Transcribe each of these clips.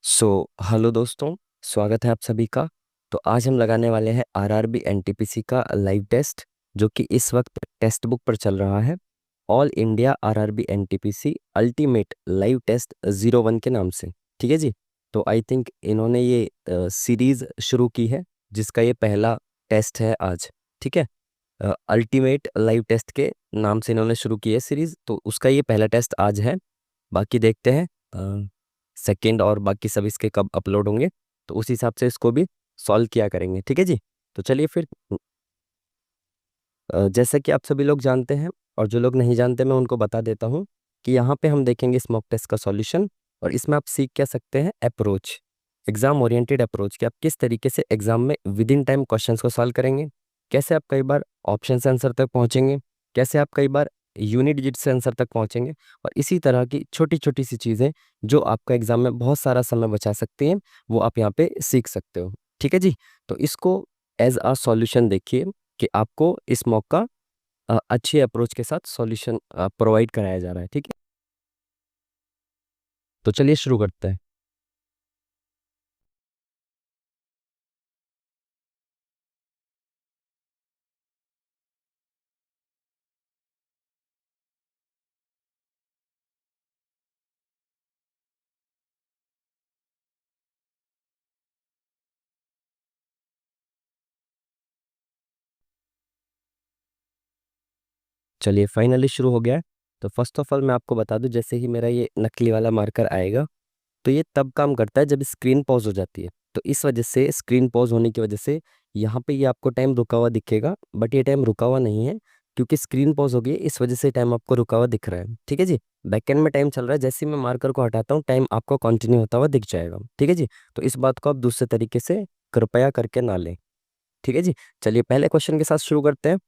Hello दोस्तों, स्वागत है आप सभी का। तो आज हम लगाने वाले हैं आरआरबी एनटीपीसी का लाइव टेस्ट, जो कि इस वक्त टेक्स्ट बुक पर चल रहा है। All India RRB NTPC ultimate live test 01 के नाम से। ठीक है जी। तो आई थिंक इन्होंने ये सीरीज शुरू की है, जिसका ये पहला टेस्ट है आज। ठीक है, अल्टीमेट लाइव टेस्ट के नाम से इन्होंने शुरू की है सीरीज, तो उसका ये पहला टेस्ट आज है। बाकी देखते हैं सेकंड और बाकी सब इसके कब अपलोड होंगे, तो उस हिसाब से इसको भी सॉल्व किया करेंगे। ठीक है जी। तो चलिए फिर, जैसा कि आप सभी लोग जानते हैं और जो लोग नहीं जानते मैं उनको बता देता हूँ कि यहाँ पे हम देखेंगे स्मॉक टेस्ट का सॉल्यूशन, और इसमें आप सीख क्या सकते हैं अप्रोच, एग्जाम ओरिएंटेड अप्रोच, कि आप किस तरीके से एग्जाम में विद इन टाइम क्वेश्चंस को सॉल्व करेंगे, कैसे आप कई बार ऑप्शन से आंसर तक पहुंचेंगे, कैसे आप कई बार यूनिट डिजिट से आंसर तक पहुंचेंगे, और इसी तरह की छोटी छोटी सी चीज़ें जो आपका एग्जाम में बहुत सारा समय बचा सकती हैं, वो आप यहाँ पे सीख सकते हो। ठीक है जी। तो इसको एज अ सॉल्यूशन देखिए कि आपको इस मौका अच्छी अप्रोच के साथ सॉल्यूशन प्रोवाइड कराया जा रहा है। ठीक है, तो चलिए शुरू करते हैं। चलिए फाइनली शुरू हो गया है। तो फर्स्ट ऑफ ऑल मैं आपको बता दूं, जैसे ही मेरा ये नकली वाला मार्कर आएगा, तो ये तब काम करता है जब स्क्रीन पॉज हो जाती है। तो इस वजह से, स्क्रीन पॉज होने की वजह से यहाँ पे ये आपको टाइम रुका हुआ दिखेगा, बट ये टाइम रुका हुआ नहीं है, क्योंकि स्क्रीन पॉज हो गई है, इस वजह से टाइम आपको रुका हुआ दिख रहा है। ठीक है जी। बैकएंड में टाइम चल रहा है, जैसे ही मैं मार्कर को हटाता हूँ टाइम आपको कंटिन्यू होता हुआ दिख जाएगा। ठीक है जी। तो इस बात को आप दूसरे तरीके से कृपया करके ना लें। ठीक है जी। चलिए पहले क्वेश्चन के साथ शुरू करते हैं।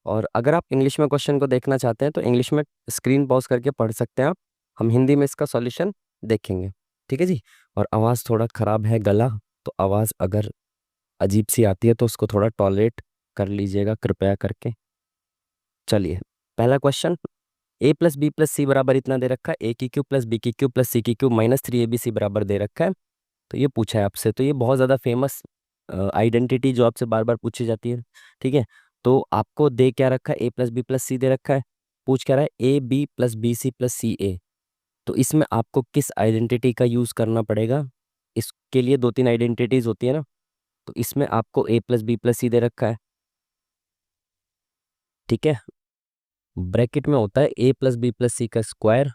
और अगर आप इंग्लिश में क्वेश्चन को देखना चाहते हैं तो इंग्लिश में स्क्रीन पॉज करके पढ़ सकते हैं आप। हम हिंदी में इसका सॉल्यूशन देखेंगे। ठीक है जी। और आवाज़ थोड़ा ख़राब है, गला, तो आवाज़ अगर अजीब सी आती है तो उसको थोड़ा टॉलरेट कर लीजिएगा कृपया करके। चलिए पहला क्वेश्चन, ए प्लस बी प्लस सी बराबर इतना दे रखा है, ए की क्यू प्लस बी की क्यू प्लस सी की क्यू माइनस 3 AB सी बराबर दे रखा है। तो ये पूछा है आपसे, तो ये बहुत ज़्यादा फेमस आइडेंटिटी जो आपसे बार बार पूछी जाती है। ठीक है, तो आपको दे क्या रखा है, A plus B plus C दे रखा है। पूछ क्या रहा है, A B plus B C plus C A. तो इसमें आपको किस आइडेंटिटी का यूज़ करना पड़ेगा? इसके लिए दो तीन आइडेंटिटीज होती है ना, तो इसमें आपको A plus B plus C दे रखा है। ठीक है, ब्रैकेट में होता है A plus B plus C का square,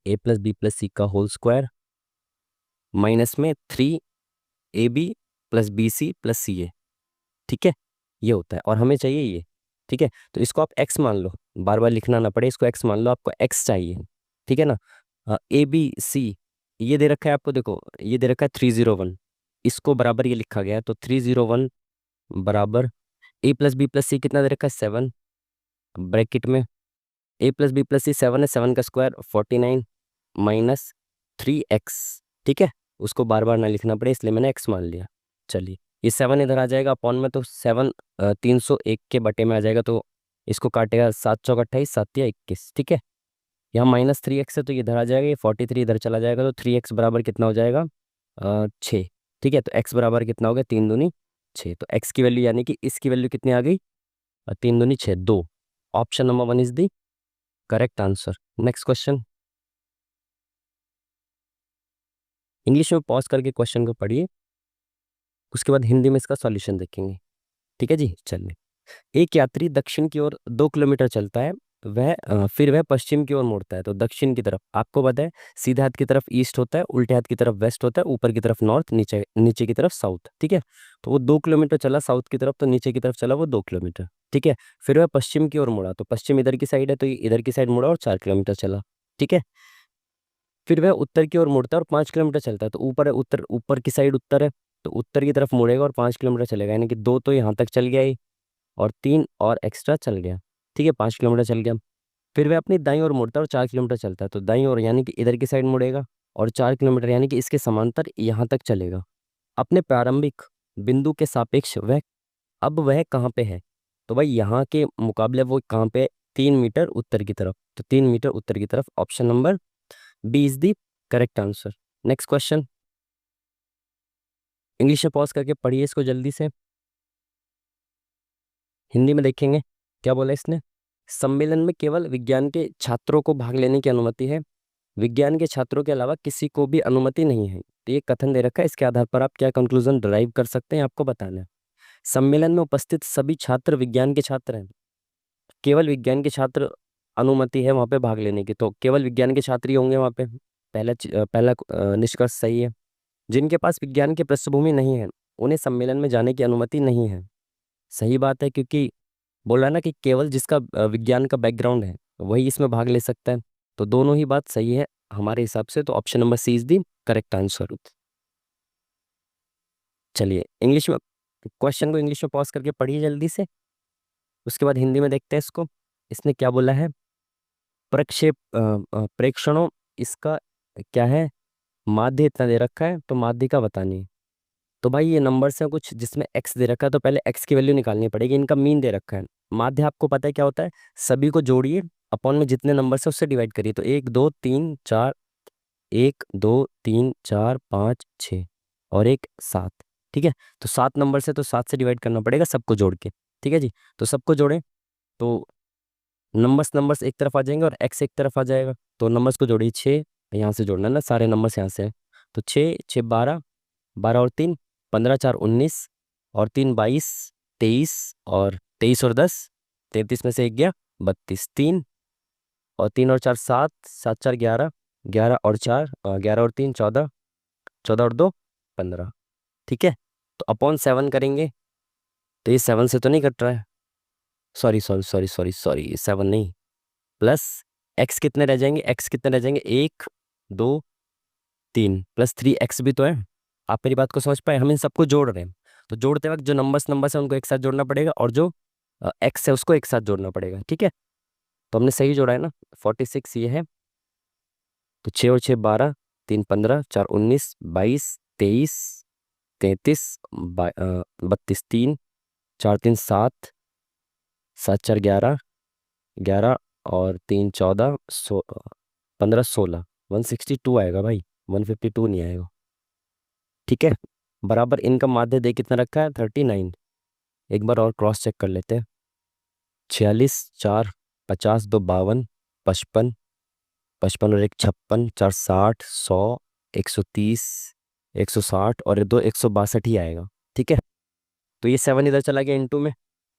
A plus B plus C का होल स्क्वायर, माइनस में 3 AB plus B C plus C A. ठीक है, ये होता है और हमें चाहिए ये। ठीक है, तो इसको आप x मान लो, बार बार लिखना ना पड़े, इसको x मान लो, आपको x चाहिए। ठीक है ना। ABC ये दे रखा है आपको, देखो ये दे रखा है 301, इसको बराबर ये लिखा गया है, तो 301 बराबर ए प्लस बी प्लस सी कितना दे रखा है 7, ब्रैकेट में ए प्लस बी प्लस सी 7 है, 7 का स्क्वायर 49 माइनस 3x। ठीक है, उसको बार बार ना लिखना पड़े इसलिए मैंने x मान लिया। चलिए ये 7 इधर आ जाएगा अपॉन में, तो 7 301 के बटे में आ जाएगा, तो इसको काटेगा 7 चौक 28, 7 या 21। ठीक है, यहाँ माइनस 3x है तो ये इधर आ जाएगा, ये 43 इधर चला जाएगा, तो 3x बराबर कितना हो जाएगा 6। ठीक है, तो x बराबर कितना हो गया, 3 दूनी 6। तो x की वैल्यू यानी कि इसकी वैल्यू कितनी आ गई, 3 दूनी 6, 2। Option number 1 is the correct answer. Next question, English में पॉज करके क्वेश्चन को पढ़िए, उसके बाद हिंदी में इसका सॉल्यूशन देखेंगे। ठीक है जी। चलिए, एक यात्री दक्षिण की ओर 2 किलोमीटर चलता है, फिर वह पश्चिम की ओर मुड़ता है, तो दक्षिण की तरफ आपको पता है सीधे हाथ की तरफ ईस्ट होता है, उल्टे हाथ की तरफ वेस्ट होता है, ऊपर की तरफ नॉर्थ, नीचे नीचे की तरफ साउथ। ठीक है, तो वो 2 किलोमीटर चला साउथ की तरफ, तो नीचे की तरफ चला वो 2 किलोमीटर। ठीक है, फिर वह पश्चिम की ओर मुड़ा, तो पश्चिम इधर की साइड है तो ये इधर की साइड मुड़ा और 4 किलोमीटर चला। ठीक है, फिर वह उत्तर की ओर मुड़ता है और 5 किलोमीटर चलता है, तो ऊपर है उत्तर, ऊपर की साइड उत्तर है, तो उत्तर की तरफ मुड़ेगा और 5 किलोमीटर चलेगा, यानी कि दो तो यहाँ तक चल गया ही, और 3 और एक्स्ट्रा चल गया। ठीक है, 5 किलोमीटर चल गया। फिर वह अपनी दाईं ओर मुड़ता है और 4 किलोमीटर चलता है, तो दाईं ओर यानी कि इधर की साइड मुड़ेगा, और 4 किलोमीटर यानी कि इसके समांतर यहाँ तक चलेगा। अपने प्रारंभिक बिंदु के सापेक्ष वह कहाँ पे है, तो भाई यहाँ के मुकाबले वो कहाँ पे, 3 मीटर उत्तर की तरफ, तो 3 मीटर उत्तर की तरफ। Option number B is the correct answer. Next question, English में पॉज करके पढ़िए इसको जल्दी से। हिंदी में देखेंगे क्या बोला इसने। सम्मेलन में केवल विज्ञान के छात्रों को भाग लेने की अनुमति है, विज्ञान के छात्रों के अलावा किसी को भी अनुमति नहीं है। तो ये कथन दे रखा है, इसके आधार पर आप क्या कंक्लूजन ड्राइव कर सकते हैं आपको बताना है। सम्मेलन में उपस्थित सभी छात्र विज्ञान के छात्र हैं, केवल विज्ञान के छात्र अनुमति है वहां पे भाग लेने की, तो केवल विज्ञान के छात्र ही होंगे वहां पे। पहला निष्कर्ष सही है। जिनके पास विज्ञान की पृष्ठभूमि नहीं है उन्हें सम्मेलन में जाने की अनुमति नहीं है। सही बात है, क्योंकि बोल रहा है ना कि केवल जिसका विज्ञान का बैकग्राउंड है वही इसमें भाग ले सकता है। तो दोनों ही बात सही है हमारे हिसाब से, तो option number C is the correct answer. चलिए इंग्लिश में क्वेश्चन को इंग्लिश में पॉज करके पढ़िए जल्दी से, उसके बाद हिंदी में देखते हैं इसको। इसने क्या बोला है, प्रक्षेप प्रेक्षणों, इसका क्या है, माध्य इतना दे रखा है तो माध्य का बतानी है। तो भाई ये नंबर्स हैं कुछ जिसमें एक्स दे रखा है, तो पहले एक्स की वैल्यू निकालनी पड़ेगी। इनका मीन दे रखा है। माध्य आपको पता है क्या होता है, सभी को जोड़िए, अपॉन में जितने नंबर्स है उससे डिवाइड करिए। तो 1 2 3 4, 1 2 3 4 5 6 और एक 7। ठीक है, तो 7 नंबर से तो 7 से डिवाइड करना पड़ेगा सबको जोड़ के। ठीक है जी, तो सबको जोड़ें तो नंबर्स नंबर्स एक तरफ आ जाएंगे और एक्स एक तरफ आ जाएगा। तो नंबर्स को जोड़िए, 6 यहाँ से जोड़ना है ना, सारे नंबर्स यहाँ से हैं। तो 6 6 12, 12 और 3 15 4 19 और 3 22 23 और 23 और 10 33 में से 1 गया 32, 3 और 3 और 4 7, 7 4 11, 11 और 3 14, 14 और 2 15। ठीक है, तो अपॉन 7 करेंगे तो ये 7 से तो नहीं कट रहा है, sorry sorry sorry sorry sorry 7 नहीं, प्लस एक्स कितने रह जाएंगे, एक्स कितने रह जाएंगे 1 2 3 प्लस 3 एक्स भी तो है। आप मेरी बात को समझ पाए, हम इन सबको जोड़ रहे हैं। तो जोड़ते वक्त जो नंबर्स नंबर्स है उनको एक साथ जोड़ना पड़ेगा और जो एक्स है उसको एक साथ जोड़ना पड़ेगा। ठीक है, तो हमने सही जोड़ा है ना, 46 ये है। तो 6 और 6 12, 3 15, 4 19, 22 23 33, 32, 3 4 3 7, 7 4 11, 11 और 3 14, 15 16, 162 आएगा भाई, 152 नहीं आएगा। ठीक है, बराबर इनका माध्य दे कितना रखा है 39। एक बार और क्रॉस चेक कर लेते हैं। 46 4 50 2 52, 55, 55 और 1 56, 4 60, 100, 130, 160 और 2 162 ही आएगा। ठीक है, तो ये 7 इधर चला गया इनटू में,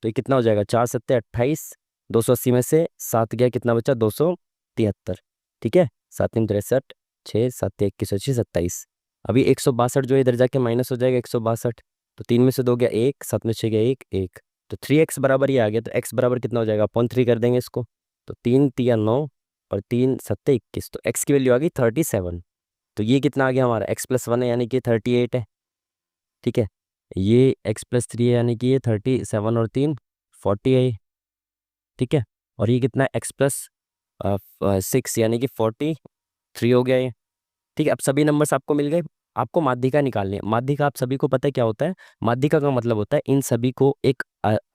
तो ये कितना हो जाएगा 4 7 28, 280 में से 7 गया कितना बचा 273। ठीक है, 7 3 63, 6 7 21 27 अभी 162 जो इधर जाके माइनस हो जाएगा 162। तो 3 में से 2 गया 1, 7 में 6 गया 1 1, तो 3x बराबर ये आ गया। तो x बराबर कितना हो जाएगा, अपॉन 3 कर देंगे इसको। तो 3 3 9 और 3 7 21, तो x की वैल्यू आ गई 37। तो ये कितना आ गया हमारा x+1 है यानी कि 38 है। ठीक है, ये x+3 है यानी कि ये 37 और 3 40 है। ठीक है, और ये कितना x+6 यानी कि 43 हो गया ये। ठीक है, अब सभी नंबर्स आपको मिल गए। आपको माध्यिका निकालनी है। माध्यिका आप सभी को पता है क्या होता है, माध्यिका का मतलब होता है इन सभी को एक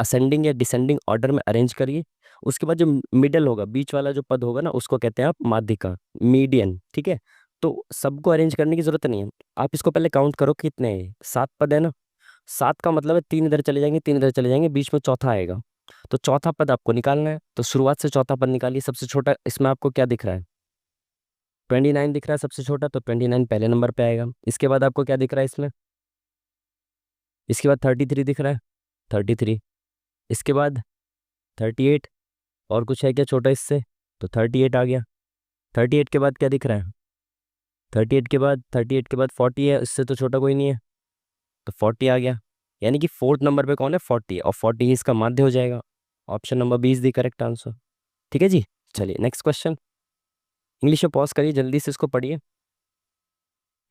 असेंडिंग या डिसेंडिंग ऑर्डर में अरेंज करिए। उसके बाद जो मिडल होगा, बीच वाला जो पद होगा ना, उसको कहते हैं आप माध्यिका, मीडियन। ठीक है, तो सबको अरेंज करने की जरूरत नहीं है। आप इसको पहले काउंट करो कितने हैं, 7 पद है ना। 7 का मतलब है 3 इधर चले जाएंगे, 3 इधर चले जाएंगे, बीच में चौथा आएगा। तो चौथा पद आपको निकालना है। तो शुरुआत से चौथा पद निकालिए। सबसे छोटा इसमें आपको क्या दिख रहा है, 29 दिख रहा है सबसे छोटा, तो 29 पहले नंबर पे आएगा। इसके बाद आपको क्या दिख रहा है इसमें, इसके बाद 33 दिख रहा है, 33। इसके बाद 38, और कुछ है क्या छोटा इससे, तो 38 आ गया। 38 के बाद क्या दिख रहा है, 38 के बाद 40 है, इससे तो छोटा कोई नहीं है, तो 40 आ गया। यानी कि फोर्थ नंबर पे कौन है, 40, और 40 ही इसका माध्य हो जाएगा। Option number B is the correct answer. ठीक है जी, चलिए नेक्स्ट क्वेश्चन। इंग्लिश में पॉज करिए, जल्दी से इसको पढ़िए,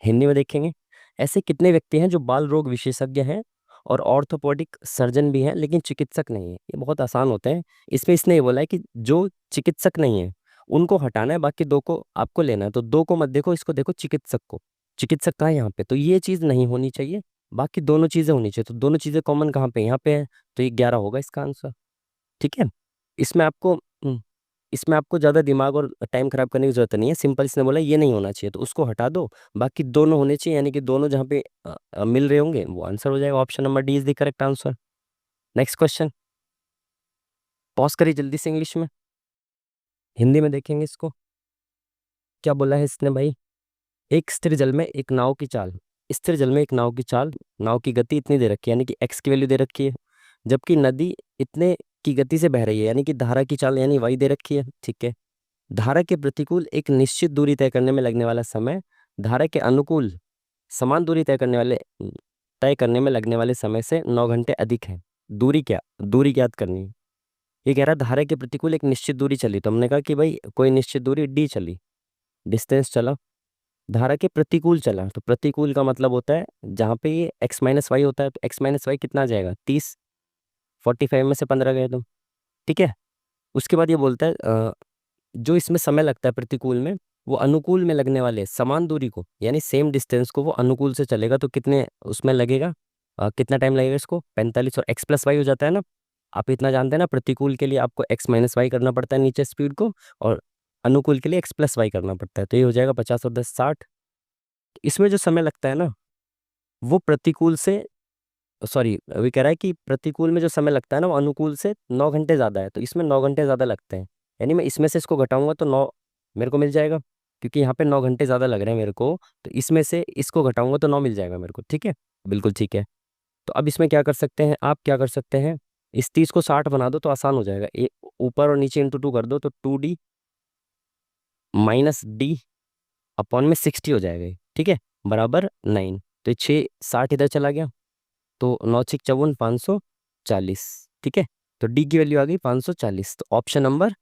हिंदी में देखेंगे। ऐसे कितने व्यक्ति हैं जो बाल रोग विशेषज्ञ हैं और ऑर्थोपोडिक सर्जन भी हैं लेकिन चिकित्सक नहीं है। ये बहुत आसान होते हैं। इसमें इसने ये बोला है कि जो चिकित्सक नहीं है उनको हटाना है, बाकी 2 को आपको लेना है। तो 2 को मत देखो, इसको देखो चिकित्सक को। चिकित्सक कहाँ है यहाँ पे, तो ये चीज़ नहीं होनी चाहिए, बाकी दोनों चीज़ें होनी चाहिए। तो दोनों चीज़ें कॉमन कहाँ पे, यहाँ पे है, तो ये 11 होगा इसका आंसर। ठीक है, इसमें आपको इसमें आपको ज़्यादा दिमाग और टाइम खराब करने की जरूरत नहीं है। सिंपल इसने बोला ये नहीं होना चाहिए तो उसको हटा दो, बाकी दोनों होने चाहिए, यानी कि दोनों जहाँ पे मिल रहे होंगे वो आंसर हो जाएगा। Option number D is the correct answer. Next question, pause करिए जल्दी से इंग्लिश में, हिंदी में देखेंगे इसको। क्या बोला है इसने भाई, एक स्थिर जल में एक नाव की चाल, स्थिर जल में एक नाव की चाल, नाव की गति इतनी दे रखी है यानी कि एक्स की वैल्यू दे रखी है, जबकि नदी इतने की गति से बह रही है यानी कि धारा की चाल यानी वाई दे रखी है। ठीक है, धारा के प्रतिकूल एक निश्चित दूरी तय करने में लगने वाला समय धारा के अनुकूल समान दूरी तय करने में लगने वाले समय से 9 घंटे अधिक है। दूरी ज्ञात करनी है। ये कह रहा है धारा के प्रतिकूल एक निश्चित दूरी चली, तो हमने कहा कि भाई कोई निश्चित दूरी डी चली, डिस्टेंस चला। धारा के प्रतिकूल चला, तो प्रतिकूल का मतलब होता है जहाँ पे ये एक्स माइनस वाई होता है, तो एक्स माइनस वाई कितना आ जाएगा 30, 45 में से 15 गए तो। ठीक है, उसके बाद ये बोलता है जो इसमें समय लगता है प्रतिकूल में, वो अनुकूल में लगने वाले समान दूरी को यानी सेम डिस्टेंस को वो अनुकूल से चलेगा तो कितने उसमें लगेगा, कितना टाइम लगेगा इसको 45, और एक्स प्लस वाई हो जाता है ना। आप इतना जानते हैं ना, प्रतिकूल के लिए आपको एक्स माइनस वाई करना पड़ता है नीचे स्पीड को, और अनुकूल के लिए एक्स प्लस वाई करना पड़ता है, तो ये हो जाएगा 50 और 10 60। इसमें जो समय लगता है ना वो प्रतिकूल से, सॉरी अभी कह रहा है कि प्रतिकूल में जो समय लगता है ना वो अनुकूल से 9 घंटे ज़्यादा है, तो इसमें 9 घंटे ज़्यादा लगते हैं, यानी मैं इसमें से इसको घटाऊंगा तो 9 मेरे को मिल जाएगा, क्योंकि यहाँ पे 9 घंटे ज़्यादा लग रहे हैं मेरे को, तो इसमें से इसको घटाऊंगा तो 9 मिल जाएगा मेरे को। ठीक है, बिल्कुल ठीक है। तो अब इसमें क्या कर सकते हैं, आप क्या कर सकते हैं, इस 30 को 60 बना दो तो आसान हो जाएगा, ऊपर और नीचे इंटू 2 कर दो तो 2D माइनस डी अपॉन में 60 हो जाएगा ये। ठीक है, बराबर 9, तो 6 60 इधर चला गया, तो 9 6 54 540। ठीक है, तो डी की वैल्यू आ गई 540, तो option number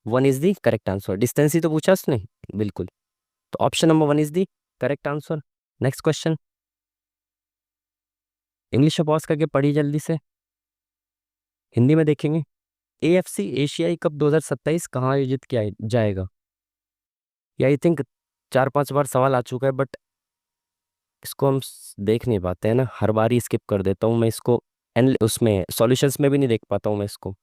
1 is the correct answer. Distance ही तो पूछा उसने, बिल्कुल, तो option number 1 is the correct answer. Next question, English में पॉज करके पढ़िए जल्दी से, हिंदी में देखेंगे। एएफसी एशियाई कप 2027 कहाँ आयोजित किया जाएगा। ये आई थिंक 4 5 बार सवाल आ चुका है, बट इसको हम देख नहीं पाते हैं ना, हर बार ही स्किप कर देता हूँ मैं इसको, एंड उसमें सॉल्यूशंस में भी नहीं देख पाता हूँ मैं इसको।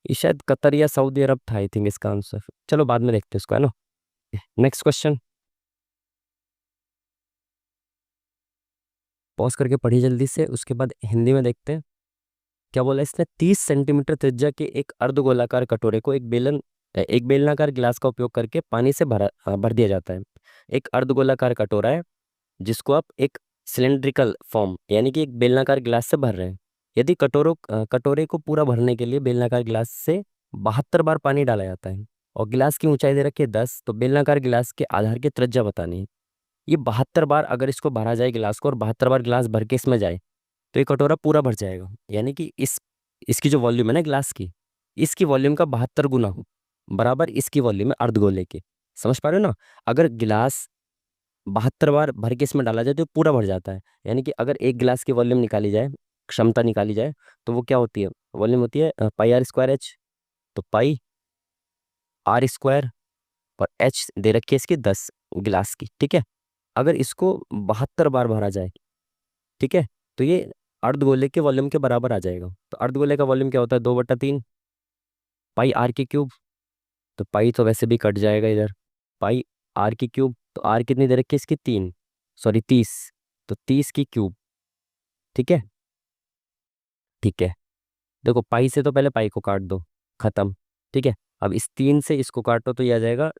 ये शायद कतर या सऊदी अरब था आई थिंक इसका आंसर, चलो बाद में देखते हैं इसको, है ना। नेक्स्ट क्वेश्चन, पॉज करके पढ़िए जल्दी से, उसके बाद हिंदी में देखते हैं। क्या बोला इसने, 30 सेंटीमीटर त्रिज्या के एक अर्धगोलाकार कटोरे को एक बेलनाकार गिलास का उपयोग करके पानी से भर दिया जाता है। एक अर्धगोलाकार कटोरा है जिसको आप एक सिलेंड्रिकल फॉर्म यानी कि एक बेलनाकार गिलास से भर रहे हैं। यदि कटोरे को पूरा भरने के लिए बेलनाकार गिलास से 72 बार पानी डाला जाता है और गिलास की ऊंचाई दे रखी है 10, तो बेलनाकार गिलास के आधार की त्रिज्या बतानी है। ये 72 बार अगर इसको भरा जाए गिलास को, और 72 बार गिलास भर के इसमें जाए, तो ये कटोरा पूरा भर जाएगा, यानी कि इसकी जो वॉल्यूम है ना गिलास की, इसकी वॉल्यूम का 72 गुना हो बराबर इसकी वॉल्यूम है अर्धगोले की। समझ पा रहे हो ना, अगर गिलास 72 बार भर के इसमें डाला जाए तो पूरा भर जाता है, यानी कि अगर एक गिलास की वॉल्यूम निकाली जाए, क्षमता निकाली जाए, तो वो क्या होती है, वॉल्यूम होती है पाई आर स्क्वायर एच, तो पाई आर स्क्वायर और एच दे रखी है इसकी 10 गिलास की। ठीक है, अगर इसको 72 बार भरा जाए, ठीक है, तो ये अर्धगोले के वॉल्यूम के बराबर आ जाएगा। तो अर्धगोले का वॉल्यूम क्या होता है 2/3 पाई आर की क्यूब, तो पाई तो वैसे भी कट जाएगा इधर, पाई आर की क्यूब, तो आर कितनी दे रखी है इसकी 3, सॉरी 30, तो 30 की क्यूब। ठीक है, ठीक है, देखो पाई से तो पहले पाई को काट दो, खत्म। ठीक है, अब इस 3 से इसको काटो तो ये आ जाएगा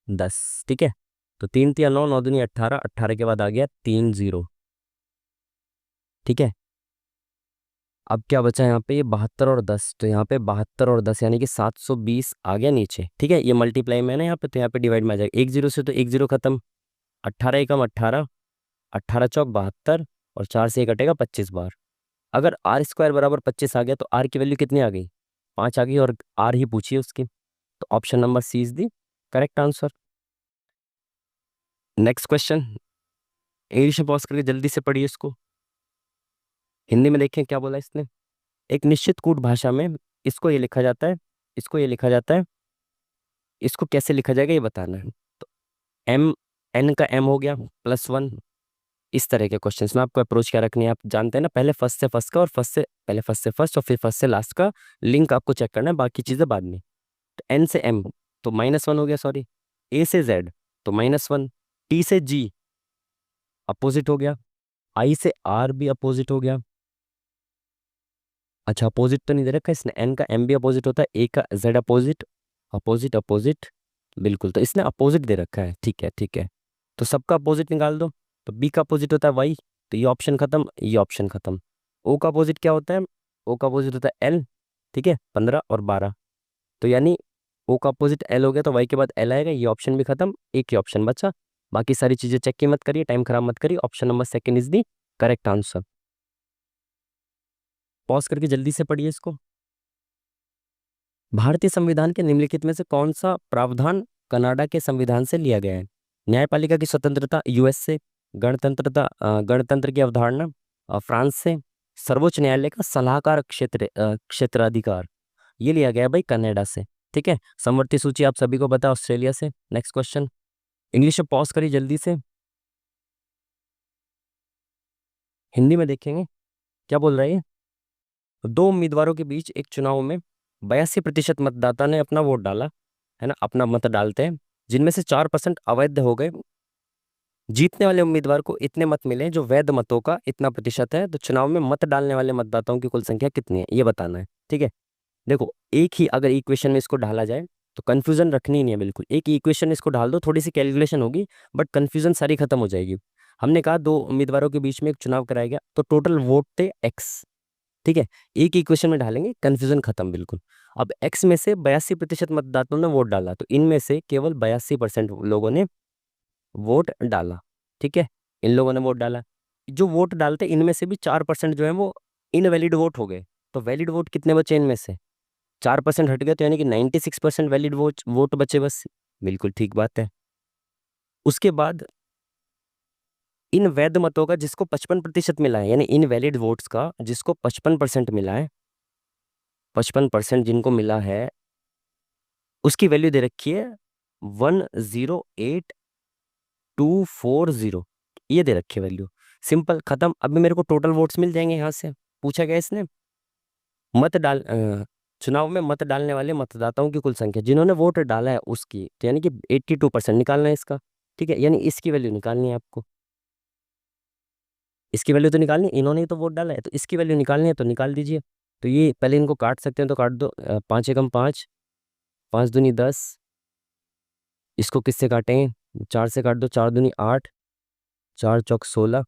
10। ठीक है, तो 3 3 9 9 दूनी 18, 18 के बाद आ गया 3 0। ठीक है, अब क्या बचा यहाँ पे, ये 72 और 10, तो यहाँ पे 72 और 10 यानी कि 720 आ गया नीचे। ठीक है, ये मल्टीप्लाई में है ना यहाँ पे, तो यहाँ पे डिवाइड में आ जाएगा, 1 0 से तो 1 0 खत्म, 18 एकम 18, 18 चौक 72, और 4 से 1 कटेगा 25 बार। अगर आर स्क्वायर बराबर 25 आ गया तो आर की वैल्यू कितनी आ गई, 5 आ गई, और आर ही पूछिए उसकी, तो option number C is the correct answer. Next question, English में पॉज करके जल्दी से पढ़िए इसको, हिंदी में देखें क्या बोला इसने। एक निश्चित कूट भाषा में इसको ये लिखा जाता है, इसको ये लिखा जाता है, इसको कैसे लिखा जाएगा ये बताना है। तो एम, एन का एम हो गया +1, इस तरह के क्वेश्चंस में आपको अप्रोच क्या रखनी है, आप जानते हैं ना, पहले फर्स्ट से फर्स्ट का, और पहले फर्स्ट से फर्स्ट और फिर फर्स्ट से लास्ट का लिंक आपको चेक करना है, बाकी चीज़ें बाद में। एन से एम तो -1 हो गया, सॉरी, ए से जेड तो -1, टी से जी अपोजिट हो गया, आई से आर भी अपोजिट हो गया। अच्छा, अपोजिट तो नहीं दे रखा इसने, एन का एम भी अपोजिट होता है, ए का जेड अपोजिट, अपोजिट अपोजिट, बिल्कुल, तो इसने अपोजिट दे रखा है, ठीक है ठीक है। तो सबका अपोजिट निकाल दो, तो बी का अपोजिट होता है वाई, तो ये ऑप्शन खत्म, ये ऑप्शन खत्म। ओ का अपोजिट क्या होता है? ओ का अपोजिट होता है एल, ठीक है, 15 और 12, तो यानी ओ का अपोजिट एल हो गया, तो वाई के बाद एल आएगा, ये ऑप्शन भी खत्म, एक ही ऑप्शन बचा। बाकी सारी चीजें चेक की मत करिए, टाइम खराब मत करिए, option number second is the correct answer. Pause करके जल्दी से पढ़िए इसको। भारतीय संविधान के निम्नलिखित में से कौन सा प्रावधान कनाडा के संविधान से लिया गया है? न्यायपालिका की स्वतंत्रता यूएस से, गणतंत्र की अवधारणा फ्रांस से, सर्वोच्च न्यायालय का सलाहकार क्षेत्राधिकार ये लिया गया है भाई कनाडा से, ठीक है। समवर्ती सूची आप सभी को पता है ऑस्ट्रेलिया से। नेक्स्ट क्वेश्चन, इंग्लिश में पॉज करिए जल्दी से, हिंदी में देखेंगे क्या बोल रहा है ये। दो उम्मीदवारों के बीच एक चुनाव में 82% मतदाता ने अपना वोट डाला, है ना, अपना मत डालते हैं, जिनमें से 4% अवैध हो गए। जीतने वाले उम्मीदवार को इतने मत मिले जो वैध मतों का इतना प्रतिशत है, तो चुनाव में मत डालने वाले मतदाताओं की कुल संख्या कितनी है ये बताना है, ठीक है। देखो, एक ही अगर इक्वेशन में इसको ढाला जाए तो कंफ्यूजन रखनी ही नहीं है, बिल्कुल एक ही इक्वेशन इसको ढाल दो, थोड़ी सी कैलकुलेशन होगी बट कंफ्यूजन सारी खत्म हो जाएगी। हमने कहा दो उम्मीदवारों के बीच में एक चुनाव कराया गया, तो टोटल वोट थे एक्स, ठीक है, एक ही इक्वेशन में ढालेंगे, कंफ्यूजन खत्म बिल्कुल। अब एक्स में से 82% मतदाताओं ने वोट डाला, तो इनमें से केवल 82% लोगों ने वोट डाला, ठीक है, इन लोगों ने वोट डाला। जो वोट डालते इनमें से भी 4% जो है वो इनवैलिड वोट हो गए, तो वैलिड वोट कितने बचे इनमें से? 4% हट गए, तो यानी कि 96% वैलिड वोट वोट बचे बस, बिल्कुल ठीक बात है। उसके बाद इन वैध मतों का जिसको 55% मिला है, यानी इन वैलिड वोट्स का जिसको 55% मिला है, 55% जिनको मिला है उसकी वैल्यू दे रखी है 108240, ये दे रखी है वैल्यू, सिंपल खत्म। अभी मेरे को टोटल वोट्स मिल जाएंगे यहाँ से, पूछा गया इसने मत डाल चुनाव में मत डालने वाले मतदाताओं की कुल संख्या जिन्होंने वोट डाला है उसकी, तो यानी कि 82% निकालना है इसका, ठीक है, यानी इसकी वैल्यू निकालनी है आपको, इसकी वैल्यू तो निकालनी है, इन्होंने ही तो वोट डाला है, तो इसकी वैल्यू निकालनी है, तो निकाल दीजिए। तो ये पहले इनको काट सकते हैं तो काट दो, 5 एकम 5, 5 दूनी 10, इसको किससे काटेंगे, 4 से काट दो, 4 दूनी 8, 4 चौक 16,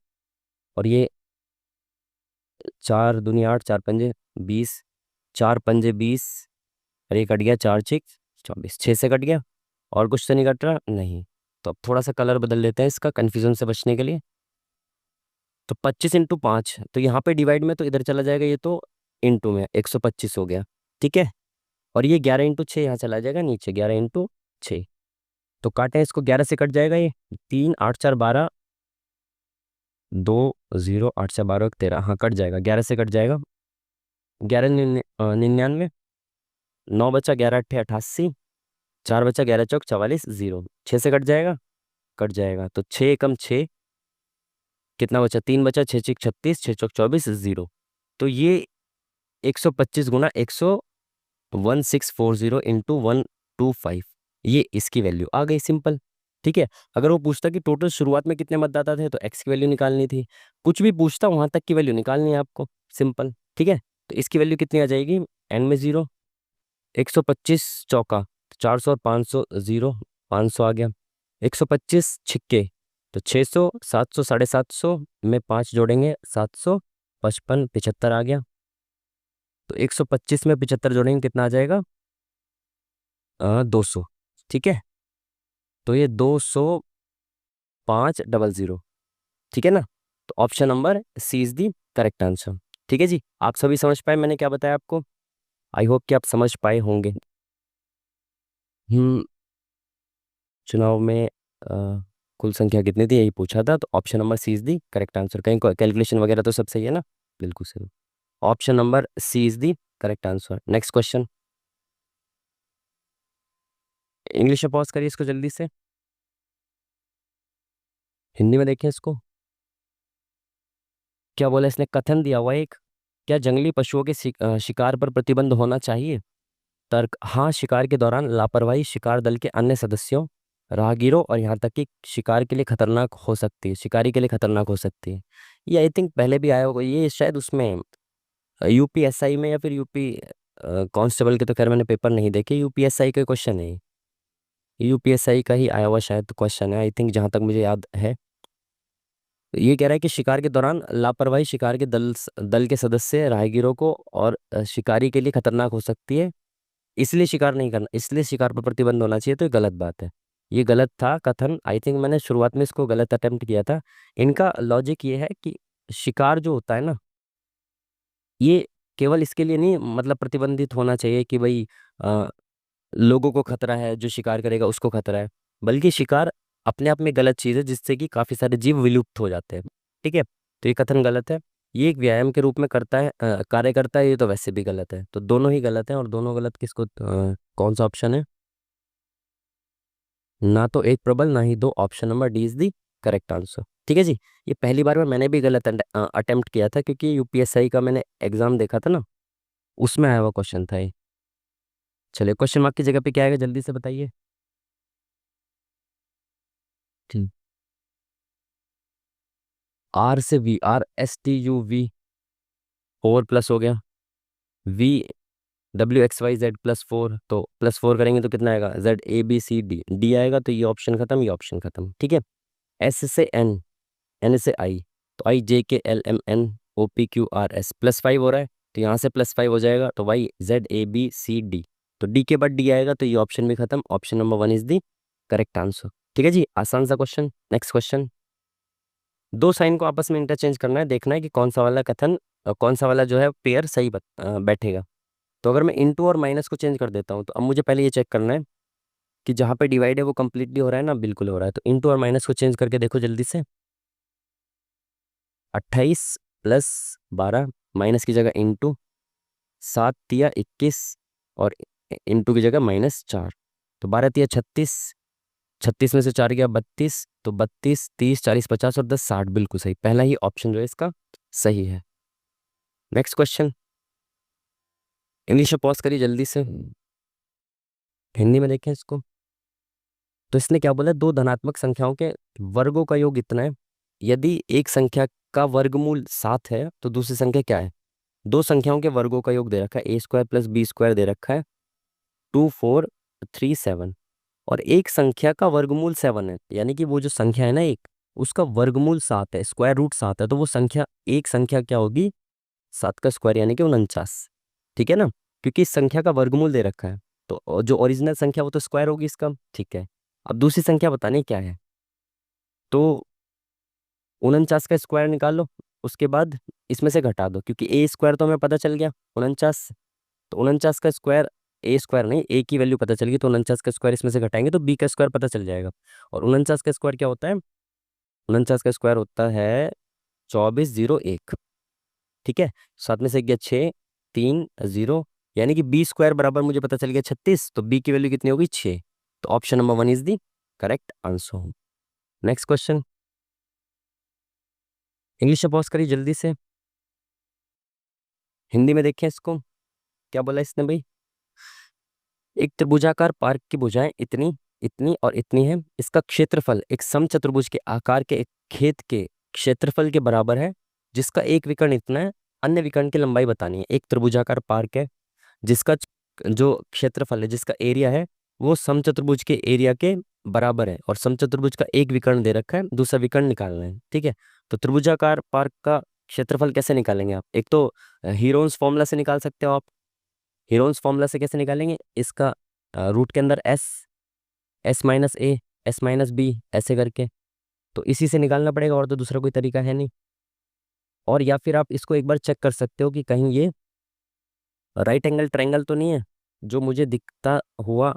और ये 4 दूनी 8, 4 पंजे 20, 4 पंजे 20, और ये कट गया 4 6 24, 6 से कट गया, और कुछ तो नहीं कट रहा, नहीं। तो अब थोड़ा सा कलर बदल लेते हैं इसका कन्फ्यूजन से बचने के लिए। तो 25 × 5, तो यहाँ पे डिवाइड में तो इधर चला जाएगा, ये तो इंटू में 125 हो गया, ठीक है, और ये 11 × 6 यहाँ चला जाएगा नीचे, 11 × 6, तो काटें इसको, 11 से कट जाएगा ये, 3 8 4 12, 2 0 8 4 12 13, हाँ कट जाएगा, 11 से कट जाएगा, 11 99, 9 बचा, 11 8 88, 4 बचा, 11 चौक 44, 0, 6 से कट जाएगा, कट जाएगा, तो 6 एकम 6, कितना बचा, 3 बचा, 6 6 36, 6 चौक 24, 0, तो ये 125 × 11640 इंटू 125, ये इसकी वैल्यू आ गई, सिंपल, ठीक है। अगर वो पूछता कि टोटल शुरुआत में कितने मतदाता थे, तो एक्स की वैल्यू निकालनी थी, कुछ भी पूछता वहां तक की वैल्यू निकालनी है आपको, सिंपल, ठीक है। तो इसकी वैल्यू कितनी आ जाएगी, एन में 0, 125 चौका, 400 और 500, 0, 500 आ गया, 125 छिक्के, तो 600, 700, 750 में 5 जोड़ेंगे 755, 75 आ गया, तो 125 में 75 जोड़ेंगे कितना आ जाएगा, 200, ठीक है, तो ये 20500, ठीक है ना। तो option number C is the correct answer, ठीक है जी। आप सभी समझ पाए मैंने क्या बताया आपको, आई होप कि आप समझ पाए होंगे। हम्म चुनाव में कुल संख्या कितनी थी यही पूछा था, तो option number C is the correct answer, कहीं कैलकुलेशन वगैरह तो सब सही है ना, बिल्कुल सही, option number C is the correct answer. Next question, English में पॉज करिए इसको जल्दी से, हिंदी में देखें इसको, क्या बोला इसने, कथन दिया हुआ है एक, क्या जंगली पशुओं के शिकार पर प्रतिबंध होना चाहिए? तर्क, हाँ शिकार के दौरान लापरवाही शिकार दल के अन्य सदस्यों, राहगीरों और यहाँ तक कि शिकार के लिए खतरनाक हो सकती है, शिकारी के लिए खतरनाक हो सकती है। ये आई थिंक पहले भी आया होगा, ये शायद उसमें यूपीएसआई में या फिर यूपी कांस्टेबल के, तो खैर मैंने पेपर नहीं देखे, यूपीएसआई का क्वेश्चन है, यूपीएसआई का ही आया हुआ शायद क्वेश्चन है आई थिंक, जहाँ तक मुझे याद है। ये कह रहा है कि शिकार के दौरान लापरवाही शिकार के दल के सदस्य, राहगीरों को और शिकारी के लिए खतरनाक हो सकती है, इसलिए शिकार नहीं करना, इसलिए शिकार पर प्रतिबंध होना चाहिए, तो ये गलत बात है। ये गलत था कथन, आई थिंक मैंने शुरुआत में इसको गलत अटेम्प्ट किया था। इनका लॉजिक ये है कि शिकार जो होता है ना, ये केवल इसके लिए नहीं मतलब प्रतिबंधित होना चाहिए कि भाई लोगों को खतरा है, जो शिकार करेगा उसको खतरा है, बल्कि शिकार अपने आप में गलत चीज़ है जिससे कि काफ़ी सारे जीव विलुप्त हो जाते हैं। ठीक है, तो ये कथन गलत है। ये एक व्यायाम के रूप में करता है, कार्य करता है, ये तो वैसे भी गलत है, तो दोनों ही गलत है, और दोनों गलत किसको कौन सा ऑप्शन है? ना तो एक प्रबल ना ही दो, option number D is the correct answer. ठीक है जी, ये पहली बार में मैंने भी गलत अटेम्प्ट किया था, क्योंकि यूपीएसआई का मैंने एग्जाम देखा था ना, उसमें आया हुआ क्वेश्चन था ये। चलिए, क्वेश्चन मार्क की जगह पे क्या आएगा जल्दी से बताइए। ठीक, आर से V, R S T U V, 4 plus हो गया, V W X Y Z +4, तो +4 करेंगे तो कितना आएगा, Z A B C D, D आएगा, तो ये ऑप्शन खत्म, ये ऑप्शन खत्म। ठीक है, एस से एन, एन से आई, तो I J K L M N O P Q R S, +5 हो रहा है, तो यहाँ से +5 हो जाएगा, तो Y Z A B C D, तो डी के बाद डी आएगा, तो ये ऑप्शन भी खत्म, option number 1 is the correct answer. ठीक है जी, आसान सा क्वेश्चन। नेक्स्ट क्वेश्चन, दो साइन को आपस में इंटरचेंज करना है, देखना है कि कौन सा वाला कथन कौन सा वाला जो है पेयर सही बैठेगा। तो अगर मैं इंटू और माइनस को चेंज कर देता हूँ, तो अब मुझे पहले ये चेक करना है कि जहाँ पे डिवाइड है वो कंप्लीटली हो रहा है ना, बिल्कुल हो रहा है, तो इंटू और माइनस को चेंज करके देखो जल्दी से। 28 + 12, माइनस की जगह इंटू, 7 × 21, और इंटू की जगह -4, तो 12 × 36, 36 में से 4 गया 32, तो 32, 30, 40, 50 और 10, 60, बिल्कुल सही, पहला ही ऑप्शन जो है इसका सही है। नेक्स्ट क्वेश्चन, इंग्लिश में पॉज करिए जल्दी से, हिंदी में देखें इसको। तो इसने क्या बोला, दो धनात्मक संख्याओं के वर्गों का योग इतना है, यदि एक संख्या का वर्गमूल 7 है तो दूसरी संख्या क्या है। दो संख्याओं के वर्गों का योग दे रखा है, A² + B² दे रखा है, 2 4 3 7, और एक संख्या का वर्गमूल 7 है, यानी कि वो जो संख्या है ना एक, उसका वर्गमूल 7 है, √7 है, तो वो संख्या, एक संख्या क्या होगी, 7 का स्क्वायर यानी कि 49। ठीक है ना, क्योंकि इस संख्या का वर्गमूल दे रखा है, तो जो ओरिजिनल संख्या वो तो स्क्वायर होगी इसका। ठीक है, अब दूसरी संख्या बतानी क्या है, तो 49 का स्क्वायर निकाल लो, उसके बाद इसमें से घटा दो, क्योंकि A² तो हमें पता चल गया 49, तो 49 का स्क्वायर, A² नहीं, A की वैल्यू पता चल गई, तो 49 का स्क्वायर इसमें से घटाएंगे तो B का स्क्वायर पता चल जाएगा। और 49 का स्क्वायर क्या होता है, 49 का स्क्वायर होता है 2401। ठीक है, साथ में से गया 6 3 0, यानी कि B² बराबर मुझे पता चल गया 36, तो B की वैल्यू कितनी होगी 6, तो option number 1 is the correct answer. Next question, English में पॉज करिए जल्दी से, हिंदी में देखें इसको। क्या बोला इसने भाई, एक त्रिभुजाकार पार्क की भुजाएं इतनी, इतनी और इतनी है, इसका क्षेत्रफल एक समचतुर्भुज के आकार के एक खेत के क्षेत्रफल के बराबर है, जिसका एक विकर्ण इतना है, अन्य विकर्ण की लंबाई बतानी है। एक त्रिभुजाकार पार्क है जिसका जो क्षेत्रफल है, जिसका एरिया है, वो समचतुर्भुज के एरिया के बराबर है, और समचतुर्भुज का एक विकर्ण दे रखा है, दूसरा विकर्ण निकालना है। ठीक है, तो त्रिभुजाकार पार्क का क्षेत्रफल कैसे निकालेंगे आप, एक तो हीरोन्स फॉर्मूला से निकाल सकते हो आप। हीरोन्स फॉर्मूला से कैसे निकालेंगे, इसका रूट के अंदर S, S-A, S-B ऐसे करके, तो इसी से निकालना पड़ेगा, और तो दूसरा कोई तरीका है नहीं। और या फिर आप इसको एक बार चेक कर सकते हो कि कहीं ये राइट एंगल ट्रायंगल तो नहीं है, जो मुझे दिखता हुआ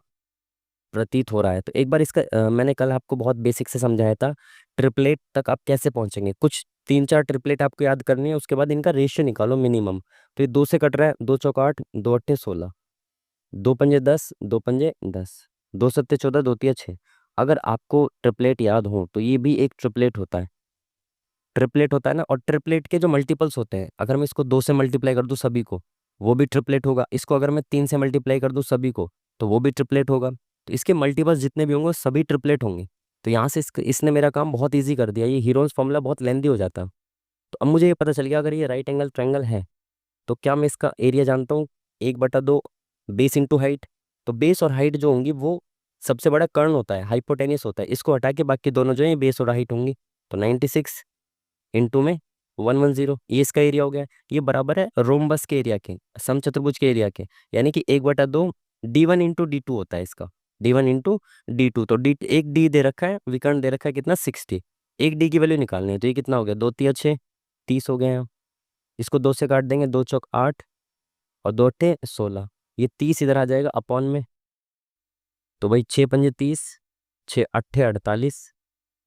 प्रतीत हो रहा है। तो एक बार इसका मैंने कल आपको बहुत बेसिक से समझाया था, ट्रिपलेट तक आप कैसे पहुंचेंगे, कुछ 3 4 ट्रिपलेट आपको याद करनी है, उसके बाद इनका रेशियो निकालो मिनिमम। तो ये 2 से कट रहा है, 2 चौका 8, 2 अट्ठे 16, 2 पंजे 10, 2 पंजे 10, 2 सत्ते 14, 2 तिया 6। अगर आपको ट्रिपलेट याद हो तो ये भी एक ट्रिपलेट होता है, ट्रिपलेट होता है ना, और ट्रिपलेट के जो मल्टीपल्स होते हैं, अगर मैं इसको 2 से मल्टीप्लाई कर दूं सभी को, वो भी ट्रिपलेट होगा। इसको अगर मैं 3 से मल्टीप्लाई कर दूं सभी को, तो वो भी ट्रिपलेट होगा। तो इसके मल्टीपल्स जितने भी होंगे वो सभी ट्रिपलेट होंगे। तो यहाँ से इसने मेरा काम बहुत ईजी कर दिया। ये हीरोन्स फॉर्मूला बहुत लेंदी हो जाता। तो अब मुझे ये पता चल गया, अगर ये राइट एंगल ट्रायंगल है तो क्या मैं इसका एरिया जानता हूँ? 1/2 बेस इंटू हाइट। तो बेस और हाइट जो होंगी वो सबसे बड़ा कर्ण होता है, हाइपोटेनियस होता है। इसको हटा के बाकी दोनों जो है बेस और हाइट होंगी। तो 96 इंटू में 110, ये इसका एरिया हो गया। ये बराबर है रोम्बस के एरिया के, समचतुर्भुज के एरिया के। यानी कि 1/2 D1 इंटू D2 होता है इसका। D1 into D2। तो एक डी दे रखा है, विकर्ण दे रखा है कितना 60। एक डी की वैल्यू निकालनी है। तो ये कितना हो गया, 2×3 = 6, 30 हो गए हैं। इसको 2 से काट देंगे, 2×4 = 8 और 2×8 = 16। ये 30 इधर आ जाएगा अपॉन में। तो भाई 6×5 = 30, 6×8 = 48।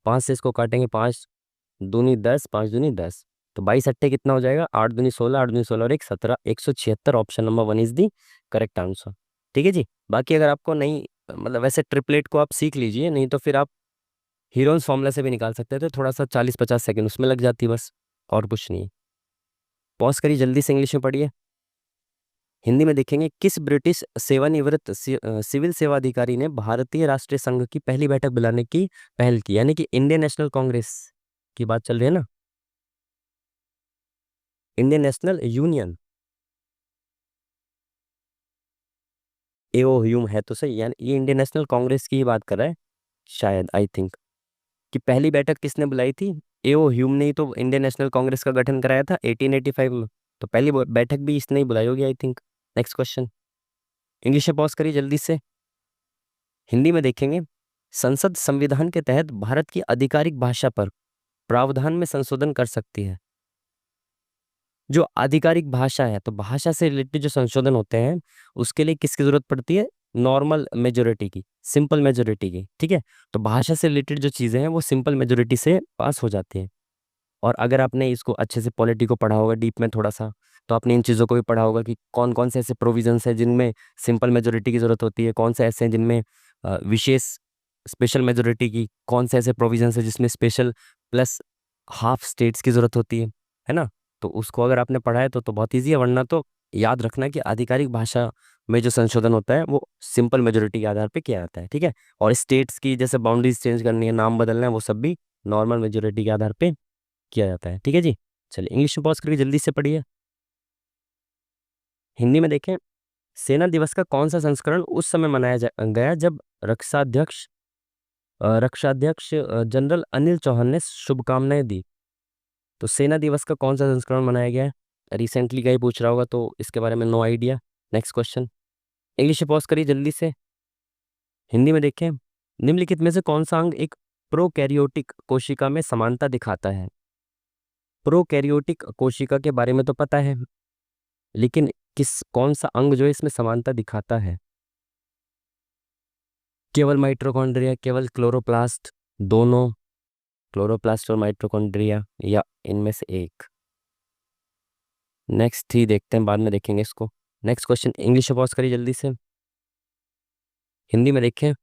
5 से इसको काटेंगे, 5×2 = 10, 5×2 = 10। तो 22×8 कितना हो जाएगा, 8×2 = 16, 8×2 = 16 और 1 17, 176। Option number 1 is the correct answer. ठीक है जी। बाकी अगर आपको नहीं, मतलब वैसे ट्रिपलेट को आप सीख लीजिए, नहीं तो फिर आप हीरोन्स फॉर्मूला से भी निकाल सकते हैं। तो थोड़ा सा 40-50 सेकंड उसमें लग जाती है बस, और कुछ नहीं। पॉज करिए, जल्दी से इंग्लिश में पढ़िए। हिंदी में देखेंगे, किस ब्रिटिश सेवानिवृत्त सिविल सेवा अधिकारी ने भारतीय राष्ट्रीय संघ की पहली बैठक बुलाने की पहल की? यानी कि इंडियन नेशनल कांग्रेस की बात चल रही है ना, इंडियन नेशनल यूनियन, एओ ह्यूम है तो सही। यानी ये इंडियन नेशनल कांग्रेस की ही बात कर रहा है शायद, आई थिंक। कि पहली बैठक किसने बुलाई थी? एओ ह्यूम ने ही तो इंडियन नेशनल कांग्रेस का गठन कराया था 1885 में। तो पहली बैठक भी इसने ही बुलाई होगी, I think. Next question, English में पॉज करिए जल्दी से। हिंदी में देखेंगे, संसद संविधान के तहत भारत की आधिकारिक भाषा पर प्रावधान में संशोधन कर सकती है। जो आधिकारिक भाषा है, तो भाषा से रिलेटेड जो संशोधन होते हैं उसके लिए किसकी जरूरत पड़ती है? नॉर्मल मेजोरिटी की, सिंपल मेजोरिटी की। ठीक है। तो भाषा से रिलेटेड जो चीजें हैं वो सिंपल मेजोरिटी से पास हो जाती हैं। और अगर आपने इसको अच्छे से पॉलिटी को पढ़ा होगा डीप में थोड़ा सा, तो आपने इन चीज़ों को भी पढ़ा होगा कि कौन कौन से ऐसे प्रोविजंस हैं जिनमें सिंपल मेजोरिटी की जरूरत होती है, कौन से ऐसे हैं जिनमें विशेष स्पेशल मेजोरिटी की, कौन से ऐसे प्रोविजंस है जिसमें स्पेशल प्लस हाफ स्टेट्स की जरूरत होती है ना। तो उसको अगर आपने पढ़ा है तो बहुत ईजी है। वरना तो याद रखना कि आधिकारिक भाषा में जो संशोधन होता है वो सिंपल मेजोरिटी के आधार पे किया जाता है। ठीक है। और स्टेट्स की जैसे बाउंड्रीज चेंज करनी है, नाम बदलना है, वो सब भी नॉर्मल मेजोरिटी के आधार पे किया जाता है। ठीक है जी। चलिए इंग्लिश में पॉज करके जल्दी से पढ़िए। हिंदी में देखें, सेना दिवस का कौन सा संस्करण उस समय मनाया गया जब रक्षाध्यक्ष जनरल अनिल चौहान ने शुभकामनाएं दी? तो सेना दिवस का कौन सा संस्करण मनाया गया है? रिसेंटली का ही पूछ रहा होगा तो इसके बारे में no idea. Next question, English में पॉज करिए जल्दी से। हिंदी में देखें, निम्नलिखित में से कौन सा अंग एक प्रोकैरियोटिक कोशिका में समानता दिखाता है? प्रोकैरियोटिक कोशिका के बारे में तो पता है, लेकिन कौन सा अंग जो है इसमें समानता दिखाता है? केवल माइटोकॉन्ड्रिया, केवल क्लोरोप्लास्ट, दोनों, क्लोरोप्लास्ट और माइटोकॉन्ड्रिया, या इनमें से एक? नेक्स्ट ही देखते हैं, बाद में देखेंगे इसको। नेक्स्ट क्वेश्चन, इंग्लिश में पॉज करिए जल्दी से। हिंदी में देखें,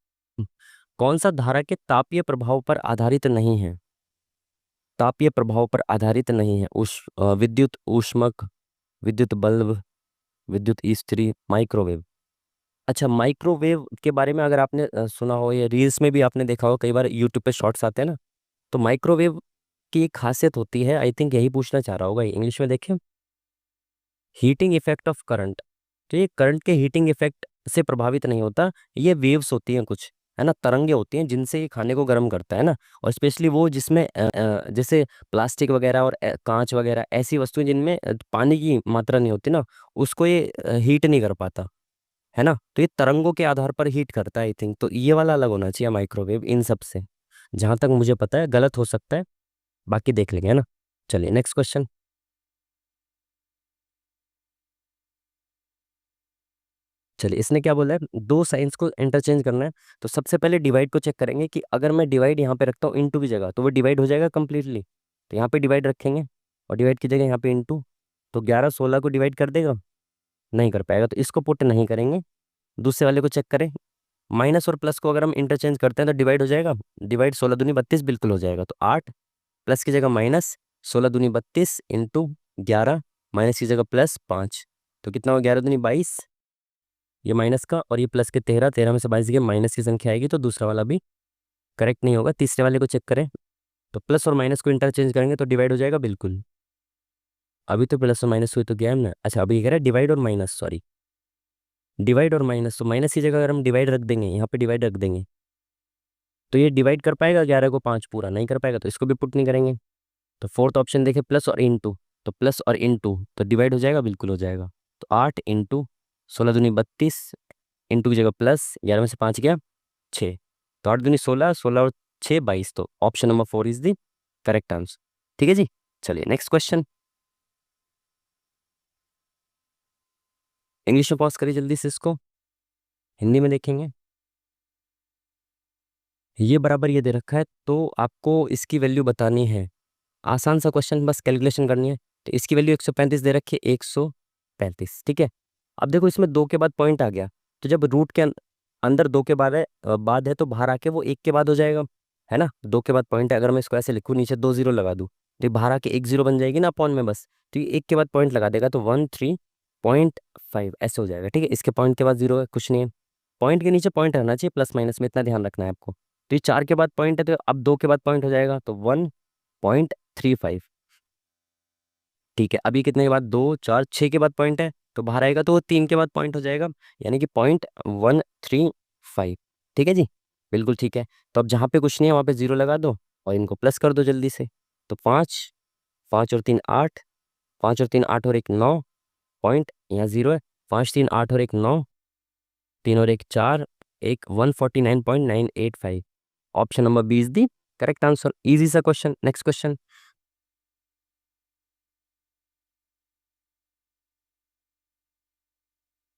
कौन सा धारा के तापीय प्रभाव पर आधारित नहीं है? तापीय प्रभाव पर आधारित नहीं है। विद्युत ऊष्मक, विद्युत बल्ब, विद्युत इस्त्री, माइक्रोवेव। अच्छा, माइक्रोवेव के बारे में अगर आपने सुना हो या रील्स में भी आपने देखा हो, कई बार यूट्यूब पे शॉर्ट्स आते हैं ना, तो माइक्रोवेव की एक खासियत होती है, आई थिंक यही पूछना चाह रहा होगा। इंग्लिश में देखें, हीटिंग इफेक्ट ऑफ करंट। तो ये करंट के हीटिंग इफेक्ट से प्रभावित नहीं होता। ये वेव्स होती हैं कुछ, है ना, तरंगे होती हैं जिनसे ये खाने को गर्म करता है ना। और स्पेशली वो जिसमें जैसे प्लास्टिक वगैरह और कांच वगैरह ऐसी वस्तुएं जिनमें पानी की मात्रा नहीं होती ना, उसको ये हीट नहीं कर पाता, है ना। तो ये तरंगों के आधार पर हीट करता है, आई थिंक। तो ये वाला अलग होना चाहिए माइक्रोवेव इन सब से, जहां तक मुझे पता है। गलत हो सकता है, बाकी देख लेंगे, है ना। चलिए नेक्स्ट क्वेश्चन। चलिए इसने क्या बोला है, दो साइंस को इंटरचेंज करना है। तो सबसे पहले डिवाइड को चेक करेंगे कि अगर मैं डिवाइड यहाँ पे रखता हूँ इनटू की जगह, तो वो डिवाइड हो जाएगा कंप्लीटली। तो यहाँ पे डिवाइड रखेंगे और डिवाइड की जगह यहाँ पे इनटू। तो 11 16 को डिवाइड कर देगा? नहीं कर पाएगा, तो इसको पुट नहीं करेंगे। दूसरे वाले को चेक करें, माइनस और प्लस को अगर हम इंटरचेंज करते हैं तो डिवाइड हो जाएगा। डिवाइड 16 दूनी 32 बिल्कुल हो जाएगा। तो 8 प्लस की जगह माइनस, 16 दूनी 32 इंटू 11, माइनस की जगह प्लस 5। तो कितना हो, 11 दूनी 22, ये माइनस का और ये प्लस के 13, 13 में से 22 गया, माइनस की संख्या आएगी, तो दूसरा वाला भी करेक्ट नहीं होगा। तीसरे वाले को चेक करें, तो प्लस और माइनस को इंटरचेंज करेंगे तो डिवाइड हो जाएगा बिल्कुल। अभी तो प्लस और माइनस हुई तो गया है ना। अच्छा, अभी कह रहा है डिवाइड और माइनस, सॉरी, डिवाइड और माइनस, तो माइनस की जगह अगर हम डिवाइड रख देंगे, यहाँ पे डिवाइड रख देंगे, तो ये डिवाइड कर पाएगा 11 को 5 पूरा नहीं कर पाएगा, तो इसको भी पुट नहीं करेंगे। तो फोर्थ ऑप्शन देखें, प्लस और इंटू, तो प्लस और इंटू तो डिवाइड हो जाएगा, बिल्कुल हो जाएगा। तो 8 इंटू 16 दूनी 32, इंटू की जगह प्लस, 11 में से 5 गया 6, तो 8 दूनी 16, 16 और 6 22, तो option number 4 is the correct answer. ठीक है जी, चलिए नेक्स्ट क्वेश्चन। इंग्लिश में पॉज करिए जल्दी से इसको, हिंदी में देखेंगे। ये बराबर ये दे रखा है, तो आपको इसकी वैल्यू बतानी है। आसान सा क्वेश्चन, बस कैलकुलेशन करनी है। तो इसकी वैल्यू 135 दे रखी है, 135, ठीक है। अब देखो इसमें 2 के बाद पॉइंट आ गया, तो जब रूट के अंदर 2 के बाद बाद है तो बाहर आके वो 1 के बाद हो जाएगा, है ना। 2 के बाद पॉइंट है, अगर मैं इसको ऐसे लिखूँ, नीचे 2 जीरो लगा दूँ, तो ये बाहर आके 1 जीरो बन जाएगी ना अपॉन में, बस। तो ये 1 के बाद पॉइंट लगा देगा, तो 13.5 ऐसे हो जाएगा, ठीक है। इसके पॉइंट के बाद जीरो है, कुछ नहीं है। पॉइंट के नीचे पॉइंट रहना चाहिए प्लस माइनस में, इतना ध्यान रखना है आपको। तो ये 4 के बाद पॉइंट है, तो अब 2 के बाद पॉइंट हो जाएगा, तो 1.35, ठीक है। अभी कितने के बाद, 2 4 6 के बाद पॉइंट है, तो बाहर आएगा तो वो 3 के बाद पॉइंट हो जाएगा, यानी कि 0.135, ठीक है जी, बिल्कुल ठीक है। तो अब जहाँ पे कुछ नहीं है वहाँ पे जीरो लगा दो और इनको प्लस कर दो जल्दी से। तो 5, 5 और 3 8, 5 और 3 8 और 1 9, पॉइंट यहाँ जीरो है। 5 3 8 और 1 9, 3 और 1 4, एक 149.985, option number B is the correct answer. Easy सा क्वेश्चन। नेक्स्ट क्वेश्चन,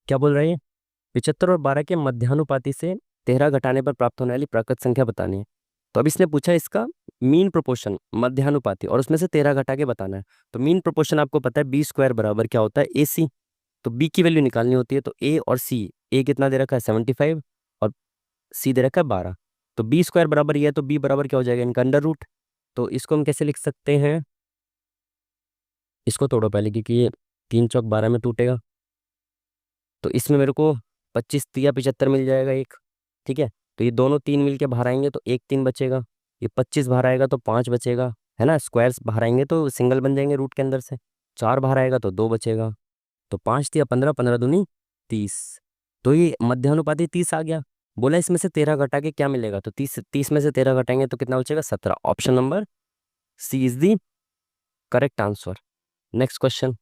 क्या बोल रहे हैं, 75 और 12 के मध्यानुपाती से 13 घटाने पर प्राप्त होने वाली प्राकृत संख्या बतानी है। तो अब इसने पूछा इसका मीन प्रोपोर्शन मध्यानुपाती, और उसमें से 13 घटा के बताना है। तो मीन प्रोपोर्शन आपको पता है, बी स्क्वायर बराबर क्या होता है, ए सी। तो बी की वैल्यू निकालनी होती है, तो ए और सी, ए कितना दे रखा है 75 और सी दे रखा है 12, तो बी स्क्वायर बराबर ये है, तो बी बराबर क्या हो जाएगा, इनका अंडर रूट। तो इसको हम कैसे लिख सकते हैं, इसको तोड़ो पहले, क्योंकि ये 3 चौक 12 में टूटेगा। तो इसमें मेरे को 25 तिया 75 मिल जाएगा एक, ठीक है। तो ये दोनों 3 मिल के बाहर आएंगे तो एक 3 बचेगा, ये 25 बाहर आएगा तो 5 बचेगा, है ना। स्क्वायर्स बाहर आएंगे तो सिंगल बन जाएंगे रूट के अंदर से, 4 बाहर आएगा तो 2 बचेगा, तो 5 तिया 15, 15 दूनी 30, तो ये मध्यानुपाती 30 आ गया। बोला इसमें से 13 घटा के क्या मिलेगा, तो 30, 30 में से 13 घटाएंगे तो कितना बचेगा 17, option number C is the correct answer. Next question,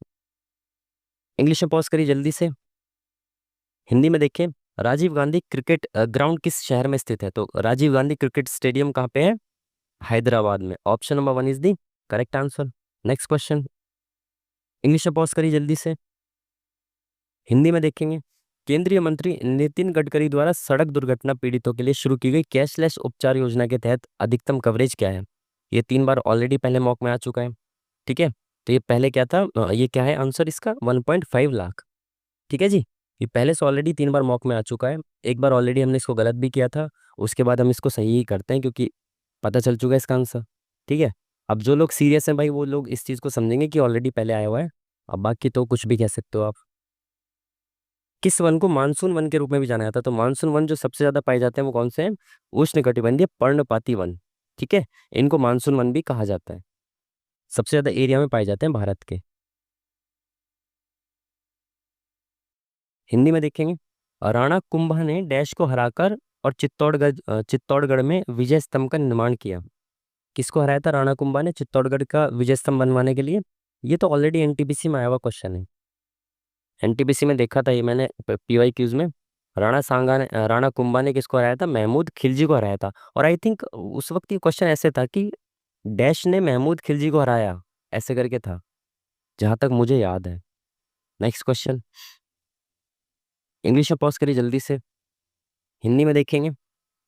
English में पॉज करिए जल्दी से, हिंदी में देखें। राजीव गांधी क्रिकेट ग्राउंड किस शहर में स्थित है, तो राजीव गांधी क्रिकेट स्टेडियम कहाँ पे है, हैदराबाद में, option number 1 is the correct answer. Next question, English में पॉज करिए जल्दी से, हिंदी में देखेंगे। केंद्रीय मंत्री नितिन गडकरी द्वारा सड़क दुर्घटना पीड़ितों के लिए शुरू की गई कैशलेस उपचार योजना के तहत अधिकतम कवरेज क्या है। ये 3 बार ऑलरेडी पहले मॉक में आ चुका है, ठीक है। तो ये पहले क्या था, ये क्या है आंसर इसका, 1.5 लाख, ठीक है जी। ये पहले से ऑलरेडी 3 बार मॉक में आ चुका है, एक बार ऑलरेडी हमने इसको गलत भी किया था, उसके बाद हम इसको सही ही करते हैं क्योंकि पता चल चुका है इसका आंसर, ठीक है। अब जो लोग सीरियस हैं भाई, वो लोग इस चीज़ को समझेंगे कि ऑलरेडी पहले आया हुआ है। अब बाकी तो कुछ भी कह सकते हो आप। किस वन को मानसून वन के रूप में भी जाना जाता है, तो मानसून वन जो सबसे ज्यादा पाए जाते हैं वो कौन से हैं, उष्णकटिबंधीय पर्णपाती वन, ठीक है। इनको मानसून वन भी कहा जाता है, सबसे ज्यादा एरिया में पाए जाते हैं भारत के। हिंदी में देखेंगे। राणा कुंभा ने डैश को हराकर और चित्तौड़गढ़ में विजय स्तंभ का निर्माण किया। किसको हराया था राणा कुंभा ने चित्तौड़गढ़ का विजय स्तंभ बनवाने के लिए। ये तो ऑलरेडी एनटीपीसी में आया हुआ क्वेश्चन है, एनटीपीसी में देखा था ये मैंने पीवाई क्यूज में। राणा कुंभा ने किसको हराया था, महमूद खिलजी को हराया था। और आई थिंक उस वक्त ये क्वेश्चन ऐसे था कि डैश ने महमूद खिलजी को हराया, ऐसे करके था, जहां तक मुझे याद है। नेक्स्ट क्वेश्चन, इंग्लिश में पॉज करिए जल्दी से, हिंदी में देखेंगे।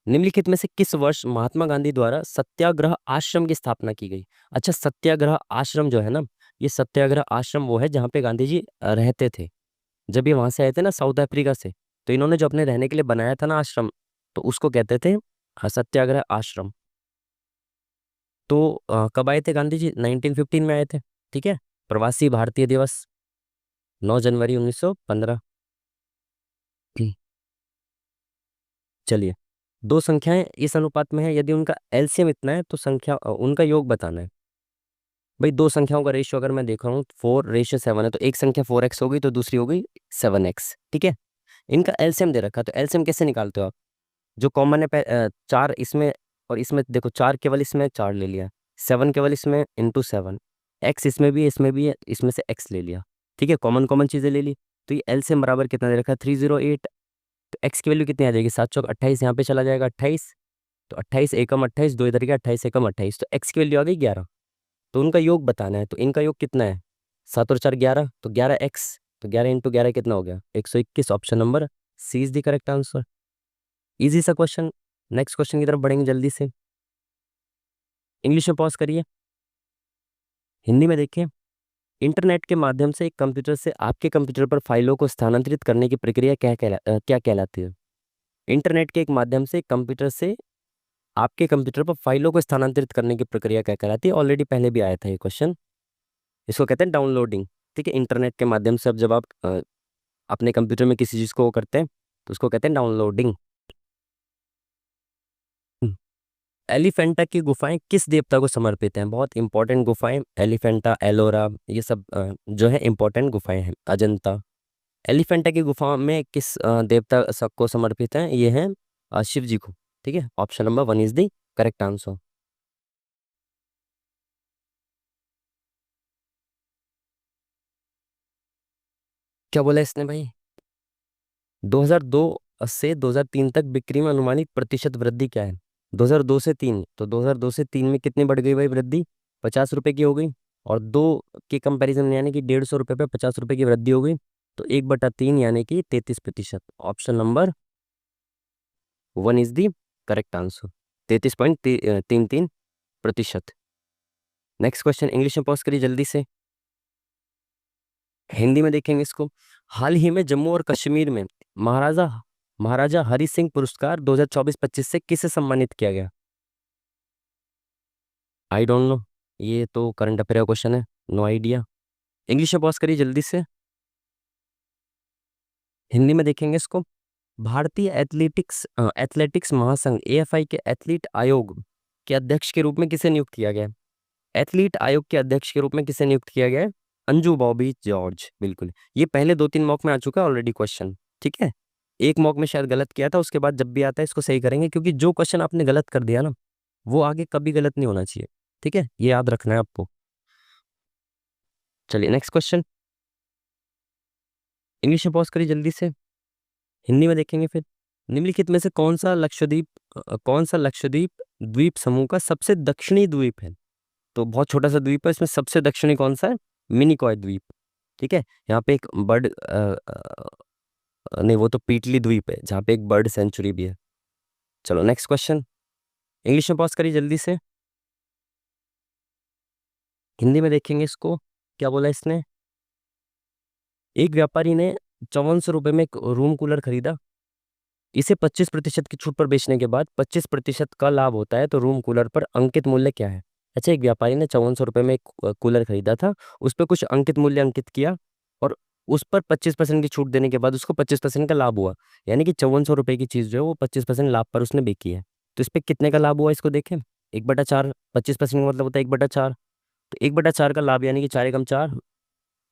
निम्नलिखित में से किस वर्ष महात्मा गांधी द्वारा सत्याग्रह आश्रम की स्थापना की गई। अच्छा, सत्याग्रह आश्रम जो है ना, ये सत्याग्रह आश्रम वो है जहाँ पे गांधी जी रहते थे। जब ये वहां से आए थे ना साउथ अफ्रीका से, तो इन्होंने जो अपने रहने के लिए बनाया था ना आश्रम, तो उसको कहते थे सत्याग्रह आश्रम। तो कब आए थे गांधी जी, 1915 में आए थे, ठीक है। प्रवासी भारतीय दिवस, 9 जनवरी 1915। चलिए, दो संख्याएं इस अनुपात में है, यदि उनका एलसीएम इतना है तो संख्या उनका योग बताना है। भाई दो संख्याओं का रेशियो अगर मैं देख रहा हूँ 4:7 है, तो एक संख्या 4x हो गई तो दूसरी हो गई 7x। ठीक है, इनका एलसीएम दे रखा है, तो एलसीएम कैसे निकालते हो आप? जो कॉमन है चार इसमें और इसमें, देखो चार केवल इसमें, चार ले लिया। 7 केवल इसमें, इंटू 7। एक्स इसमें भी है, इसमें भी है, इसमें से एक्स ले लिया। ठीक है, कॉमन कॉमन चीजें ले ली। तो ये एलसीएम बराबर कितना दे रखा है? 308। तो एक्स की वैल्यू कितनी आ जाएगी? 7 चौक 28, यहाँ पे चला जाएगा 28। तो 28 एकम 28, दो इधर गया, 28 एकम 28, तो एक्स की वैल्यू आ गई 11। तो उनका योग बताना है, तो इनका योग कितना है? 7 और 4 11, तो 11x। तो 11 × 11 कितना हो गया? 121। Option number C is the correct answer. Easy सा क्वेश्चन। नेक्स्ट क्वेश्चन की तरफ बढ़ेंगे जल्दी से। इंग्लिश में पॉज करिए, हिंदी में देखिए। इंटरनेट के माध्यम से एक कंप्यूटर से आपके कंप्यूटर पर फाइलों को स्थानांतरित करने की प्रक्रिया क्या कहलाती है? इंटरनेट के एक माध्यम से कंप्यूटर से आपके कंप्यूटर पर फाइलों को स्थानांतरित करने की प्रक्रिया क्या कहलाती है? ऑलरेडी पहले भी आया था ये क्वेश्चन। इसको कहते हैं डाउनलोडिंग। ठीक है, इंटरनेट के माध्यम से अब जब आप अपने कंप्यूटर में किसी चीज को करते हैं तो उसको कहते हैं डाउनलोडिंग। एलिफेंटा की गुफाएं किस देवता को समर्पित हैं? बहुत इंपॉर्टेंट गुफाएं, एलिफेंटा, एलोरा, ये सब जो है इंपॉर्टेंट गुफाएं हैं। अजंता। एलिफेंटा की गुफा में किस देवता सबको समर्पित है? ये है शिव जी को। ठीक है, option number 1 is the correct answer. क्या बोला इसने भाई? 2002 से 2003 तक बिक्री में अनुमानित प्रतिशत वृद्धि क्या है? 2002 से 3, तो 2002 से 3 में कितनी बढ़ गई भाई वृद्धि? 50 रुपए की हो गई। और दो के कंपैरिजन में यानी कि 150 रुपए पे 50 रुपए की वृद्धि हो गई। तो 1/3 यानी कि 33%। Option number 1 is the correct answer. 33.33%। Next question English में पॉज करिए जल्दी से, हिंदी में देखेंगे इसको। हाल ही में जम्मू और कश्मीर में महाराजा महाराजा हरि सिंह पुरस्कार 2024-25 से किसे सम्मानित किया गया? आई डोंट नो, ये तो करंट अफेयर क्वेश्चन है, नो आइडिया। इंग्लिश में पॉज करिए जल्दी से, हिंदी में देखेंगे इसको। भारतीय एथलेटिक्स महासंघ एएफआई के एथलीट आयोग के अध्यक्ष के रूप में किसे नियुक्त किया गया है? एथलीट आयोग के अध्यक्ष के रूप में किसे नियुक्त किया गया है? अंजू बॉबी जॉर्ज, बिल्कुल। ये पहले 2-3 मॉक में आ चुका है ऑलरेडी क्वेश्चन। ठीक है, एक मॉक में शायद गलत किया था, उसके बाद जब भी आता है इसको सही करेंगे, क्योंकि जो क्वेश्चन आपने गलत कर दिया ना, वो आगे कभी गलत नहीं होना चाहिए। ठीक है, ये याद रखना है आपको। चलिए नेक्स्ट क्वेश्चन, इंग्लिश में पॉज करिए जल्दी से, हिंदी में देखेंगे फिर। निम्नलिखित में से कौन सा लक्षद्वीप द्वीप समूह का सबसे दक्षिणी द्वीप है? तो बहुत छोटा सा द्वीप है, इसमें सबसे दक्षिणी कौन सा है? मिनिकॉय द्वीप। ठीक है, यहाँ पे एक बर्ड नहीं, वो तो पीटली द्वीप है जहाँ पे एक बर्ड सेंचुरी भी है। चलो नेक्स्ट क्वेश्चन, इंग्लिश में पॉज करिए जल्दी से, हिंदी में देखेंगे इसको। क्या बोला इसने? एक व्यापारी ने 5400 रुपये में एक रूम कूलर खरीदा। इसे 25% की छूट पर बेचने के बाद 25% का लाभ होता है, तो रूम कूलर पर अंकित मूल्य क्या है? अच्छा, एक व्यापारी ने 5400 रुपये में एक कूलर खरीदा था, उस पर कुछ अंकित मूल्य अंकित किया, और उस पर 25% की छूट देने के बाद उसको 25% का लाभ हुआ। यानी कि 5400 रुपये की चीज़ जो है वो 25% लाभ पर उसने बेची है। तो इस पर कितने का लाभ हुआ इसको देखें। 1/4, 25% का मतलब होता है 1/4। तो 1/4 का लाभ यानी कि 4 एकम 4,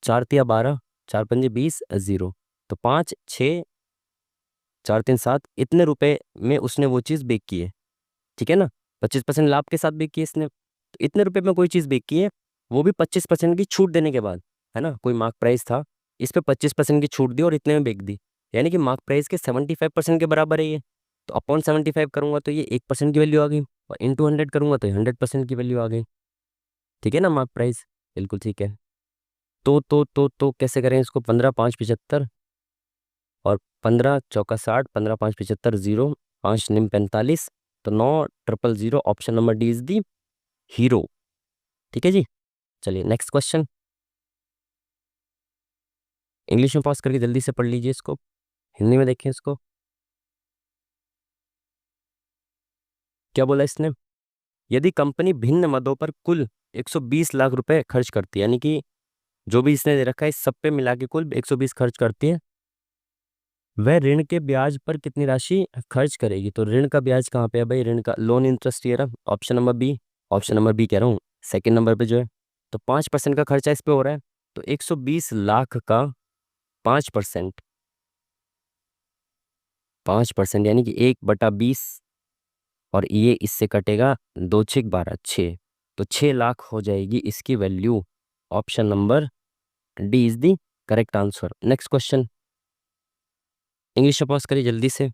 4×3 = 12, 4×5 = 20, जीरो। तो 5, 6, 4×3 = 7, इतने रुपए में उसने वो चीज़ बेच की है। ठीक है ना, 25% लाभ के साथ बेच की है इसने, तो इतने रुपए में कोई चीज़ बेच की है, वो भी 25% की छूट देने के बाद। है ना, कोई मार्क प्राइस था, इस पे 25% की छूट दी और इतने में बेच दी, यानी कि मार्क प्राइस के 75% के बराबर है ये। तो अपॉन 75 करूंगा तो ये 1% की वैल्यू आ गई, और इंटू 100 करूंगा तो 100% की वैल्यू आ गई। ठीक है ना, मार्क प्राइस, बिल्कुल ठीक है। तो कैसे करें इसको? 15×5 = 75, और 15×4 = 60, 15×5 = 75, जीरो, 5×9 = 45, तो 9,000, option number D is the hero. ठीक है जी, चलिए नेक्स्ट क्वेश्चन, इंग्लिश में पॉज करके जल्दी से पढ़ लीजिए इसको, हिंदी में देखें इसको। क्या बोला इसने? यदि कंपनी भिन्न मदों पर कुल 120 लाख रुपए खर्च करती है, यानी कि जो भी इसने दे रखा है इस सब पे मिला के कुल 120 खर्च करती है। वह ऋण के ब्याज पर कितनी राशि खर्च करेगी? तो ऋण का ब्याज कहाँ पे है भाई? ऋण का लोन इंटरेस्ट ये रहा, option number B. Option number B कह रहा हूँ, सेकंड नंबर पे जो है। तो 5% का खर्चा इस पे हो रहा है। तो 120 लाख का 5%, 5% यानी कि 1/20, और ये इससे कटेगा, 2 6 12 6, तो 6 लाख हो जाएगी इसकी value. Option number D is the correct answer. Next question, English pause करिए जल्दी से,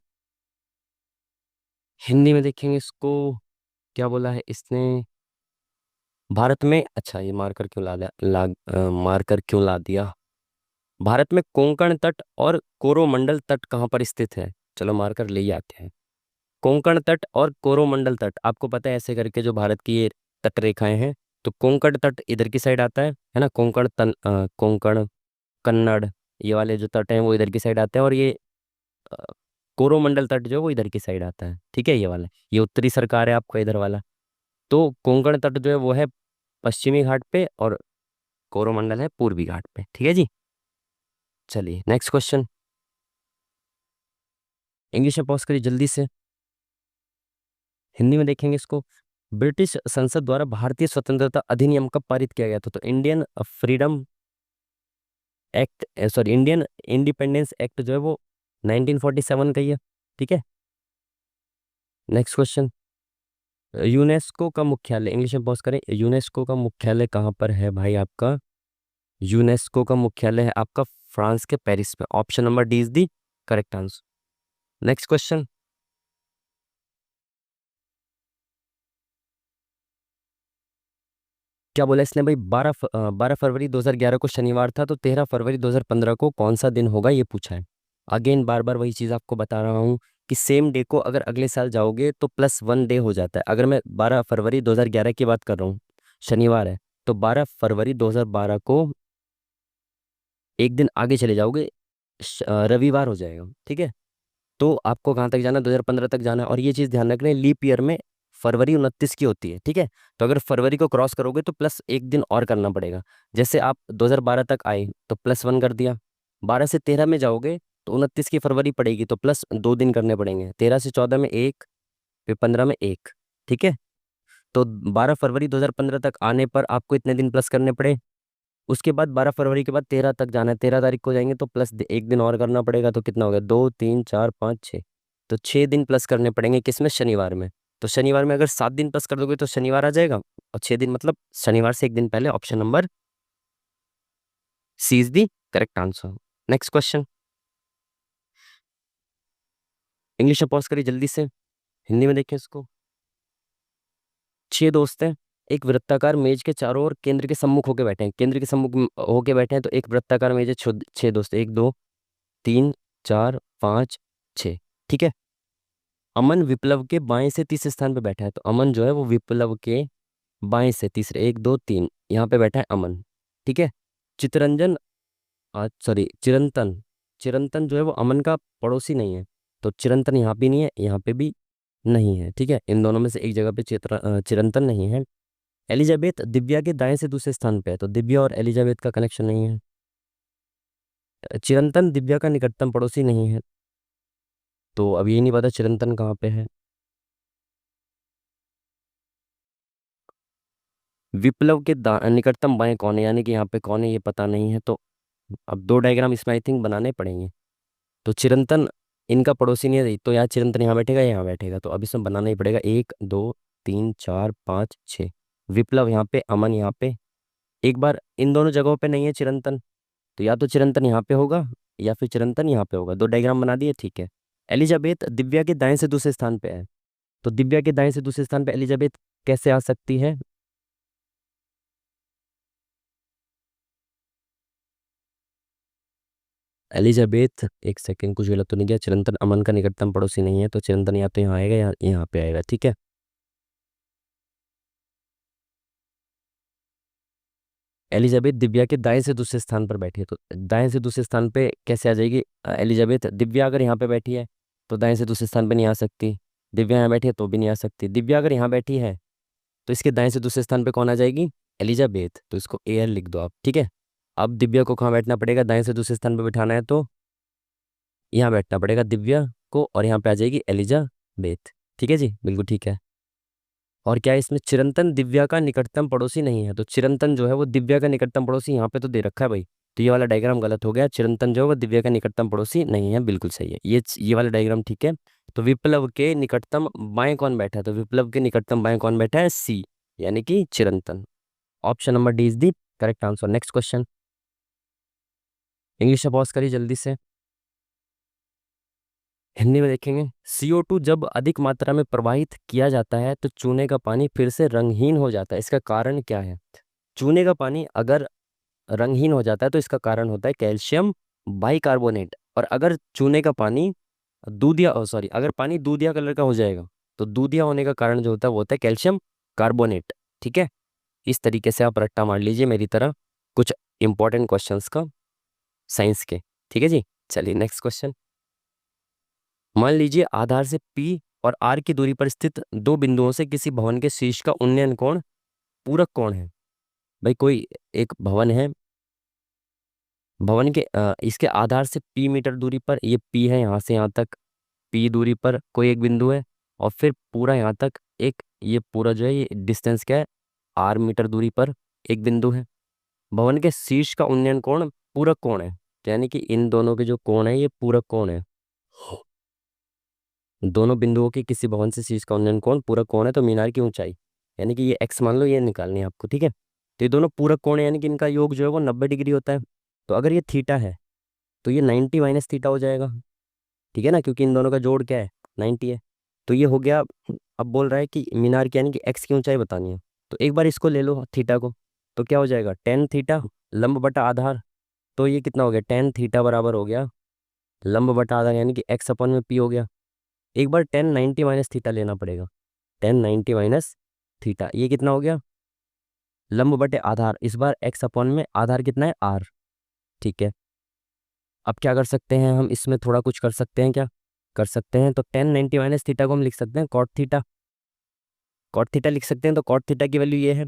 हिंदी में देखेंगे इसको। क्या बोला है इसने? भारत में, अच्छा ये मार्कर क्यों मार्कर क्यों ला दिया? भारत में कोंकण तट और कोरोमंडल तट कहाँ पर स्थित है? चलो मार्कर ले ही आते हैं। कोंकण तट और कोरोमंडल तट, आपको पता है ऐसे करके जो भारत की ये तट रेखाएं हैं। तो कोंकण तट इधर की साइड आता है ना, कोंकण, कन्नड़, ये वाले जो तट हैं वो इधर की साइड आते हैं, और ये अ, कोरोमंडल तट जो है वो इधर की साइड आता है। ठीक है, ये वाला, ये उत्तरी सरकार है आपका इधर वाला। तो कोंकण तट जो है वो है पश्चिमी घाट पे, और कोरोमंडल है पूर्वी घाट पे। ठीक है जी। चलिए नेक्स्ट क्वेश्चन, इंग्लिश में पॉज करिए जल्दी से, हिंदी में देखेंगे इसको। ब्रिटिश संसद द्वारा भारतीय स्वतंत्रता अधिनियम कब पारित किया गया था? तो Indian freedom act, sorry Indian independence act जो है वो 1947 का ही है। ठीक है, नेक्स्ट क्वेश्चन, यूनेस्को का मुख्यालय, इंग्लिश में पॉज करें, यूनेस्को का मुख्यालय कहाँ पर है भाई आपका? यूनेस्को का मुख्यालय है आपका फ्रांस के पेरिस में। Option number D is the correct answer. Next question, क्या बोला इसने भाई? 12 फरवरी 2011 को शनिवार था, तो 13 फरवरी 2015 को कौन सा दिन होगा, ये पूछा है। अगेन बार बार वही चीज़ आपको बता रहा हूँ कि सेम डे को अगर अगले साल जाओगे तो +1 डे हो जाता है। अगर मैं 12 फरवरी 2011 की बात कर रहा हूँ, शनिवार है, तो 12 फरवरी 2012 को एक दिन आगे चले जाओगे, रविवार हो जाएगा। ठीक है, तो आपको कहाँ तक जाना है? 2015 तक जाना है। और ये चीज़ ध्यान रखना है, लीप ईयर में फरवरी 29 की होती है। ठीक है, तो अगर फरवरी को क्रॉस करोगे तो +1 दिन और करना पड़ेगा। जैसे आप 2012 तक आए तो +1 कर दिया, 12 से 13 में जाओगे तो 29 की फरवरी पड़ेगी, तो +2 दिन करने पड़ेंगे। 13 से 14 में एक, फिर 15 में एक। ठीक है, तो 12 फरवरी 2015 तक आने पर आपको इतने दिन प्लस करने पड़े। उसके बाद 12 फरवरी के बाद 13 तक जाना है, 13 तारीख को जाएंगे तो एक दिन और करना पड़ेगा, तो कितना हो गया? 2 3 4 5 6, तो 6 दिन प्लस करने पड़ेंगे किसमें? शनिवार में। तो शनिवार में अगर 7 दिन प्लस कर दोगे तो शनिवार आ जाएगा, और 6 दिन मतलब शनिवार से एक दिन पहले। Option number C is the correct answer. Next question, English में पॉज करिए जल्दी से, हिंदी में देखें इसको। 6 दोस्त हैं, एक वृत्ताकार मेज के चारों ओर केंद्र के सम्मुख होके बैठे हैं, केंद्र के सम्मुख होके बैठे हैं, तो एक वृत्ताकार मेज है, 6 दोस्त, 1 2 3 4 5 6। ठीक है, अमन विप्लव के बाएं से तीसरे स्थान पे बैठा है, तो अमन जो है वो विप्लव के बाएं से तीसरे, 1 2 3 यहाँ पे बैठा है अमन। ठीक है, चितरंजन, सॉरी चिरंतन, चिरंतन जो है वो अमन का पड़ोसी नहीं है, तो चिरंतन यहाँ भी नहीं है, यहाँ पे भी नहीं है। ठीक है, इन दोनों में से एक जगह पे चिरंतन नहीं है। एलिजाबेथ दिव्या के दाएं से दूसरे स्थान पे है, तो दिव्या और एलिजाबेथ का कनेक्शन नहीं है। चिरंतन दिव्या का निकटतम पड़ोसी नहीं है, तो अब ये नहीं पता चिरंतन कहाँ पे है। विप्लव के निकटतम बाएं कौन है, यानी कि यहाँ पे कौन है ये पता नहीं है, तो अब 2 डायग्राम इसमें आई थिंक बनाने पड़ेंगे। तो चिरंतन इनका पड़ोसी नहीं है, तो यहाँ चिरंतन यहाँ बैठेगा, यहाँ बैठेगा, तो अब इसमें बनाना ही पड़ेगा। 1 2 3 4 5 6, विप्लव यहाँ पे, अमन यहाँ पे। एक बार इन दोनों जगहों पे नहीं है चिरंतन, तो या तो चिरंतन यहाँ पे होगा या फिर चिरंतन यहाँ पे होगा। 2 डायग्राम बना दिए, ठीक है। एलिजाबेथ दिव्या के दाएं से दूसरे स्थान पे है, तो दिव्या के दाएं से दूसरे स्थान पे एलिजाबेथ कैसे आ सकती है? एलिजाबेथ, एक सेकंड, कुछ गलत तो नहीं किया? चिरंतन अमन का निकटतम पड़ोसी नहीं है, तो चिरंतन या तो यहाँ आएगा या यहाँ पे आएगा। ठीक है, एलिजाबेथ दिव्या के दाएं से दूसरे स्थान पर बैठी है, तो दाएं से दूसरे स्थान पे कैसे आ जाएगी एलिजाबेथ? दिव्या अगर यहाँ पे बैठी है तो दाएं से दूसरे स्थान पे नहीं आ सकती, दिव्या यहाँ बैठी है तो भी नहीं आ सकती। दिव्या अगर यहाँ बैठी है तो इसके दाएं से दूसरे स्थान पे कौन आ जाएगी? एलिजाबेथ, तो इसको एयर लिख दो आप। ठीक है, अब दिव्या को कहाँ बैठना पड़ेगा, दाएं से दूसरे स्थान पर बिठाना है तो यहाँ बैठना पड़ेगा दिव्या को, और यहाँ पे आ जाएगी एलिजाबेथ। ठीक है जी, बिल्कुल ठीक है। और क्या है इसमें, चिरंतन दिव्या का निकटतम पड़ोसी नहीं है, तो चिरंतन जो है वो दिव्या का निकटतम पड़ोसी यहाँ पे तो दे रखा है भाई, तो ये वाला डायग्राम गलत हो गया। चिरंतन जो है वो दिव्या का निकटतम पड़ोसी नहीं है, बिल्कुल सही है ये वाला डायग्राम ठीक है। तो विप्लव के निकटतम बाएं कौन बैठा है, तो विप्लव के निकटतम बाएं कौन बैठा है, सी, यानी कि चिरंतन। Option number D is the correct answer. Next question, English pause करिए जल्दी से, हिंदी में देखेंगे। CO2 जब अधिक मात्रा में प्रवाहित किया जाता है तो चूने का पानी फिर से रंगहीन हो जाता है, इसका कारण क्या है। चूने का पानी अगर रंगहीन हो जाता है तो इसका कारण होता है कैल्शियम बाइकार्बोनेट, और अगर चूने का पानी दूधिया सॉरी अगर पानी दूधिया कलर का हो जाएगा तो दूधिया होने का कारण जो होता है वो होता है कैल्शियम कार्बोनेट। ठीक है, इस तरीके से आप रट्टा मार लीजिए मेरी तरह कुछ इंपॉर्टेंट क्वेश्चंस का साइंस के। ठीक है जी, चलिए नेक्स्ट क्वेश्चन। मान लीजिए आधार से P और R की दूरी पर स्थित दो बिंदुओं से किसी भवन के शीर्ष का उन्नयन कोण पूरक कोण है। भाई कोई एक भवन है, भवन के इसके आधार से P मीटर दूरी पर, ये P है, यहाँ से यहाँ तक P दूरी पर कोई एक बिंदु है, और फिर पूरा यहाँ तक एक, ये पूरा जो है ये डिस्टेंस क्या है, R मीटर दूरी पर एक बिंदु है। भवन के शीर्ष का उन्नयन कोण पूरक कोण है, तो यानी कि इन दोनों के जो कोण है ये पूरक कोण है। दोनों बिंदुओं के किसी भवन से शीर्ष का उन्नयन कोण पूरक कोण है, तो मीनार की ऊंचाई यानी कि ये x मान लो, ये निकालनी है आपको। ठीक है, तो ये दोनों पूरक कोण है यानी कि इनका योग जो है वो 90 डिग्री होता है। तो अगर ये थीटा है तो ये 90 माइनस थीटा हो जाएगा। ठीक है ना, क्योंकि इन दोनों का जोड़ क्या है, 90 है। तो ये हो गया। अब बोल रहा है कि मीनार की यानी कि x की ऊंचाई बतानी है, तो एक बार इसको ले लो थीटा को, तो क्या हो जाएगा, टेन थीटा लंब बटा आधार, तो ये कितना हो गया, टेन थीटा बराबर हो गया लंब बटा आधार यानी कि x अपन में p हो गया। एक बार टेन 90 माइनस थीटा लेना पड़ेगा, टेन 90 माइनस थीटा, ये कितना हो गया, लंब बटे आधार, इस बार x अपॉन में आधार कितना है, r। ठीक है, अब क्या कर सकते हैं हम, इसमें थोड़ा कुछ कर सकते हैं, क्या कर सकते हैं, तो टेन 90 माइनस थीटा को हम लिख सकते हैं कॉट थीटा, कॉट थीटा लिख सकते हैं, तो कॉट थीटा की वैल्यू ये है।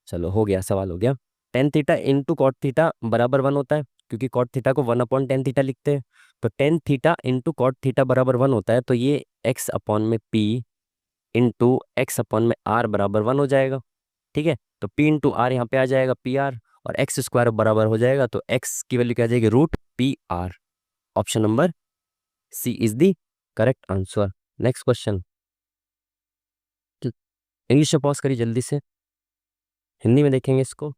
चलो हो गया, सवाल हो गया। Tan theta into cot theta बराबर 1 होता है, क्योंकि कॉट थीटा को 1 अपॉन टेन थीटा लिखते हैं, तो tan theta into cot theta बराबर 1 होता है, तो ये x अपॉन में p इंटू एक्स अपॉन में r बराबर 1 हो जाएगा। ठीक है, तो p इंटू आर यहाँ पे आ जाएगा PR, और एक्स स्क्वायर बराबर हो जाएगा, तो x की वैल्यू क्या आ जाएगी, root PR। Option number C is the correct answer. Next question, English में पॉज करिए जल्दी से, हिंदी में देखेंगे इसको।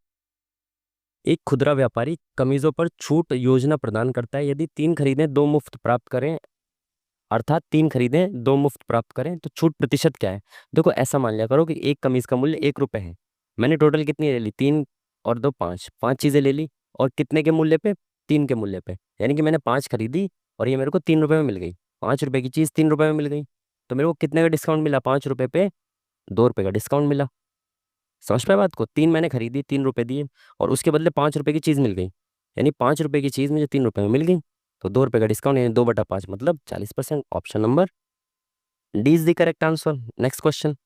एक खुदरा व्यापारी कमीजों पर छूट योजना प्रदान करता है, यदि तीन खरीदें दो मुफ्त प्राप्त करें, अर्थात तीन खरीदें दो मुफ्त प्राप्त करें तो छूट प्रतिशत क्या है। देखो ऐसा मान लिया करो कि एक कमीज का मूल्य 1 रुपये है, मैंने टोटल कितनी ले ली, तीन और दो पाँच, पाँच चीज़ें ले ली, और कितने के मूल्य पे, तीन के मूल्य पे, यानी कि मैंने पाँच खरीदी और ये मेरे को 3 रुपये में मिल गई, 5 रुपये की चीज़ 3 रुपये में मिल गई, तो मेरे को कितने का डिस्काउंट मिला, 5 रुपये पे 2 रुपये का डिस्काउंट मिला। समझ पाए बात को, तीन मैंने खरीदी, 3 रुपये दिए, और उसके बदले 5 रुपये की चीज़ मिल गई, यानी 5 रुपये की चीज़ मुझे 3 रुपये में मिल गई, तो 2 रुपये का डिस्काउंट यानी 2/5 मतलब 40%। Option number D is the correct answer. Next question,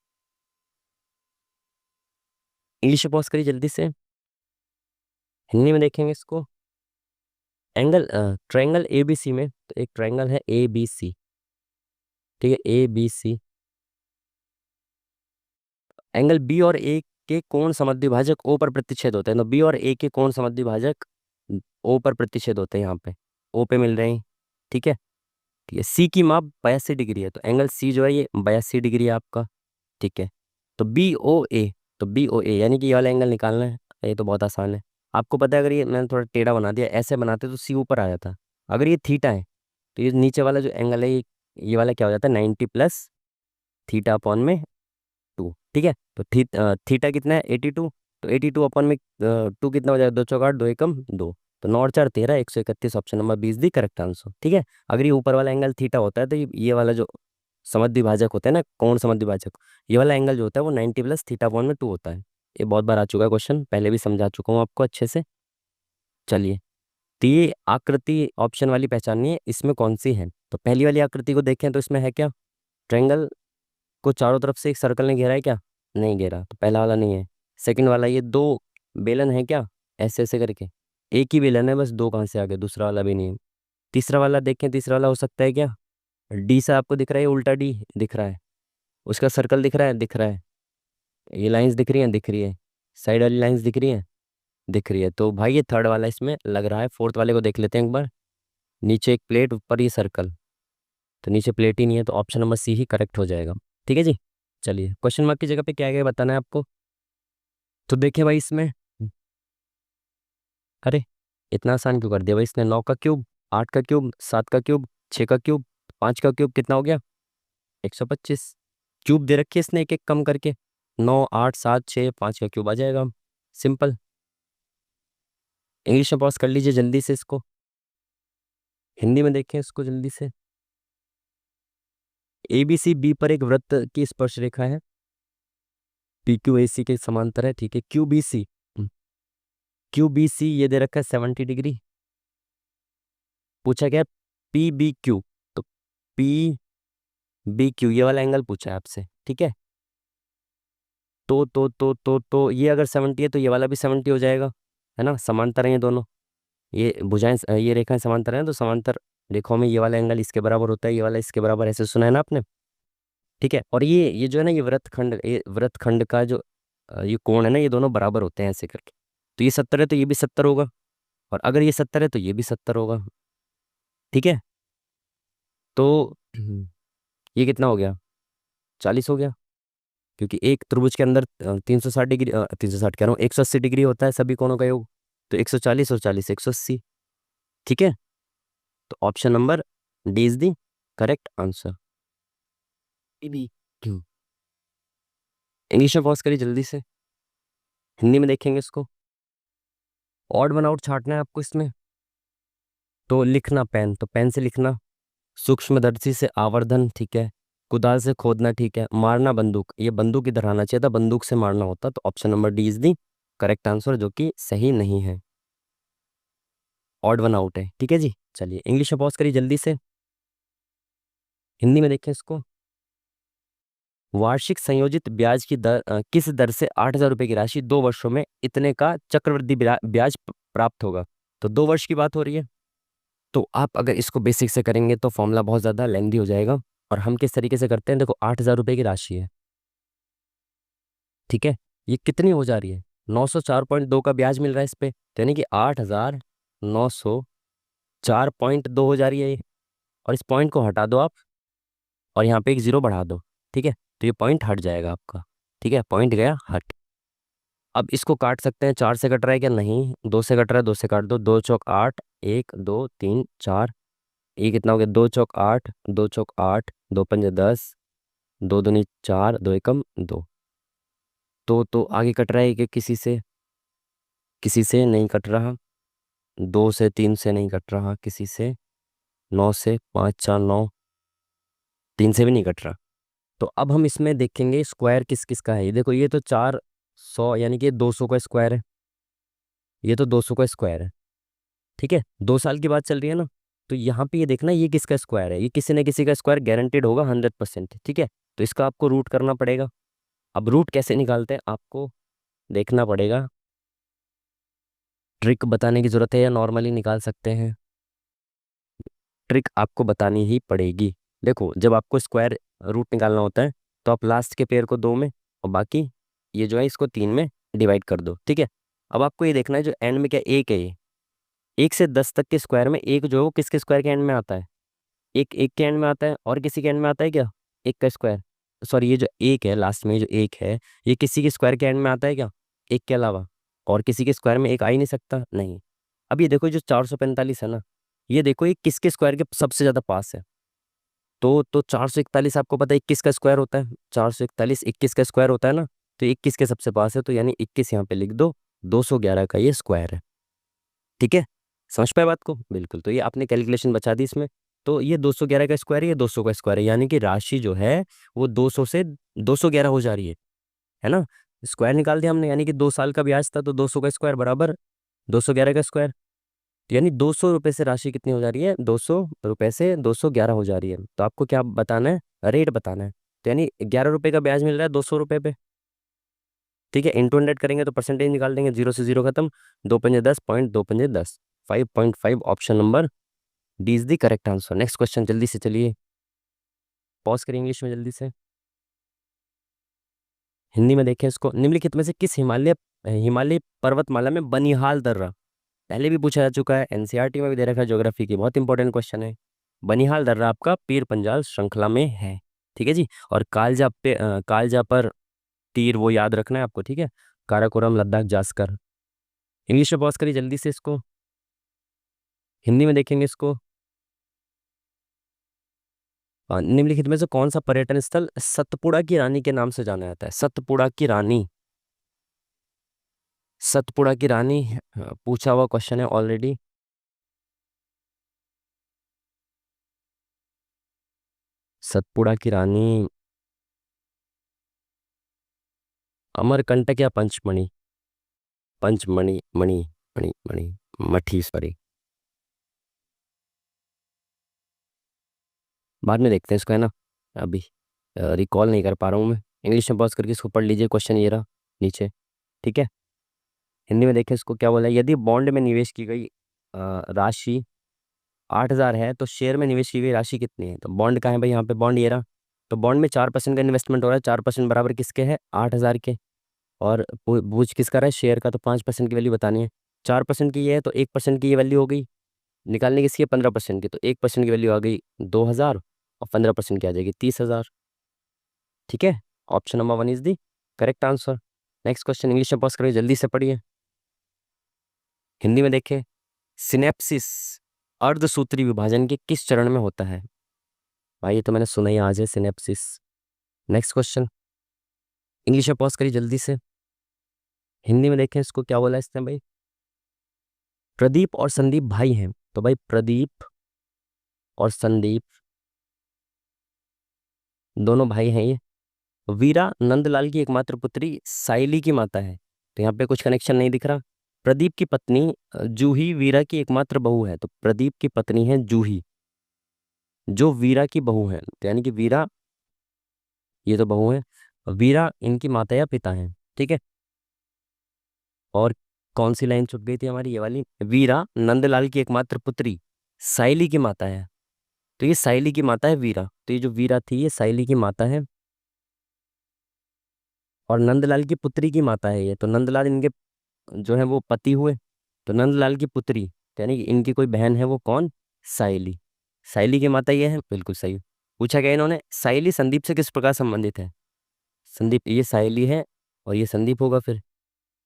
English में पॉज करिए जल्दी से, हिंदी में देखेंगे इसको। एंगल ट्रायंगल ABC में, तो एक ट्रायंगल है ABC, ठीक है ABC, एंगल B और A के कोण समद्विभाजक O पर प्रतिच्छेद होते हैं, तो B और A के कोण समद्विभाजक O पर प्रतिच्छेद होते हैं, यहाँ पे O पे मिल रहे हैं। ठीक है, ठीक है, C की माप 82 डिग्री है, तो एंगल C जो है ये 82 डिग्री है आपका। ठीक है, तो BOA, तो BOA यानी कि ये वाला एंगल निकालना है, ये तो बहुत आसान है। आपको पता है अगर ये मैंने थोड़ा टेढ़ा बना दिया, ऐसे बनाते तो C ऊपर आ जाता। अगर ये थीटा है तो ये नीचे वाला जो एंगल है ये वाला क्या हो जाता है, 90 प्लस थीटा अपॉन में 2। ठीक है, तो थीटा कितना है, 82, तो 82 अपॉन में 2 कितना हो जाएगा, 2 चौका 8, 2 एकम 2, तो 9 और 4 13, 131। ऑप्शन नंबर 20 दी करेक्ट आंसर। ठीक है, अगर ये ऊपर वाला एंगल थीटा होता है तो ये वाला जो समद्विभाजक होता है ना, कोण समद्विभाजक, ये वाला एंगल जो होता है वो 90 प्लस थीटा अपॉन में 2 होता है। ये बहुत बार आ चुका है क्वेश्चन, पहले भी समझा चुका हूँ आपको अच्छे से। चलिए, तो ये आकृति ऑप्शन वाली पहचानिए, इसमें कौन सी है, तो पहली वाली आकृति को देखें तो इसमें है क्या, ट्रायंगल को चारों तरफ से एक सर्कल ने घेरा है क्या, नहीं घेरा, तो पहला वाला नहीं है। सेकंड वाला, ये दो बेलन है क्या, ऐसे ऐसे करके, एक ही विलन है बस, दो कहाँ से आ गए, दूसरा वाला भी नहीं है। तीसरा वाला देखें, तीसरा वाला हो सकता है क्या? डी सा आपको दिख रहा है, उल्टा डी दिख रहा है, उसका सर्कल दिख रहा है, दिख रहा है, ये लाइंस दिख रही हैं, दिख रही है, साइड वाली लाइंस दिख रही हैं, दिख रही है। तो भाई ये थर्ड वाला इसमें लग रहा है। फोर्थ वाले को देख लेते हैं एक बार। नीचे एक प्लेट, ऊपर ये सर्कल, तो नीचे प्लेट ही नहीं है, तो ऑप्शन नंबर सी ही करेक्ट हो जाएगा। ठीक है जी। चलिए, क्वेश्चन मार्क की जगह पे क्या क्या बताना है आपको। तो देखिए भाई इसमें, अरे इतना आसान क्यों कर दिया भाई इसने। 9 का क्यूब, 8 का क्यूब, 7 का क्यूब, 6 का क्यूब, 5 का क्यूब कितना हो गया? 125। क्यूब दे रखी है इसने एक एक कम करके, 9, 8, 7, 6, 5 का क्यूब आ जाएगा। सिंपल। इंग्लिश में पॉज कर लीजिए जल्दी से इसको, हिंदी में देखें इसको जल्दी से। ए बी सी बी पर एक वृत्त की स्पर्श रेखा है, पी क्यू ए सी के समांतर है। ठीक है, Q B C, Q B C ये दे रखा है 70 डिग्री। पूछा गया पी बी क्यू, तो पी बी क्यू ये वाला एंगल पूछा है आपसे। ठीक है, तो ये अगर 70 है तो ये वाला भी 70 हो जाएगा, है ना, समांतर है ये दोनों। ये भुजाएं, ये रेखाएं समांतर हैं, तो समांतर रेखाओं में ये वाला एंगल इसके बराबर होता है, ये वाला इसके बराबर, ऐसे सुना है ना आपने। ठीक है, और ये जो है ना, ये वृत्तखंड का जो ये कोण है ना, ये दोनों बराबर होते हैं ऐसे करके। तो ये 70 है तो ये भी 70 होगा, और अगर ये 70 है तो ये भी 70 होगा। ठीक है, तो ये कितना हो गया? 40 हो गया, क्योंकि एक त्रिभुज के अंदर 360 डिग्री, 360 कह रहा हूँ, 180 डिग्री होता है सभी कोणों का योग। तो 140 और 40, 180। ठीक है, तो option number D is the correct answer. B क्यों? इंग्लिश में पॉज करिए जल्दी से, हिंदी में देखेंगे इसको। ऑड वन आउट छांटना है आपको इसमें, तो लिखना पेन, तो पेन से लिखना। सूक्ष्मदर्शी से आवर्धन, ठीक है। कुदाल से खोदना, ठीक है। मारना बंदूक, ये बंदूक इधर आना चाहिए था, बंदूक से मारना होता, तो option number D is the correct answer, जो कि सही नहीं है। ऑड वन आउट है। ठीक है जी। चलिए, इंग्लिश में पॉज करिए जल्दी से, हिंदी में देखें इसको। वार्षिक संयोजित ब्याज की दर किस दर से 8,000 रुपये की राशि 2 वर्षों में इतने का चक्रवृद्धि ब्याज प्राप्त होगा। तो 2 वर्ष की बात हो रही है, तो आप अगर इसको बेसिक से करेंगे तो फॉर्मूला बहुत ज़्यादा लेंदी हो जाएगा। और हम किस तरीके से करते हैं, देखो 8,000 रुपये की राशि है, ठीक है, ये कितनी हो जा रही है? 904.2 का ब्याज मिल रहा है इस पे, तो यानी कि 8,904.2 हो जा रही है ये। और इस पॉइंट को हटा दो आप, और यहाँ पे एक जीरो बढ़ा दो, ठीक है, तो ये पॉइंट हट जाएगा आपका। ठीक है, पॉइंट गया हट। अब इसको काट सकते हैं, 4 से कट रहा है क्या? नहीं। 2 से कट रहा है, 2 से काट दो। 2 चौक 8, 1, 2, 3, 4, ये कितना हो गया? 2 चौक 8, 2 चौक 8, 2 पंजे 10, 2 दूनी 4, 2 एकम 2। तो आगे कट रहा है कि किसी से नहीं कट रहा, 2 से 3 से नहीं कट रहा किसी से, 9 से 5, 4, 9, 3 से भी नहीं कट रहा। तो अब हम इसमें देखेंगे स्क्वायर किस किस का है। ये देखो, ये तो 400 यानी कि 200 का स्क्वायर है, ये तो 200 का स्क्वायर है। ठीक है, 2 साल की बात चल रही है ना, तो यहाँ पे ये देखना ये किसका स्क्वायर है, ये किसी न किसी का स्क्वायर गारंटेड होगा 100%। ठीक है, तो इसका आपको रूट करना पड़ेगा। अब रूट कैसे निकालते हैं आपको देखना पड़ेगा, ट्रिक बताने की जरूरत है या नॉर्मली निकाल सकते हैं? ट्रिक आपको बतानी ही पड़ेगी। देखो, जब आपको स्क्वायर रूट निकालना होता है, तो आप लास्ट के पेयर को 2 में और बाकी ये जो है इसको 3 में डिवाइड कर दो। ठीक है, अब आपको ये देखना है जो एंड में क्या एक है, ये 1 से 10 तक के स्क्वायर में एक जो है वो किसके स्क्वायर के एंड में आता है? एक एक के एंड में आता है, और किसी के एंड में आता है क्या? एक का स्क्वायर, सॉरी, ये जो एक है लास्ट में, जो एक है, ये किसी के स्क्वायर के एंड में आता है क्या? एक के अलावा और किसी के स्क्वायर में एक आ ही नहीं सकता, नहीं। अब ये देखो जो 445 है ना, ये देखो ये किसके स्क्वायर के सबसे ज्यादा पास है। तो 441 आपको पता है 21 का स्क्वायर होता है, 441 21 का स्क्वायर होता है ना, तो 21 के सबसे पास है, तो यानी 21 यहाँ पे लिख दो, 211 का ये स्क्वायर है। ठीक है, समझ पाए बात को? बिल्कुल, तो ये आपने कैलकुलेशन बचा दी इसमें। तो ये 211 का स्क्वायर है, ये 200 का स्क्वायर है, यानी कि राशि जो है वो 200 से 211 हो जा रही है ना। स्क्वायर निकाल दिया हमने, यानी कि 2 साल का ब्याज था, तो 200 का स्क्वायर बराबर 211 का स्क्वायर, तो यानी 200 रुपये से राशि कितनी हो जा रही है? 200 रुपये से 211 हो जा रही है। तो आपको क्या बताना है? रेट बताना है। तो यानी 11 रुपये का ब्याज मिल रहा है 200 रुपये पे, ठीक है, इंटू 100 करेंगे तो परसेंटेज निकाल देंगे, 0 से 0 खत्म, 2×5 10, point 2×5 10, 5.5 option number D is the correct answer. Next question जल्दी से, चलिए पॉज करिए इंग्लिश में जल्दी से। हिंदी में देखें इसको, निम्नलिखित में से किस हिमालय हिमालय पर्वतमाला में बनिहाल दर्रा, पहले भी पूछा जा चुका है, एनसीईआरटी में भी दे रखा है, ज्योग्राफी की बहुत इंपॉर्टेंट क्वेश्चन है। बनिहाल दर्रा आपका पीर पंजाल श्रृंखला में है, ठीक है जी। और कालजा पर तीर, वो याद रखना है आपको, ठीक है। काराकोरम, लद्दाख, जास्कर। इंग्लिश में पॉज करिए जल्दी से इसको, हिंदी में देखेंगे इसको। निम्नलिखित में से कौन सा पर्यटन स्थल सतपुड़ा की रानी के नाम से जाना जाता है? सतपुड़ा की रानी, सतपुड़ा की रानी, पूछा हुआ क्वेश्चन है ऑलरेडी। सतपुड़ा की रानी अमरकंटक या पंचमणि? पंचमणि, मणि, मणि मणि मठी, सॉरी। बाद में देखते हैं इसको, है ना, अभी रिकॉल नहीं कर पा रहा हूँ मैं। इंग्लिश में पॉज करके इसको पढ़ लीजिए, क्वेश्चन ये रहा नीचे, ठीक है। हिंदी में देखें इसको, क्या बोला है, यदि बॉन्ड में निवेश की गई राशि 8,000 है तो शेयर में निवेश की गई राशि कितनी है? तो बॉन्ड का है भाई, यहाँ पे बॉन्ड ये रहा। तो बॉन्ड में 4% का इन्वेस्टमेंट हो रहा है, 4% बराबर किसके है? 8,000 के। और बूझ किसका रहा है? शेयर का। तो 5% की वैल्यू बतानी है। 4% की ये है तो 1% की ये वैल्यू हो गई, निकालने किसकी है? 15% की। तो 1% की वैल्यू आ गई 2,000, और 15% की आ जाएगी 30,000, ठीक है। Option number 1 is the correct answer. Next question English में पॉज करिए, जल्दी से पढ़िए। हिंदी में देखें, सिनेप्सिस अर्धसूत्री विभाजन के किस चरण में होता है? भाई ये तो मैंने सुना ही आज है, सिनेप्सिस। नेक्स्ट क्वेश्चन इंग्लिश में पॉज करिए जल्दी से, हिंदी में देखें इसको, क्या बोला इसने भाई? प्रदीप और संदीप भाई हैं, तो भाई प्रदीप और संदीप दोनों भाई हैं ये। वीरा नंदलाल की एकमात्र पुत्री साइली की माता है, तो यहाँ पे कुछ कनेक्शन नहीं दिख रहा। प्रदीप की पत्नी जूही वीरा की एकमात्र बहू है, तो प्रदीप की पत्नी है जूही, जो वीरा की बहू है, तो यानी कि वीरा ये तो बहू है, वीरा इनकी माता या पिता है, ठीक है। और कौन सी लाइन छूट गई थी हमारी? ये वाली, वीरा नंदलाल की एकमात्र पुत्री साइली की माता है, तो ये साइली की माता है वीरा, तो ये जो वीरा थी ये साइली की माता है, और नंदलाल की पुत्री की माता है ये, तो नंदलाल इनके जो है वो पति हुए, तो नंदलाल की पुत्री, तो यानी कि इनकी कोई बहन है, वो कौन? साइली। साइली की माता ये है, बिल्कुल सही। पूछा गया इन्होंने, साइली संदीप से किस प्रकार संबंधित है? संदीप, ये साइली है और ये संदीप होगा फिर,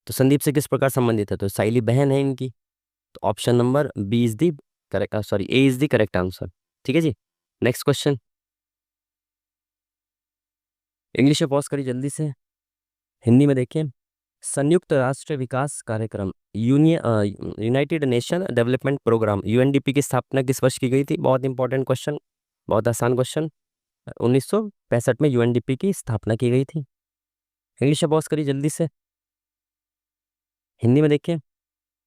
तो संदीप से किस प्रकार संबंधित है? तो साइली बहन है इनकी, तो option number B is the correct, sorry A is the correct answer, ठीक है जी। नेक्स्ट क्वेश्चन इंग्लिश में पॉज करिए जल्दी से, हिंदी में देखिए। संयुक्त राष्ट्र विकास कार्यक्रम United Nation Development Programme UNDP की स्थापना किस वर्ष की गई थी? बहुत इंपॉर्टेंट क्वेश्चन, बहुत आसान क्वेश्चन। 1965 में यूएनडीपी की स्थापना की गई थी। इंग्लिश में पॉज करिए जल्दी से, हिंदी में देखिए।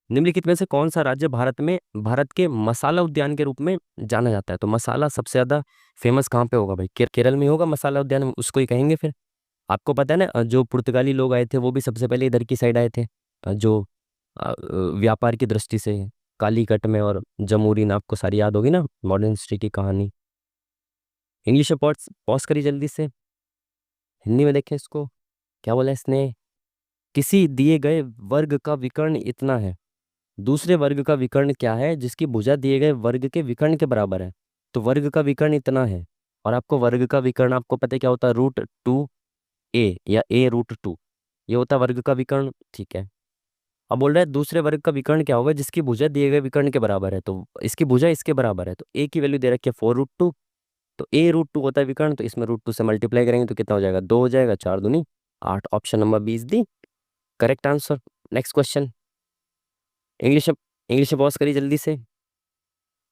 निम्नलिखित में से कौन सा राज्य भारत के मसाला उद्यान के रूप में जाना जाता है? तो मसाला सबसे ज्यादा फेमस कहाँ पे होगा भाई? केरल में होगा मसाला उद्यान, उसको ही कहेंगे फिर। आपको पता है ना, जो पुर्तगाली लोग आए थे वो भी सबसे पहले इधर की साइड आए थे, जो व्यापार की दृष्टि से, कालीकट में और जमूरी में, आपको सारी याद होगी ना मॉडर्न हिस्ट्री की कहानी। इंग्लिश में पॉज पॉज करिए जल्दी से, हिंदी में देखें इसको, क्या बोला इसने? किसी दिए गए वर्ग का विकर्ण इतना है, दूसरे वर्ग का विकर्ण क्या है जिसकी भुजा दिए गए वर्ग के विकर्ण के बराबर है? तो वर्ग का विकर्ण इतना है, और आपको वर्ग का विकर्ण आपको पता है क्या होता है? √2a या a√2, ये होता है वर्ग का विकर्ण, ठीक है। अब बोल रहा है दूसरे वर्ग का विकर्ण क्या होगा जिसकी भुजा दिए गए विकर्ण के बराबर है, तो इसकी भुजा इसके बराबर है, तो a की वैल्यू दे रखी है 4√2, तो a√2 होता है विकर्ण, तो इसमें √2 से मल्टीप्लाई करेंगे तो कितना हो जाएगा? 2 हो जाएगा, 4 दूनी 8, option number B is the correct answer. Next question English English में पॉज करिए जल्दी से,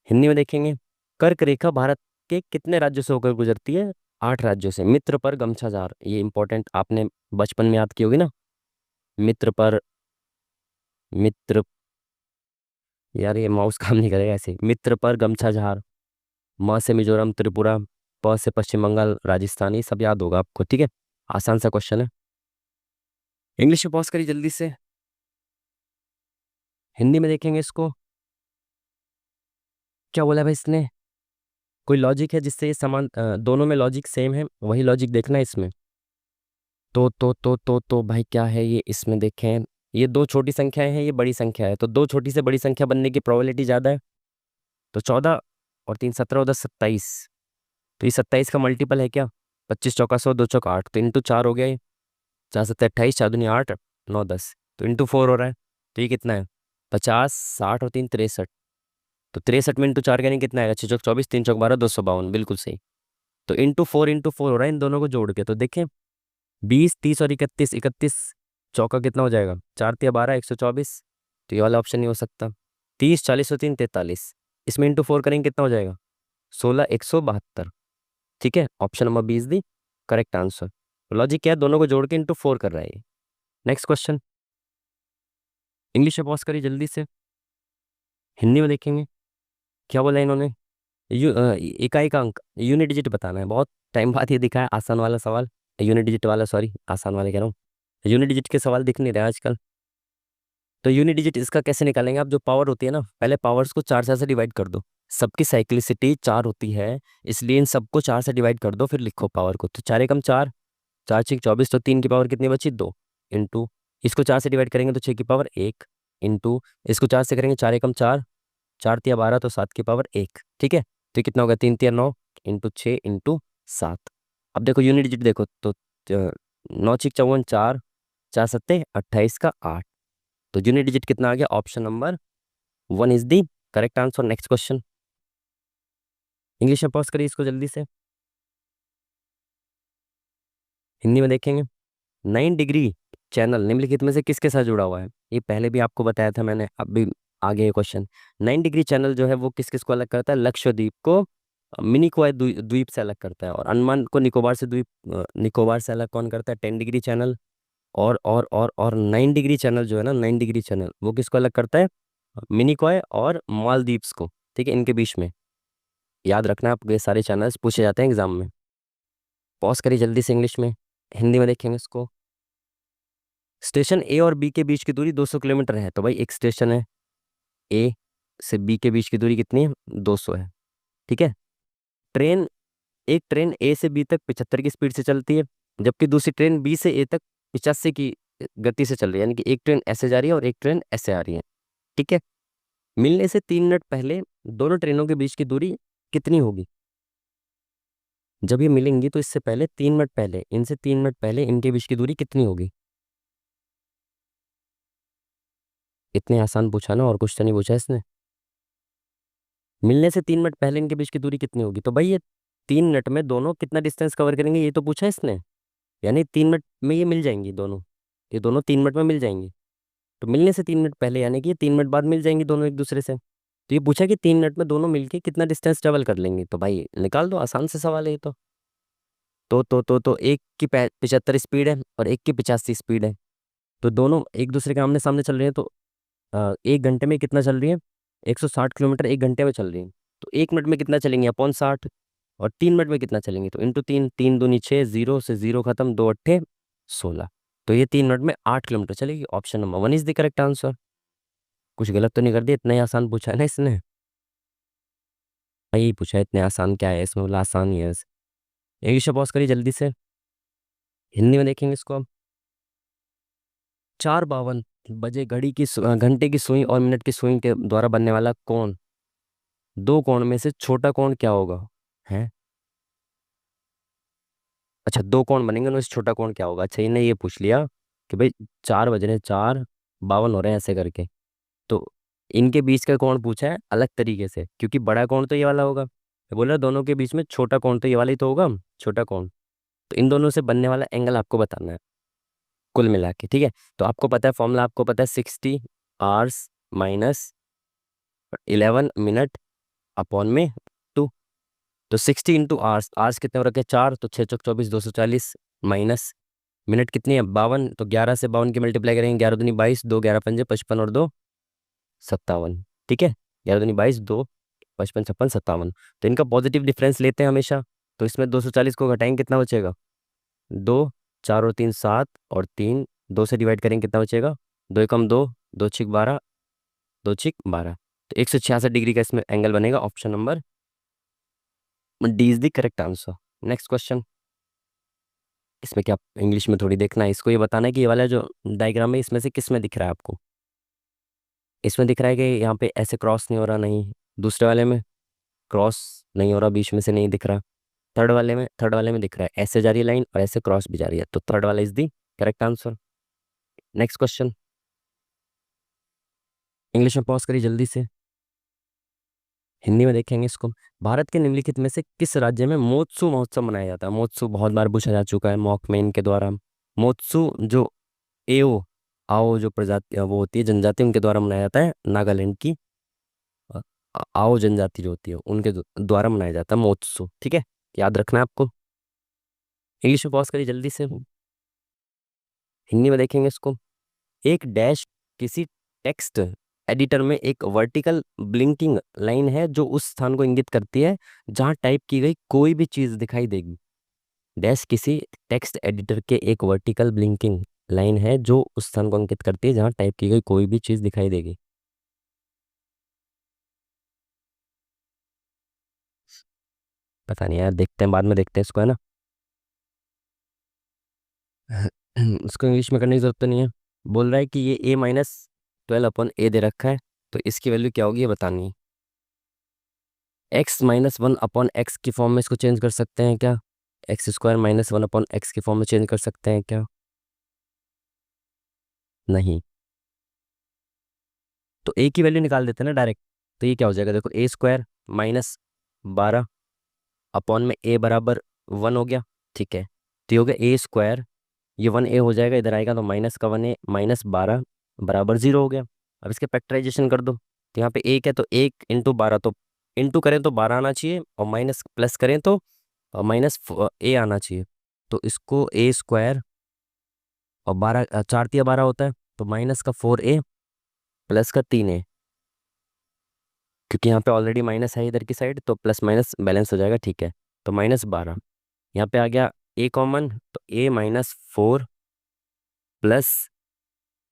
हिंदी में देखेंगे। कर्क रेखा भारत के कितने राज्यों से होकर गुजरती है? 8 राज्यों से। मित्र पर गमछाजार, ये इंपॉर्टेंट, आपने बचपन में याद की होगी ना। मित्र पर, मित्र, यार ये माउस काम नहीं करेगा ऐसे। मित्र पर गमछाजार, म से मिजोरम त्रिपुरा, प से पश्चिम बंगाल राजस्थान, ये सब याद होगा आपको, ठीक है। आसान सा क्वेश्चन है। इंग्लिश में पॉज करिए जल्दी से, हिंदी में देखेंगे इसको। क्या बोला भाई इसने? कोई लॉजिक है जिससे ये समान, दोनों में लॉजिक सेम है, वही लॉजिक देखना है इसमें। तो भाई क्या है ये, इसमें देखें, ये दो छोटी संख्याएं हैं, ये बड़ी संख्या है, तो दो छोटी से बड़ी संख्या बनने की प्रोबेबिलिटी ज़्यादा है। तो 14 और 3 17 और 10 27। तो ये 27 का मल्टीपल है क्या? 25 चौका 100, 2 चौका 8, तो इंटू 4 हो गया ये। 4 7 28, 4 दूनी 8, 9 10, तो इंटू 4 हो रहा है। तो ये कितना है? 50, 60 और 3 63। तो 63 में इंटू 4 करेंगे कितना आएगा? 6 चौक 24, 3 चौक 12, 252, बिल्कुल सही। तो इंटू फोर हो रहा है इन दोनों को जोड़ के, तो देखें 20 30 और 31, 31 चौका कितना हो जाएगा? 4 तिया 12, 124। तो ये वाला ऑप्शन नहीं हो सकता। 30 40 और 3 43, इसमें इंटू 4 करेंगे कितना हो जाएगा? 16 172। ठीक है, option number B is the correct answer. Logic क्या है? दोनों को जोड़ के इंटू 4 कर रहा है ये। नेक्स्ट क्वेश्चन, इंग्लिश में पॉज करिए जल्दी से, हिंदी में देखेंगे। क्या बोला इन्होंने? इकाई का अंक, यूनिट डिजिट बताना है। बहुत टाइम बाद ये दिखा है आसान वाला सवाल, यूनिट डिजिट वाला, सॉरी आसान वाले कह रहा हूँ, यूनिट डिजिट के सवाल दिख नहीं रहे आजकल। तो यूनिट डिजिट इसका कैसे निकालेंगे आप? जो पावर होती है ना, पहले पावर्स को 4 से डिवाइड कर दो। सबकी साइक्लिसिटी 4 होती है, इसलिए इन सबको 4 से डिवाइड कर दो, फिर लिखो पावर को। तो 4 एकम 4, 4 6 24, तो 3 की पावर कितनी बची? 2, इंटू इसको 4 से डिवाइड करेंगे तो 6 की पावर 1, इंटू इसको 4 से करेंगे 4 एकम 4, 4 तिया 12, तो 7 की पावर 1। ठीक है, तो ये कितना होगा? 3 तिया 9, इंटू 6 इंटू 7। अब देखो यूनिट डिजिट देखो तो 9 6 54, 4 4 सत्ते 28 का 8। तो यूनिट डिजिट कितना आ गया? Option number 1 is the correct answer. Next question, English में पॉज करिए इसको जल्दी से, हिंदी में देखेंगे। 9 डिग्री चैनल निम्नलिखित में से किसके साथ जुड़ा हुआ है? ये पहले भी आपको बताया था मैंने, अब भी आगे ये क्वेश्चन। 9 डिग्री चैनल जो है वो किस किस को अलग करता है? लक्षद्वीप को मिनिकॉय द्वीप से अलग करता है, और अंडमान को निकोबार से द्वीप, निकोबार से अलग कौन करता है? 10 डिग्री चैनल। और 9 डिग्री चैनल जो है ना, 9 डिग्री चैनल वो किसको अलग करता है? मिनिकॉय और मालदीव्स को। ठीक है, इनके बीच में याद रखना, आप ये सारे चैनल्स पूछे जाते हैं एग्जाम में। पॉज करिए जल्दी से इंग्लिश में, हिंदी में देखेंगे इसको। स्टेशन ए और बी के बीच की दूरी 200 किलोमीटर है, तो भाई एक स्टेशन है ए से बी के बीच की दूरी कितनी है? 200 है। ठीक है, ट्रेन, एक ट्रेन ए से बी तक 75 की स्पीड से चलती है, जबकि दूसरी ट्रेन बी से ए तक 85 की गति से चल रही है, यानी कि एक ट्रेन ऐसे जा रही है और एक ट्रेन ऐसे आ रही है। ठीक है, मिलने से 3 मिनट पहले दोनों ट्रेनों के बीच की दूरी कितनी होगी? जब ये मिलेंगी तो इससे पहले 3 मिनट पहले, इनसे 3 मिनट पहले इनके बीच की दूरी कितनी होगी? इतने आसान पूछा ना, और कुछ तो नहीं पूछा इसने। मिलने से 3 मिनट पहले इनके बीच की दूरी कितनी होगी? तो भाई ये 3 मिनट में दोनों कितना डिस्टेंस कवर करेंगे, ये तो पूछा इसने। यानी 3 मिनट में ये मिल जाएंगी दोनों, ये दोनों 3 मिनट में मिल जाएंगी। तो मिलने से 3 मिनट पहले यानी कि ये 3 मिनट बाद मिल जाएंगी दोनों एक दूसरे से। तो ये पूछा कि 3 मिनट में दोनों मिलके कितना डिस्टेंस ट्रेवल कर लेंगे, तो भाई निकाल दो, आसान से सवाल है ये तो। एक की 75 स्पीड है और एक की 85 स्पीड है, तो दोनों एक दूसरे के आमने सामने चल रहे हैं, तो 1 घंटे में कितना चल रही है? 160 किलोमीटर 1 घंटे में चल रही है। तो 1 मिनट में कितना चलेंगे? अपॉन 60। और 3 मिनट में कितना चलेंगे? तो इंटू 3, 3 दूनी 6, जीरो से जीरो खत्म, 2 अट्ठे 16। तो ये 3 मिनट में 8 किलोमीटर चलेगी। Option number 1 is the correct answer. कुछ गलत तो नहीं कर दिया? इतना ही आसान पूछा है ना इसने, यही पूछा है, इतने आसान क्या है इसमें? बोला आसान ही है। इंग्लिश पॉज करिए जल्दी से, हिंदी में देखेंगे इसको हम। 4:52 घड़ी की घंटे की सुई और मिनट की सुई के द्वारा बनने वाला कोण, दो कोण में से छोटा कोण क्या होगा? है, अच्छा दो कोण बनेंगे, उनमें से छोटा कोण क्या होगा? अच्छा इन्हें ये पूछ लिया कि भाई 4 बज रहे हैं, 4:52 हो रहे हैं ऐसे करके, तो इनके बीच का कोण पूछा है अलग तरीके से, क्योंकि बड़ा कोण तो ये वाला होगा, बोला दोनों के बीच में छोटा कोण तो ये वाला ही तो होगा, छोटा कोण। तो इन दोनों से बनने वाला एंगल आपको बताना है कुल मिला के। ठीक है, तो आपको पता है फॉर्मूला, आपको पता है 60 आवर्स माइनस 11 मिनट अपॉन में 2। तो 60 इंटू आवर्स, आवर्स कितने हो रखे? 4, तो 6 चौक 24, 240, माइनस मिनट कितनी है? 52, तो 11 से 52 की मल्टीप्लाई करेंगे, 11 दूनी 22, 2 11 पंजे 55 और 2 57। ठीक है, 11 दूनी 22, 2 55 56 57। तो इनका पॉजिटिव डिफरेंस लेते हैं हमेशा, तो इसमें 240 को घटाएंगे कितना बचेगा? 2 4 और 3 7 और 3 2 से डिवाइड करेंगे कितना बचेगा, 2 एकम 2, 2 छिक 12, 2 छिक 12, तो 166 डिग्री का इसमें एंगल बनेगा। Option number D is the correct answer. Next question. इसमें क्या इंग्लिश में थोड़ी देखना है, इसको ये बताना है कि ये वाला जो डायग्राम है इसमें से किस में दिख रहा है आपको। इसमें दिख रहा है कि यहाँ पे ऐसे क्रॉस नहीं हो रहा, नहीं। दूसरे वाले में क्रॉस नहीं हो रहा, बीच में से नहीं दिख रहा। थर्ड वाले में दिख रहा है, ऐसे जा रही है लाइन और ऐसे क्रॉस भी जा रही है, तो थर्ड वाला is the correct answer. Next question. English में पॉज करिए जल्दी से, हिंदी में देखेंगे इसको। भारत के निम्नलिखित में से किस राज्य में मोत्सु महोत्सव मनाया जाता है। मोत्सु बहुत बार पूछा जा चुका है मॉक में इनके द्वारा। मोत्सु जो एओ आओ जो प्रजाति वो होती है जनजाति, उनके द्वारा मनाया जाता है। नागालैंड की अ, आओ जनजाति जो होती है उनके द्वारा मनाया जाता है मोत्सु। ठीक है, याद रखना है आपको। इंग्लिश में पॉज करिए जल्दी से, हिंदी में देखेंगे इसको। एक डैश किसी टेक्स्ट एडिटर में एक वर्टिकल ब्लिंकिंग लाइन है जो उस स्थान को इंगित करती है जहां टाइप की गई कोई भी चीज दिखाई देगी। डैश किसी टेक्स्ट एडिटर के एक वर्टिकल ब्लिंकिंग लाइन है जो उस स्थान को इंगित करती है जहां टाइप की गई कोई भी चीज दिखाई देगी। पता नहीं यार, देखते हैं बाद में, देखते हैं इसको, है ना। उसको इंग्लिश में करने की जरूरत तो नहीं है। बोल रहा है कि ये a-12/a दे रखा है, तो इसकी वैल्यू क्या होगी ये बतानी है। x-1/x की फॉर्म में इसको चेंज कर सकते हैं क्या? x² -1/x की फॉर्म में चेंज कर सकते हैं क्या? नहीं। तो a की वैल्यू निकाल देते हैं ना डायरेक्ट। तो ये क्या हो जाएगा, देखो a² -12 में a बराबर 1 हो गया। ठीक है, तो ये हो गया a², ये 1a हो जाएगा, इधर आएगा तो माइनस का 1a, -12 बराबर 0 हो गया। अब इसके फैक्टराइजेशन कर दो, तो यहाँ पे 1 है तो 1 × 12, तो इंटू करें तो 12 आना चाहिए, और माइनस प्लस करें तो -a आना चाहिए। तो इसको a² और 12, 4×3 = 12 होता है, तो माइनस का 4a प्लस का 3a, क्योंकि यहाँ पे ऑलरेडी माइनस है इधर की साइड, तो प्लस माइनस बैलेंस हो जाएगा। ठीक है, तो -12, यहाँ पे आ गया a कॉमन, तो a-4 प्लस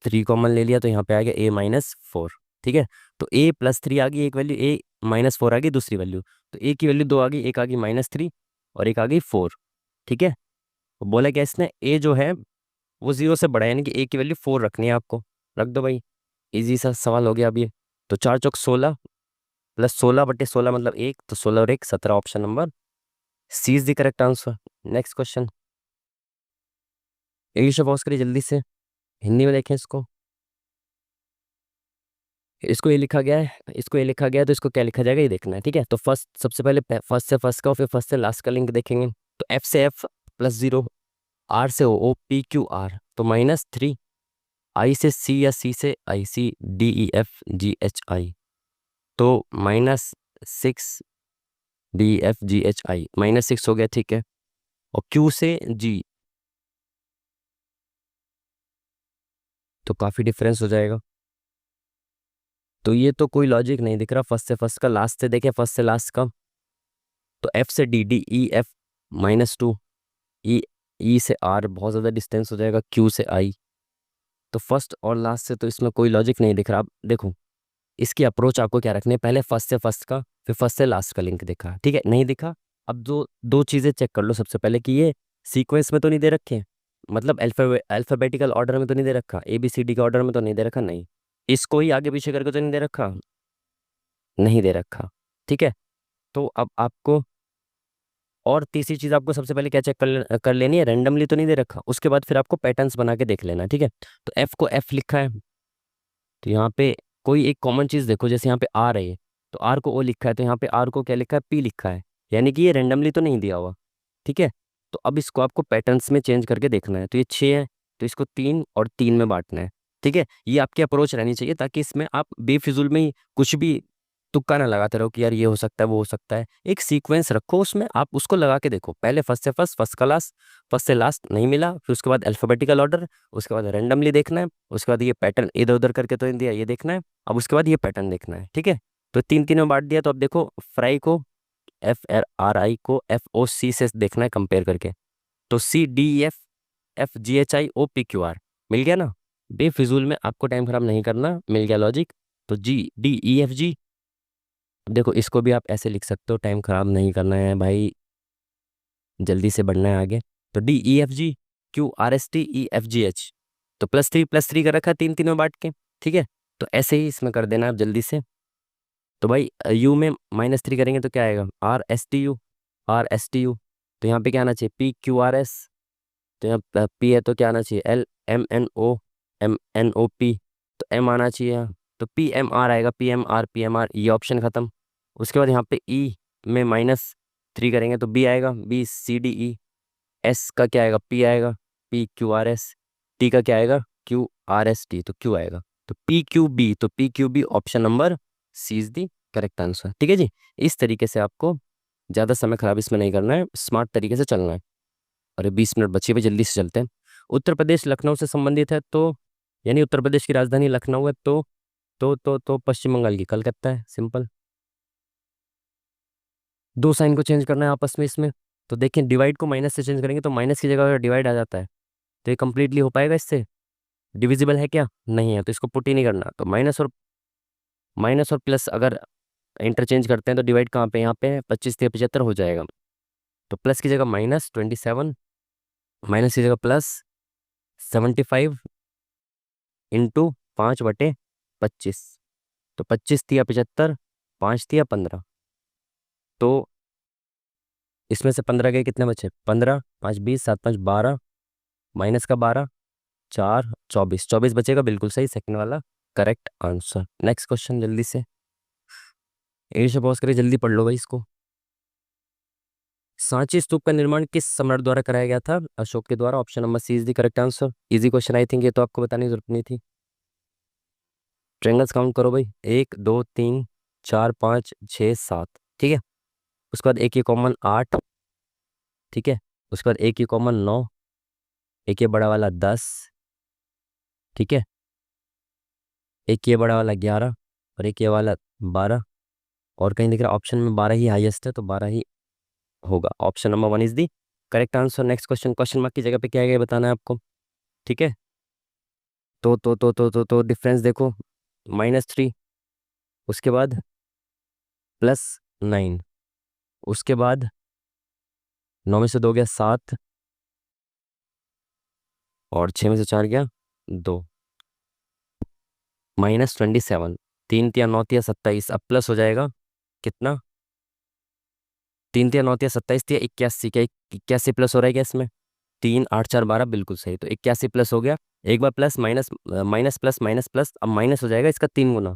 3 कॉमन ले लिया, तो यहाँ पे आ गया a-4। ठीक है, तो a+3 आ गई एक वैल्यू, a-4 आ गई दूसरी वैल्यू, तो a की वैल्यू 2 आ गई, एक आ गई -3 और एक आ गई 4। ठीक है, तो बोला क्या इसने, a जो है वो 0 से बड़ा है, यानी कि a की वैल्यू 4 रखनी है आपको। रख दो भाई, इजी सा सवाल हो गया अब ये। तो 4×4 = 16 प्लस 16/16 मतलब 1, तो 16 और 1 17, option number C is the correct answer. Next question. English में पॉज करिए जल्दी से, हिंदी में देखें इसको। इसको ये लिखा गया है, इसको ये लिखा गया है, तो इसको क्या लिखा जाएगा ये देखना है। ठीक है, तो फर्स्ट सबसे पहले फर्स्ट से फर्स्ट का और फिर फर्स्ट से लास्ट का लिंक देखेंगे। तो एफ से एफ +0, आर से ओ, PQR तो -3, आई से सी या सी से ICDEFGHI तो -6 DEFGHI, -6 हो गया। ठीक है, और क्यू से जी तो काफ़ी डिफरेंस हो जाएगा। तो ये तो कोई लॉजिक नहीं दिख रहा, फर्स्ट से फर्स्ट का, लास्ट से देखे फर्स्ट से लास्ट का। तो एफ से DEF -2, ई से आर बहुत ज़्यादा डिस्टेंस हो जाएगा, क्यू से आई। तो फर्स्ट और लास्ट से तो इसमें कोई लॉजिक नहीं दिख रहा। अब देखो इसकी अप्रोच आपको क्या रखनी है, पहले फर्स्ट से फर्स्ट का फिर फर्स्ट से लास्ट का लिंक देखा, ठीक है, नहीं दिखा। अब जो दो चीज़ें चेक कर लो, सबसे पहले कि ये सीक्वेंस में तो नहीं दे रखे हैं, मतलब अल्फ़ाबेटिकल ऑर्डर में तो नहीं दे रखा, ABCD के ऑर्डर में तो नहीं दे रखा, नहीं। इसको ही आगे पीछे करके तो नहीं दे रखा, नहीं दे रखा। ठीक है, तो अब आपको और तीसरी चीज़ आपको सबसे पहले क्या चेक कर लेनी है, रैंडमली तो नहीं दे रखा, उसके बाद फिर आपको पैटर्न्स बना के देख लेना। ठीक है, तो एफ को एफ लिखा है, तो यहाँ पे कोई एक कॉमन चीज़ देखो, जैसे यहाँ पे आर है, तो आर को ओ लिखा है, तो यहाँ पे आर को क्या लिखा है, पी लिखा है, यानी कि ये रैंडमली तो नहीं दिया हुआ। ठीक है, तो अब इसको आपको पैटर्न्स में चेंज करके देखना है। तो ये 6 है, तो इसको 3 और 3 में बांटना है। ठीक है, ये आपकी अप्रोच रहनी चाहिए, ताकि इसमें आप बेफिजुल में ही कुछ भी तुक्का ना लगाते रहो कि यार ये हो सकता है वो हो सकता है। एक सीक्वेंस रखो, उसमें आप उसको लगा के देखो, पहले फर्स्ट से फर्स्ट, फर्स्ट का लास्ट, फर्स्ट से लास्ट नहीं मिला, फिर उसके बाद अल्फाबेटिकल ऑर्डर, उसके बाद रैंडमली देखना है, उसके बाद ये पैटर्न इधर उधर करके तो नहीं दिया, ये देखना है, अब उसके बाद ये पैटर्न देखना है। ठीक है, तो 3 3 में बांट दिया, तो अब देखो फ्राई को FRI को FOC से देखना है कंपेयर करके, तो CDEFGHIOPQR मिल गया ना, बेफिजूल में आपको टाइम खराब नहीं करना, मिल गया लॉजिक। तो GDEFG, देखो इसको भी आप ऐसे लिख सकते हो, टाइम खराब नहीं करना है भाई, जल्दी से बढ़ना है आगे। तो DEFGQRSTEFGH, तो +3 कर रखा है, तीन तीन में बांट के, ठीक है। तो ऐसे ही इसमें कर देना आप जल्दी से। तो भाई यू में -3 करेंगे तो क्या आएगा, RSTU। तो यहाँ पे क्या आना चाहिए, PQRS। तो यहाँ P है तो क्या आना चाहिए, LMNO, तो M आना चाहिए यहाँ। तो PMR आएगा, PMR, ये ऑप्शन खत्म। उसके बाद यहाँ पे E में -3 करेंगे तो B आएगा, BCDE। S का क्या आएगा, P आएगा, PQRS। T का क्या आएगा, QRST, तो Q आएगा। तो PQB, तो PQB option number C is the correct answer, ठीक है जी। इस तरीके से आपको ज़्यादा समय खराब इसमें नहीं करना है, स्मार्ट तरीके से चलना है। और 20 मिनट बचे हुए, जल्दी से चलते हैं। उत्तर प्रदेश लखनऊ से संबंधित है, तो यानी उत्तर प्रदेश की राजधानी लखनऊ है, तो पश्चिम बंगाल की कलकत्ता है, सिंपल। दो साइन को चेंज करना है आपस में इसमें। तो देखिए डिवाइड को माइनस से चेंज करेंगे तो माइनस की जगह अगर डिवाइड आ जाता है तो ये कंप्लीटली हो पाएगा इससे, डिविजिबल है क्या, नहीं है, तो इसको पुट ही नहीं करना। तो माइनस और प्लस अगर इंटरचेंज करते हैं तो डिवाइड कहाँ पे, यहाँ पे 25 × 75 हो जाएगा। तो प्लस की जगह -27, माइनस की जगह +75 इंटू 5/25। तो 25 × 75, 5 × 15। तो इसमें से 15 के कितने बचे, 15, 5 20, 7 5 12, माइनस का 12, 4 24, 24 बचेगा, बिल्कुल सही, सेकंड वाला करेक्ट आंसर। नेक्स्ट क्वेश्चन जल्दी से, एडी से पॉज करिए, जल्दी पढ़ लो भाई इसको। सांची स्तूप का निर्माण किस सम्राट द्वारा कराया गया था, अशोक के द्वारा, option number C is the correct answer. Easy question, I think ये तो आपको बताने की जरूरत नहीं थी। ट्रेंगल्स काउंट करो भाई, 1 2 3 4 5 6 7, ठीक है। उसके बाद एक ये कॉमन 8, ठीक है। उसके बाद एक ये कॉमन 9, एक ये बड़ा वाला 10, ठीक है। एक ये बड़ा वाला 11 और एक ये वाला 12। और कहीं दिख रहा ऑप्शन में 12 ही हाईएस्ट है, तो 12 ही होगा, option number 1 is the correct answer. Next question, question mark की जगह पे क्या है ये बताना है आपको, ठीक है। तो डिफरेंस देखो, -3, उसके बाद +9, उसके बाद 9 में से 2 गया 7, और 6 में से 4 गया 2, -27। 3 × 9 = 27, अब प्लस हो जाएगा कितना, 3 × 9 = 27, 81, क्या 81 प्लस हो रहा है क्या इसमें, 3 8 4 12, बिल्कुल सही। तो 81 प्लस हो गया, एक बार plus minus, minus plus minus plus, अब माइनस हो जाएगा इसका 3 गुना।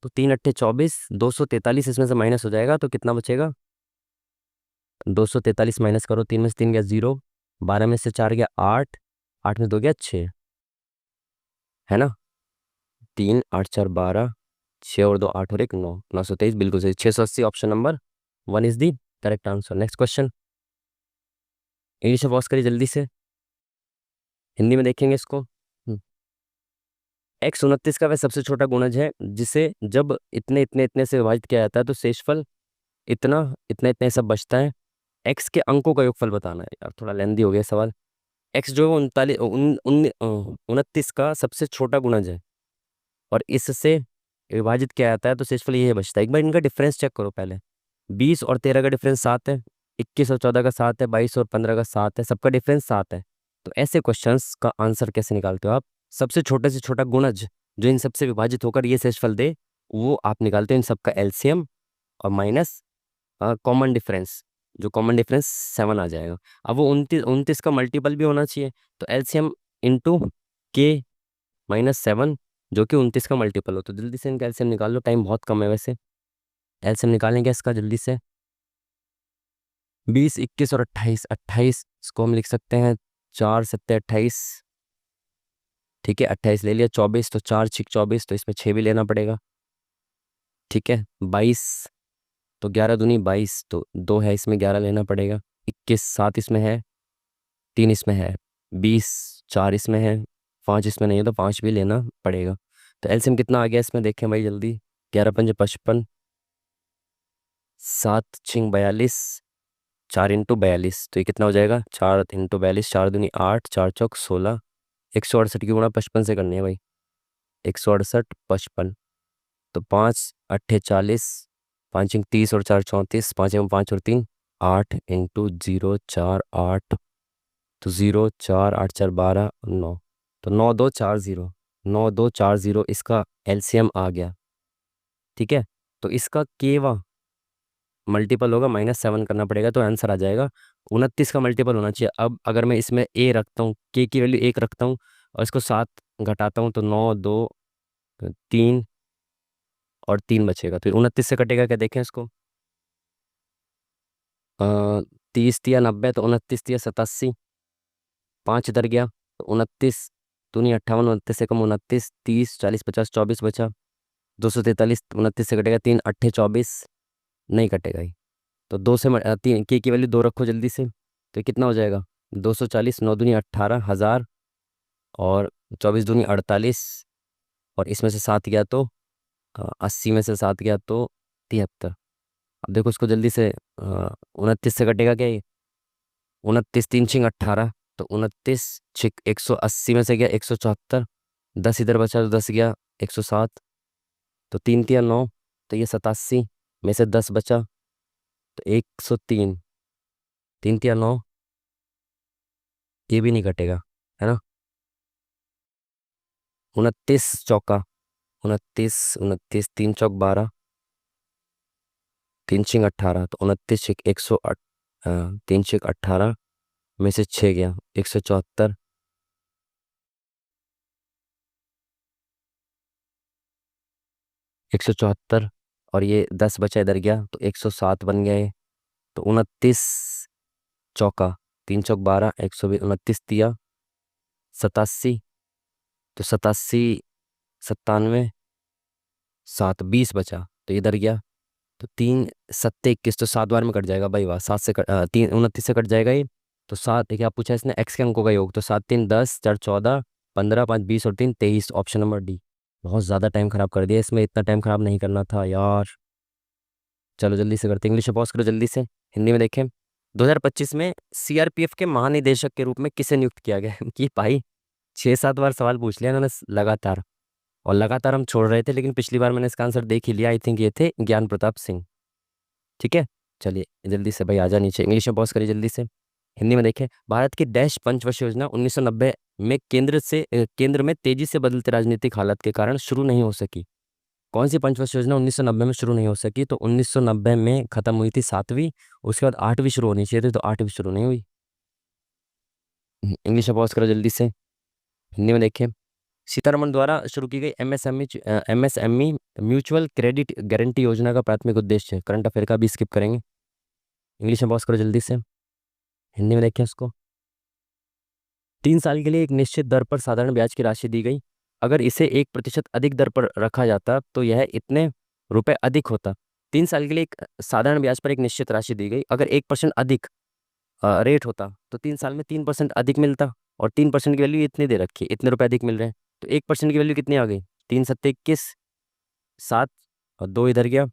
तो 3 8 24, 243 इसमें से माइनस हो जाएगा, तो कितना बचेगा, 243 माइनस करो, 3 में से 3 गया 0, 12 में से 4 गया 8, 8 में से 2 गया 6, है ना। 3 8 4 12, 6 और 2 8 और 1 9, 923, बिल्कुल सही, 680, option number 1 is the correct answer. Next question, English में पॉज करिए जल्दी से, हिंदी में देखेंगे इसको। X29 का वह सबसे छोटा गुणज है जिसे जब इतने इतने इतने से विभाजित किया जाता है तो शेषफल इतना इतना इतने सब बचता है। एक्स के अंकों का योगफल बताना है, यार थोड़ा लेंदी हो गया सवाल। एक्स जो है 29 का सबसे छोटा गुणज है और इससे विभाजित किया जाता है तो शेषफल ये बचता है। एक बार इनका डिफरेंस चेक करो पहले, 20 और 13 का डिफरेंस 7 है, 21 और 14 का 7 है, 22 और 15 का 7 है, सबका डिफरेंस 7 है। तो ऐसे क्वेश्चंस का आंसर कैसे निकालते हो आप, सबसे छोटे से छोटा गुणज जो इन सबसे विभाजित होकर ये शेषफल दे, वो आप निकालते हो इन सबका एलसीएम और माइनस कॉमन डिफरेंस, जो कॉमन डिफरेंस 7 आ जाएगा। अब वो 29 का मल्टीपल भी होना चाहिए, तो एलसीएम इंटू K - 7, जो कि 29 का मल्टीपल हो। तो जल्दी से इनका एलसीएम निकाल लो, टाइम बहुत कम है वैसे। एलसीएम निकालेंगे इसका जल्दी से, 20 21 और 28, 28 इसको हम लिख सकते हैं 4 7 28, ठीक है। 28 ले लिया, 24 तो 4 6 24, तो इसमें 6 भी लेना पड़ेगा, ठीक है। 22 तो 11 दूनी 22, तो 2 है इसमें 11 लेना पड़ेगा। 21 7 इसमें है, 3 इसमें है, 20 4 इसमें है, 5 इसमें नहीं है, तो 5 भी लेना पड़ेगा। तो एलसीएम कितना आ गया इसमें देखें भाई जल्दी, 11 पंजे 55, 7 6 42, 4 × 42, तो ये कितना हो जाएगा, 4 × 42, 4 दूनी 8, 4 चौक 16, 168 की गुणा 55 से करनी है भाई। 168 55, तो 5 8 40, 5 30 और 4 34, 5 5 और 3 8 इंटू 0 4 8, तो 0 4 8 4 12 9, तो 9240, 9240 इसका एलसीएम आ गया। ठीक है, तो इसका केवा मल्टीपल होगा, -7 करना पड़ेगा, तो आंसर आ जाएगा 29 का मल्टीपल होना चाहिए। अब अगर मैं इसमें ए रखता हूँ, के की वैल्यू 1 रखता हूँ और इसको 7 घटाता हूँ, तो 9 2 3 और 3 बचेगा, तो 29 से कटेगा क्या देखें इसको। 30 × 90, तो 29 × 87, 5 इधर गया, तो 29 दूनी 58, 29 से कम 29, 30 40 50 24 बचा, 243, 29 से कटेगा 3 8 24, नहीं कटेगा ही। तो 2 से 3 की वैल्यू 2 रखो जल्दी से, तो ये कितना हो जाएगा 240, 9 दूनी 18 हज़ार, और 24 दूनी 48, और इसमें से 7 गया तो 80 में से 7 गया तो 73। अब देखो इसको जल्दी से, 29 से कटेगा क्या ये, 29 3 छिंग 18, तो 29 छिक 180 में से गया 174, 10 इधर बचा तो 10 गया 107, तो 3 तिया 9, तो ये 87 में से 10 बचा, तो 103, 3 तिया 9, ये भी नहीं कटेगा, है ना। 29 चौका 29, 29 3 चौक 12, 3 छिंग 18, तो 29 छिक 108, 3 छिक 18 में से 6 गया 174, 174, और ये 10 बचा इधर गया, तो 107 बन गया ये। तो 29 चौका 3 चौक 12, 120, 29 तिया 87, तो 87 97, 7 20 बचा, तो इधर गया, तो 3 7 21, तो 7 बार में कट जाएगा भाई, वाह। 7 से 29 से कट जाएगा ये, तो 7 क्या पूछा इसने, एक्स के अंकों का योग, तो 7 3 10 4 14 15 5 20 और 3 23, ऑप्शन नंबर डी। बहुत ज़्यादा टाइम खराब कर दिया इसमें, इतना टाइम खराब नहीं करना था यार। चलो जल्दी से करते, इंग्लिश में पॉज करो जल्दी से, हिंदी में देखें। 2025 में सीआरपीएफ के महानिदेशक के रूप में किसे नियुक्त किया गया कि भाई 6 7 बार सवाल पूछ लिया इन्होंने लगातार, और लगातार हम छोड़ रहे थे, लेकिन पिछली बार मैंने इसका आंसर देख ही लिया, आई थिंक ये थे ज्ञान प्रताप सिंह। ठीक है, चलिए जल्दी से भाई आ जा नीचे, इंग्लिश में पॉज करिए जल्दी से, हिंदी में देखें। भारत की डैश पंचवर्षीय योजना 1990 में केंद्र में तेजी से बदलते राजनीतिक हालात के कारण शुरू नहीं हो सकी। कौन सी पंचवर्षीय योजना 1990 में शुरू नहीं हो सकी, तो 1990 में खत्म हुई थी 7वीं, उसके बाद 8वीं शुरू होनी चाहिए थी, तो 8वीं शुरू नहीं हुई। इंग्लिश में पॉज करो जल्दी से, हिंदी में देखें। सीतारमण द्वारा शुरू की गई एमएसएमई म्यूचुअल क्रेडिट गारंटी योजना का प्राथमिक उद्देश्य है, करंट अफेयर का भी स्किप करेंगे। इंग्लिश में पॉज करो जल्दी से, हिंदी में देखें उसको। 3 साल के लिए एक निश्चित दर पर साधारण ब्याज की राशि दी गई, अगर इसे 1% अधिक दर पर रखा जाता तो यह इतने रुपए अधिक होता। 3 साल के लिए एक साधारण ब्याज पर एक निश्चित राशि दी गई, अगर 1% अधिक रेट होता तो 3 साल में 3% अधिक मिलता, और 3% की वैल्यू इतनी दे रखी है, इतने रुपए अधिक मिल रहे हैं, तो 1% की वैल्यू कितनी आ गई, 3 7 21, 7 और 2 इधर गया,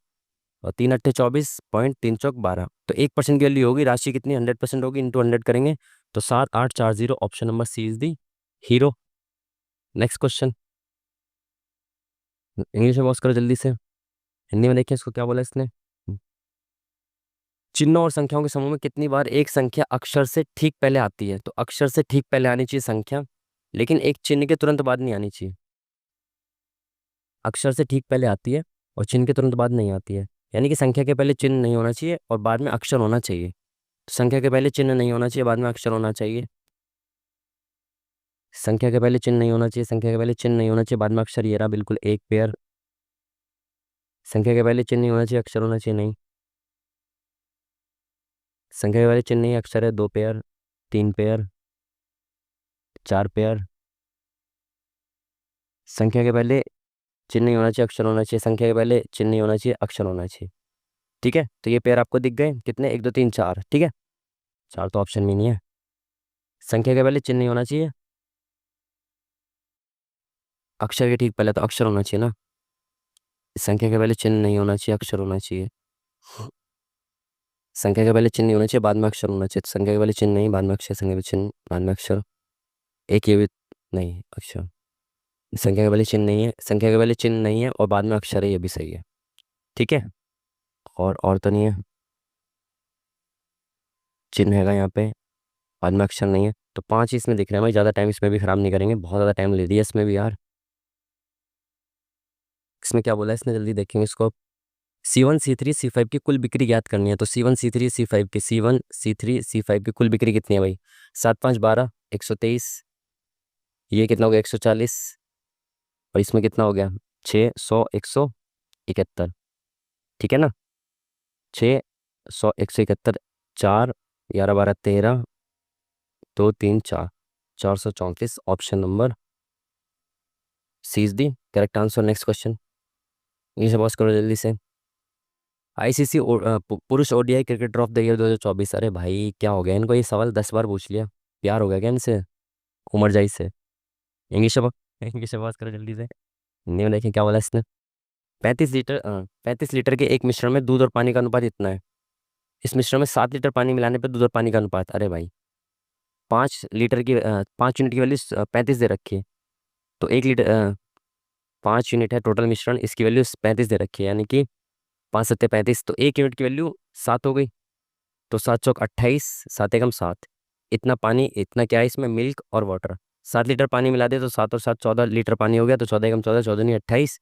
और 3 8 24 पॉइंट 3 चौक 12, तो 1% की वैल्यू होगी, राशि कितनी 100% होगी, इंटू 100 करेंगे, तो 7840, option number C is the hero. Next question, English में बॉस करो जल्दी से, हिंदी में देखिए इसको क्या बोला इसने। चिन्हों और संख्याओं के समूह में कितनी बार एक संख्या अक्षर से ठीक पहले आती है, तो अक्षर से ठीक पहले आनी चाहिए संख्या, लेकिन एक चिन्ह के तुरंत बाद नहीं आनी चाहिए। अक्षर से ठीक पहले आती है और चिन्ह के तुरंत बाद नहीं आती है, यानी कि संख्या के पहले चिन्ह नहीं होना चाहिए और बाद में अक्षर होना चाहिए। तो संख्या के पहले चिन्ह नहीं होना चाहिए, बाद में अक्षर होना चाहिए। संख्या के पहले चिन्ह नहीं होना चाहिए, संख्या के पहले चिन्ह नहीं होना चाहिए, बाद में अक्षर, ये रहा बिल्कुल एक पेयर। संख्या के पहले चिन्ह नहीं होना चाहिए, अक्षर होना चाहिए, नहीं। संख्या के पहले चिन्ह नहीं, अक्षर है, 2 पेयर, 3 पेयर, 4 पेयर। संख्या के पहले चिन्ह नहीं होना चाहिए, अक्षर होना चाहिए, संख्या के पहले चिन्ह नहीं होना चाहिए, अक्षर होना चाहिए। ठीक है, तो ये पेयर आपको दिख गए कितने, 1 2 3 4, ठीक है। 4 तो ऑप्शन में नहीं है। संख्या के पहले चिन्ह नहीं होना चाहिए, अक्षर के ठीक पहले तो अक्षर होना चाहिए ना। संख्या के पहले चिन्ह नहीं होना चाहिए, अक्षर होना चाहिए। संख्या के पहले चिन्ह नहीं होना चाहिए, बाद में अक्षर होना चाहिए, तो संख्या के पहले चिन्ह नहीं, बाद में अक्षर, संख्या के पहले चिन्ह, बाद में अक्षर, एक ये भी नहीं, अक्षर। संख्या के पहले चिन्ह नहीं है, संख्या के पहले चिन्ह नहीं है और बाद में अक्षर है, ये भी सही है। ठीक है। और तो नहीं है, चिन्ह हैगा यहाँ पे, बाद में अक्षर नहीं है, तो 5 ही इसमें दिख रहे हैं भाई। ज़्यादा टाइम इसमें भी खराब नहीं करेंगे, बहुत ज़्यादा टाइम ले लिया इसमें भी यार। इसमें क्या बोला है इसने, जल्दी देखेंगे इसको। C1 C3 C5 की कुल बिक्री ज्ञात करनी है। तो C1 C3 C5 की C1 C3 C5 की कुल बिक्री कितनी है भाई? 7 5 12, 123। ये कितना हो गया? 140। और इसमें कितना हो गया? 600 171। ठीक है ना? 600 171, 4 11 12 13, 2 3 4, 434। Option number C is the correct answer. Next question, ये से बॉस करो जल्दी से। आईसीसी पुरुष ODI cricketer of the year 2024। अरे भाई क्या हो गया इनको, ये सवाल 10 बार पूछ लिया, प्यार हो गया क्या इनसे, उमर जाई से? इंग्लिश में इंग्लिश में बात करो जल्दी से। हिंदी में देखें क्या बोला इसने। 35 लीटर 35 लीटर के एक मिश्रण में दूध और पानी का अनुपात इतना है। इस मिश्रण में 7 लीटर पानी मिलाने पर दूध और पानी का अनुपात, अरे भाई 5 लीटर की 5 यूनिट की वैल्यू 35 दे रखी है। तो 1 लीटर 5 यूनिट है टोटल मिश्रण, इसकी वैल्यू 35 दे रखी है, यानी कि 5 7 35, तो 1 यूनिट की वैल्यू 7 हो गई। तो 7 चौक 28, 7 एकम 7। इतना पानी, इतना क्या है इसमें, मिल्क और वाटर। 7 लीटर पानी मिला दे तो 7 और 7 14 लीटर पानी हो गया, तो 14 एकम 14, 14 नहीं 28।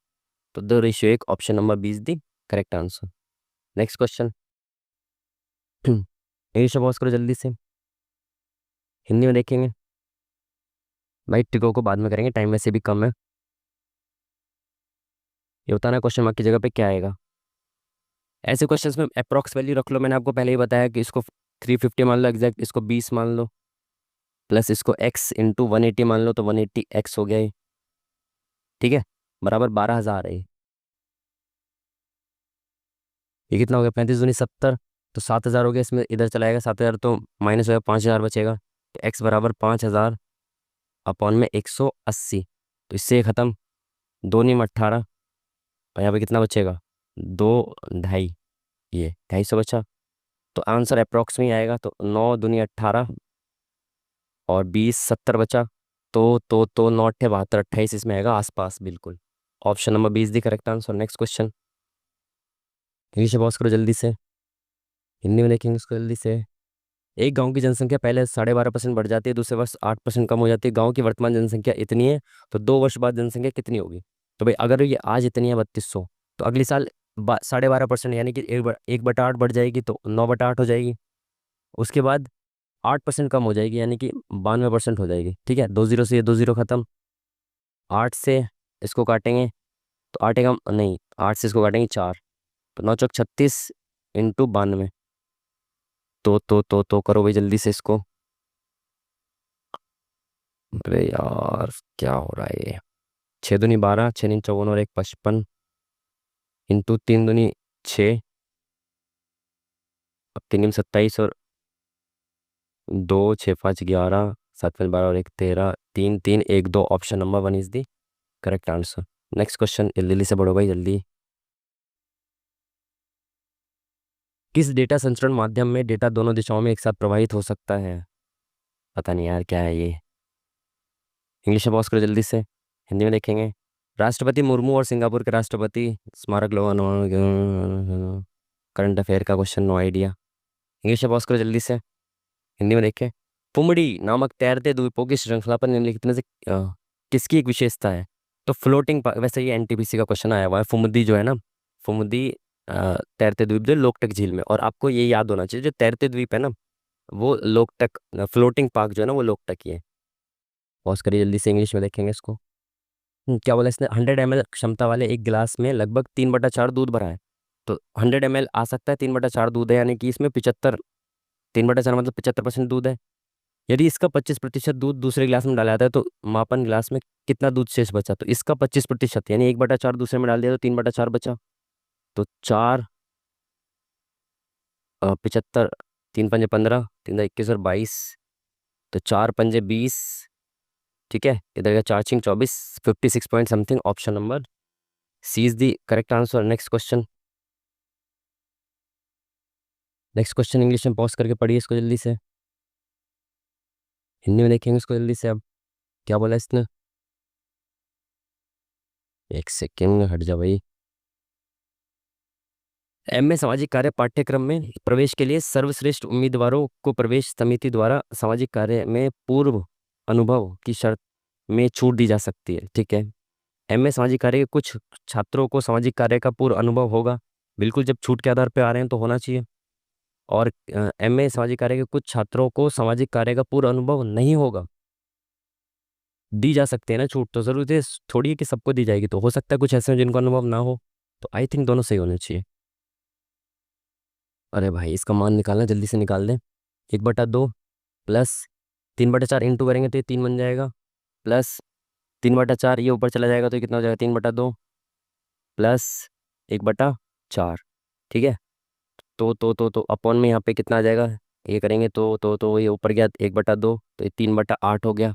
तो 2:1, ऑप्शन नंबर 20 दी correct answer. Next question. English में पॉज करो जल्दी से, हिंदी में देखेंगे भाई। टिको को बाद में करेंगे, टाइम वैसे भी कम है। ये बताना क्वेश्चन मार्क की जगह पे क्या आएगा। ऐसे क्वेश्चंस में अप्रॉक्स वैल्यू रख लो, मैंने आपको पहले ही बताया कि इसको 350 मान लो एग्जैक्ट, इसको 20 मान लो, प्लस इसको x इंटू 180 मान लो, तो 180x हो गया ये। ठीक है, बराबर 12,000 है ये। ये कितना हो गया? 35 दूनी 70, तो 7,000 हो गया, इसमें इधर चला जाएगा 7,000, तो माइनस हो गया, 5,000 बचेगा। तो x बराबर 5,000 अपॉन में 180। तो इससे ये खत्म, 2 नहीं 18, और यहाँ पे कितना बचेगा? 2 ढाई, ये 250 बचा। तो आंसर अप्रॉक्स में ही आएगा, तो 9 दूनी 18 और 20 70 बचा। तो 9 8 72 28 इसमें आएगा आसपास बिल्कुल। ऑप्शन नंबर 20 दी correct answer. Next question, English में पॉज करो जल्दी से, हिंदी में देखेंगे इसको जल्दी से। एक गांव की जनसंख्या पहले 12.5% बढ़ जाती है, दूसरे वर्ष 8% कम हो जाती है। गांव की वर्तमान जनसंख्या इतनी है, तो 2 वर्ष बाद जनसंख्या कितनी होगी? तो भाई अगर ये आज इतनी है 3200, तो अगले साल 12.5% यानी कि 1/8 बढ़ जाएगी, तो 9/8 हो जाएगी। उसके बाद 8% कम हो जाएगी, यानी कि 92% हो जाएगी। ठीक है, 2 0 से ये 2 0 खत्म। 8 से इसको काटेंगे तो 8 एकम नहीं, 8 से इसको काटेंगे 4, तो 9 चौक 36 इंटू 92। तो करो भाई जल्दी से इसको। अरे यार क्या हो रहा है ये। 6 दूनी 12, 6 नी 54 और 1 55, इंटू 3 दूनी 6, अब 3 27 और 2 6 5 11, 7 5 12 और 1 13, 3 3 1 2, option number 1 is the correct answer. Next question, जल्दी से बढ़ो भाई जल्दी। किस डेटा संचरण माध्यम में डेटा दोनों दिशाओं में एक साथ प्रवाहित हो सकता है? पता नहीं यार क्या है ये। इंग्लिश में पॉज करो जल्दी से, हिंदी में देखेंगे। राष्ट्रपति मुर्मू और सिंगापुर के राष्ट्रपति स्मारक लोग, करंट अफेयर का क्वेश्चन, नो आइडिया। इंग्लिश में पॉज करो जल्दी से, हिंदी में देखें। पुमड़ी नामक तैरते द्वीपों की श्रृंखला पर निम्नलिखित में से किसकी एक विशेषता है? तो फ्लोटिंग, वैसे ये एनटीपीसी का क्वेश्चन आया हुआ है। फुमदी जो है ना, फुमदी तैरते द्वीप जो लोकटक झील में, और आपको ये याद होना चाहिए जो तैरते द्वीप है ना, वो लोकटक, फ्लोटिंग पार्क जो है ना वो लोकटक ही है। पॉज करिए जल्दी से, इंग्लिश में देखेंगे इसको। क्या बोला इसने? 100 ml क्षमता वाले एक गिलास में लगभग 3/4 दूध भरा है। तो 100 ml आ सकता है, 3/4 दूध है, यानी कि इसमें 75, 3/4 मतलब 75% दूध है। यदि इसका 25% दूध दूसरे गिलास में डाला जाता है, तो मापन गिलास में कितना दूध शेष बचा? तो इसका 25% यानी 1/4 दूसरे में डाल दिया, तो 3/4 बचा। तो 4 75, 3 पंजे 15, 3 21 और 22, तो 4 पंजे 20। ठीक है, इधर का 4 6 24, 56 point something. Option number C is the correct answer. Next question, next question English में पॉज करके पढ़िए इसको जल्दी से, हिंदी में देखेंगे इसको जल्दी से अब। क्या बोला इसने? एक सेकेंड हट जा भाई। एमए सामाजिक कार्य पाठ्यक्रम में प्रवेश के लिए सर्वश्रेष्ठ उम्मीदवारों को प्रवेश समिति द्वारा सामाजिक कार्य में पूर्व अनुभव की शर्त में छूट दी जा सकती है। ठीक है। एमए सामाजिक कार्य के कुछ छात्रों को सामाजिक कार्य का पूर्व अनुभव होगा। बिल्कुल, जब छूट के आधार पर आ रहे हैं तो होना चाहिए। और एमए सामाजिक कार्य के कुछ छात्रों को सामाजिक कार्य का पूर्व अनुभव नहीं होगा। दी जा सकते हैं ना छूट, तो जरूरत है थोड़ी है कि सबको दी जाएगी, तो हो सकता है कुछ ऐसे हो जिनको अनुभव ना हो। तो आई थिंक दोनों सही होने चाहिए। अरे भाई, इसका मान निकालना, जल्दी से निकाल दें। 1/2 प्लस 3/4 इंटू करेंगे तो ये 3 बन जाएगा। प्लस 3/4 ये ऊपर चला जाएगा तो ये कितना हो जाएगा? 3/2 प्लस 1/4। ठीक है। तो अपॉन में यहाँ पे कितना आ जाएगा? ये करेंगे तो ये ऊपर गया 1/2, तो ये 3/8 हो गया।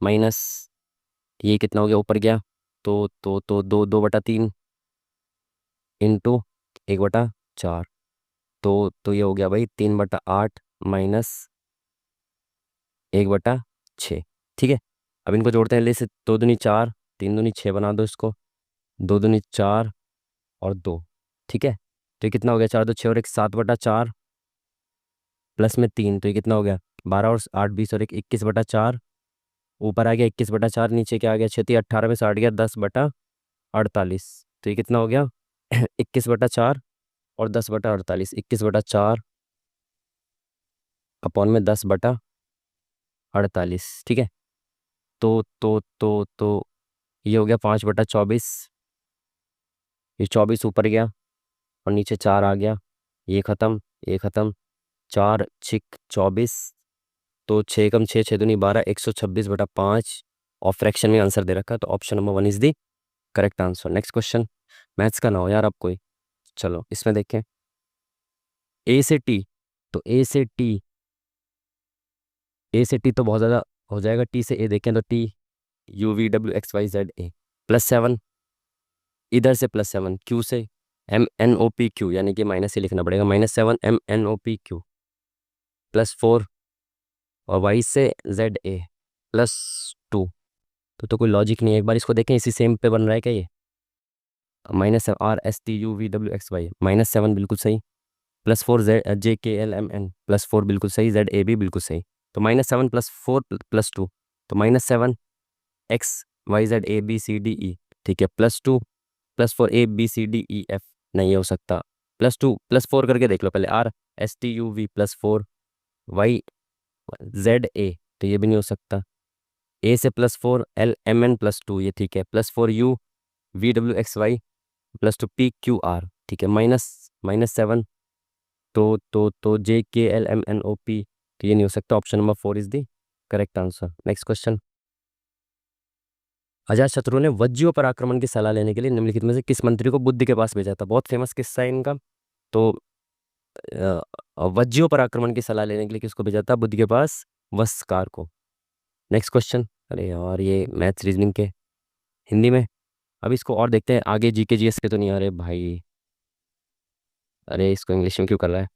माइनस ये कितना हो गया? ऊपर गया तो 2/3 इंटू 1/4। तो ये हो गया भाई 3/8 माइनस 1/6। ठीक है। अब इनको जोड़ते हैं, ले से 2 दूनी 4, 3 दूनी 6 बना दो इसको। 2 दूनी 4 और 2। ठीक है। तो ये कितना हो गया? 4 2 6 और एक 7/4 प्लस में 3, तो ये कितना हो गया? 12 और 8 20 और एक 21/4। ऊपर आ गया 21/4, नीचे क्या आ गया? 6 18 में से 8 गया 10/48। तो ये कितना हो गया? 21/4 और 10/48। 21/4 अपॉन में 10/48। ठीक है। तो ये हो गया 5/24। ये 24 ऊपर गया और नीचे 4 आ गया। ये खत्म, ये खत्म। 4 6 24। तो 6 कम 6 6 दूनी 12, 126/5। और फ्रैक्शन में आंसर दे रखा है, तो option number 1 is the correct answer. Next question. Maths का ना हो यार आप कोई। चलो इसमें देखें। ए से टी, तो ए से टी तो बहुत ज़्यादा हो जाएगा। टी से ए देखें तो टी UVWXYZ A +7। इधर से +7, क्यू से MNOPQ, यानी कि माइनस से लिखना पड़ेगा, -7 MNOPQ +4। और वाई से ZA +2। तो कोई लॉजिक नहीं है। एक बार इसको देखें, इसी सेम पे बन रहा है क्या ये? -RSTUVWXY -7 बिल्कुल सही। +4 JKLMN +4 बिल्कुल सही। ZAB बिल्कुल सही। तो -7 +4 +2, तो -7 XYZ ABCDE। ठीक है। +2 +4 ABCDEF नहीं हो सकता। +2 +4 करके देख लो पहले। RSTUV +4 YZA, तो ये भी नहीं हो सकता। A से +4 LMN +2, ये ठीक है। +4 UVWXY +2 PQR, ठीक है। -7 तो JKLMNOP, तो ये नहीं हो सकता। Option number 4 is the correct answer. Next question. Ajatashatru ने वज्जियों पर आक्रमण की सलाह लेने के लिए निम्नलिखित में से किस मंत्री को बुद्ध के पास भेजा था? बहुत फेमस किस्सा है इनका। तो वज्जियों पर आक्रमण की सलाह लेने के लिए किसको भेजा था बुद्ध के पास? वस्कार को। Next question. अरे यार, ये मैथ्स रीजनिंग के हिंदी में। अब इसको और देखते हैं आगे। जीके जीएस के तो नहीं आ रहे भाई। अरे इसको इंग्लिश में क्यों कर रहा है?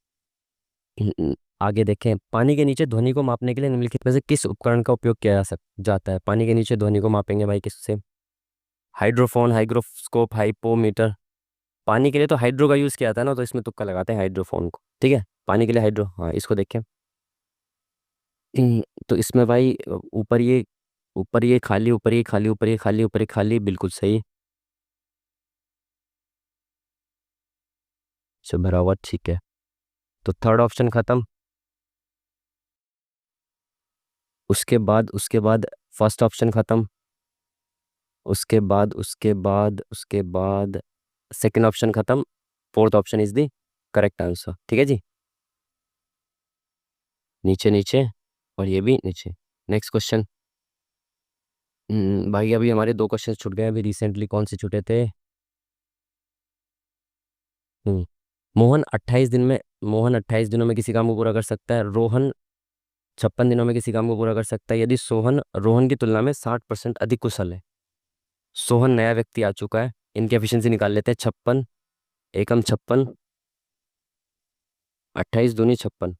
आगे देखें। पानी के नीचे ध्वनि को मापने के लिए निम्नलिखित में से किस उपकरण का उपयोग किया जाता है? पानी के नीचे ध्वनि को मापेंगे भाई किससे? Hydrophone, hygroscope, hypometer. पानी के लिए तो हाइड्रो का यूज़ किया था ना, तो इसमें तुक्का लगाते हैं हाइड्रोफोन को। ठीक है। पानी के लिए हाइड्रो, हाँ इसको देखें। तो इसमें भाई ऊपर ये खाली, ऊपर ये खाली, ऊपर ये खाली, ऊपर ये खाली, बिल्कुल सही। सब भरा हुआ, ठीक है। तो थर्ड ऑप्शन खत्म। उसके बाद फर्स्ट ऑप्शन खत्म। उसके बाद सेकंड ऑप्शन खत्म। Fourth option is the correct answer. ठीक है जी। नीचे नीचे और ये भी नीचे। Next question. भाई अभी हमारे 2 क्वेश्चन छूट गए। अभी रिसेंटली कौन से छूटे थे? हम्म, मोहन 28 दिनों में किसी काम को पूरा कर सकता है। रोहन 56 दिनों में किसी काम को पूरा कर सकता है यदि सोहन रोहन की तुलना में 60% अधिक कुशल है। सोहन नया व्यक्ति आ चुका है। इनकी एफिशिएंसी निकाल लेते हैं। 56 एकम 56, 28 दूनी 56।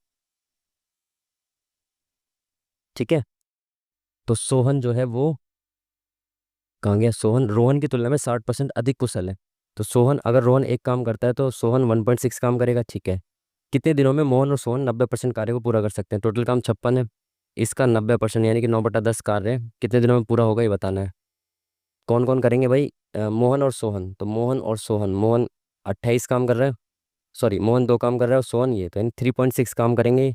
ठीक है। तो सोहन जो है वो कहाँ गया, सोहन रोहन की तुलना में 60% अधिक कुशल है। तो सोहन, अगर रोहन एक काम करता है तो सोहन 1.6 काम करेगा, ठीक है। कितने दिनों में मोहन और सोहन 90% कार्य को पूरा कर सकते हैं? टोटल काम 56 है, इसका 90% यानी कि 9/10 कार्य कितने दिनों में पूरा होगा ये बताना है। कौन कौन करेंगे भाई? मोहन और सोहन। तो मोहन और सोहन, मोहन 28 काम कर रहा है, सॉरी मोहन 2 काम कर रहा है और सोहन ये, तो यानी 3.6 काम करेंगे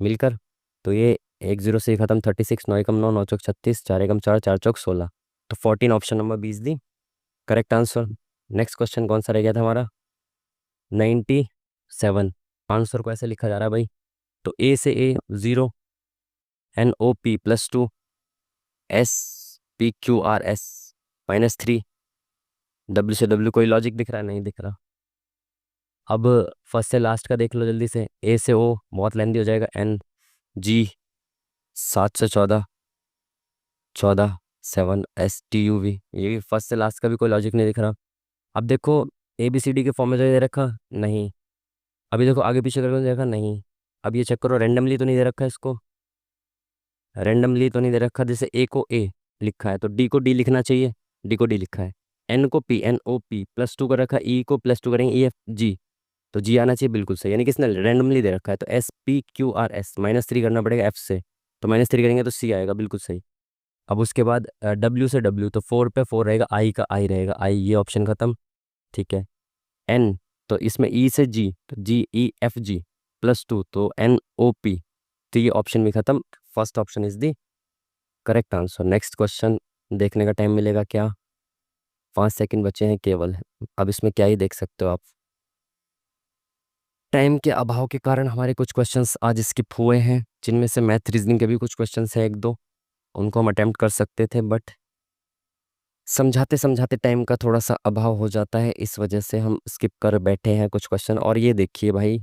मिलकर। तो ये 1 0 से खत्म, 36, 9 एकम 9, 9 चौक 36, 4 एकम 4, 4 चौक 16। तो 14 ऑप्शन नंबर 20 दी करेक्ट आंसर। नेक्स्ट क्वेश्चन कौन सा रह गया था हमारा? 97। आंसर को ऐसे लिखा जा रहा है भाई, तो ए से ए 0, NOP +2, SPQRS -3, W से W। कोई लॉजिक दिख रहा है? नहीं दिख रहा। अब फर्स्ट से लास्ट का देख लो जल्दी से। ए से ओ बहुत लेंदी हो जाएगा, NG 7 से 14, 14 7 STUV। ये भी फर्स्ट से लास्ट का भी कोई लॉजिक नहीं दिख रहा। अब देखो ABCD के फॉर्म में तो दे रखा नहीं, अभी देखो आगे पीछे करके दे रखा नहीं। अब ये चेक करो, रैंडमली तो नहीं दे रखा है इसको, रैंडमली तो नहीं दे रखा। जैसे ए को ए लिखा है तो डी को डी लिखना चाहिए, डी को डी लिखा है। एन को पी, NOP +2 कर रखा है, ई को +2 करेंगे, EFG, तो जी आना चाहिए बिल्कुल सही, यानी कि इसने रैंडमली दे रखा है। तो SPQRS -3 करना पड़ेगा F से, तो -3 करेंगे तो C आएगा बिल्कुल सही। अब उसके बाद W से W, तो 4 पे 4 रहेगा, I का I रहेगा, I, ये ऑप्शन खत्म, ठीक है। N, तो इसमें E से G, तो GEFG +2, तो NOP, तो ये ऑप्शन भी खत्म। First option is the correct answer. Next question देखने का टाइम मिलेगा क्या? 5 सेकंड बचे हैं केवल। अब इसमें क्या ही देख सकते हो आप, टाइम के अभाव के कारण हमारे कुछ क्वेश्चंस आज स्किप हुए हैं, जिनमें से मैथ रीजनिंग के भी कुछ क्वेश्चंस हैं 1 2, उनको हम अटेम्प्ट कर सकते थे, बट समझाते समझाते टाइम का थोड़ा सा अभाव हो जाता है, इस वजह से हम स्किप कर बैठे हैं कुछ क्वेश्चन। और ये देखिए भाई,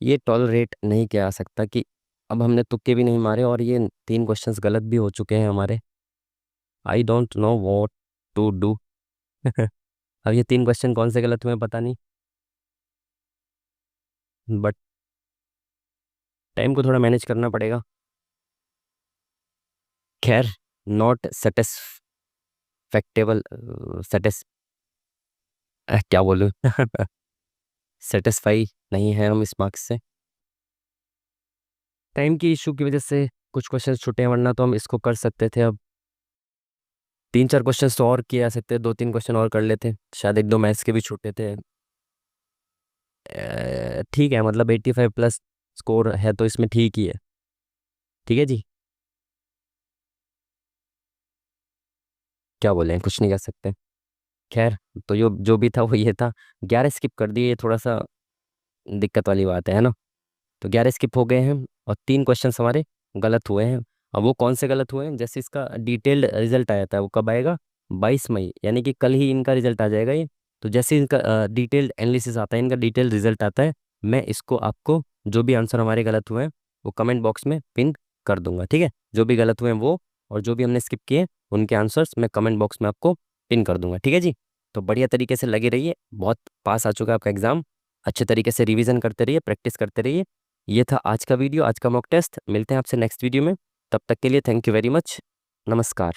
ये टॉलरेट नहीं किया जा सकता कि अब हमने तुक्के भी नहीं मारे और ये 3 क्वेश्चंस गलत भी हो चुके हैं हमारे। I don't know what to do. अब ये 3 क्वेश्चन कौन से गलत हुए पता नहीं, बट टाइम को थोड़ा मैनेज करना पड़ेगा। खैर, नॉट सेटिस्फैक्टेबल, सेटिस क्या बोलूँ सेटिस्फाई नहीं है हम इस मार्क्स से, टाइम की इशू की वजह से कुछ क्वेश्चन छूटे हैं, वरना तो हम इसको कर सकते थे। अब 3 4 क्वेश्चन तो और किए जा सकते हैं, 2 3 क्वेश्चन और कर लेते, शायद 1 2 मैथ्स के भी छूटे थे। ठीक है, मतलब 85+ स्कोर है तो इसमें ठीक ही है, ठीक है जी। क्या बोले, कुछ नहीं कर सकते। खैर, तो जो भी था वो ये था। 11 स्किप कर दिए, ये थोड़ा सा दिक्कत वाली बात है ना। तो 11 स्किप हो गए हैं और 3 क्वेश्चन हमारे गलत हुए हैं। अब वो कौन से गलत हुए हैं? जैसे इसका डिटेल्ड रिजल्ट आया था, वो कब आएगा? 22 मई, यानी कि कल ही इनका रिजल्ट आ जाएगा ये। तो जैसे इनका डिटेल्ड एनालिसिस आता है, इनका डिटेल्ड रिजल्ट आता है, मैं इसको आपको जो भी आंसर हमारे गलत हुए हैं वो कमेंट बॉक्स में पिन कर दूंगा, ठीक है। जो भी गलत हुए हैं वो, और जो भी हमने स्किप किए उनके आंसर्स मैं कमेंट बॉक्स में आपको पिन कर दूंगा, ठीक है जी। तो बढ़िया तरीके से लगे रहिए, बहुत पास आ चुका है आपका एग्जाम। अच्छे तरीके से रिवीजन करते रहिए, प्रैक्टिस करते रहिए। ये था आज का वीडियो, आज का मॉक टेस्ट। मिलते हैं आपसे नेक्स्ट वीडियो में, तब तक के लिए थैंक यू वेरी मच। नमस्कार।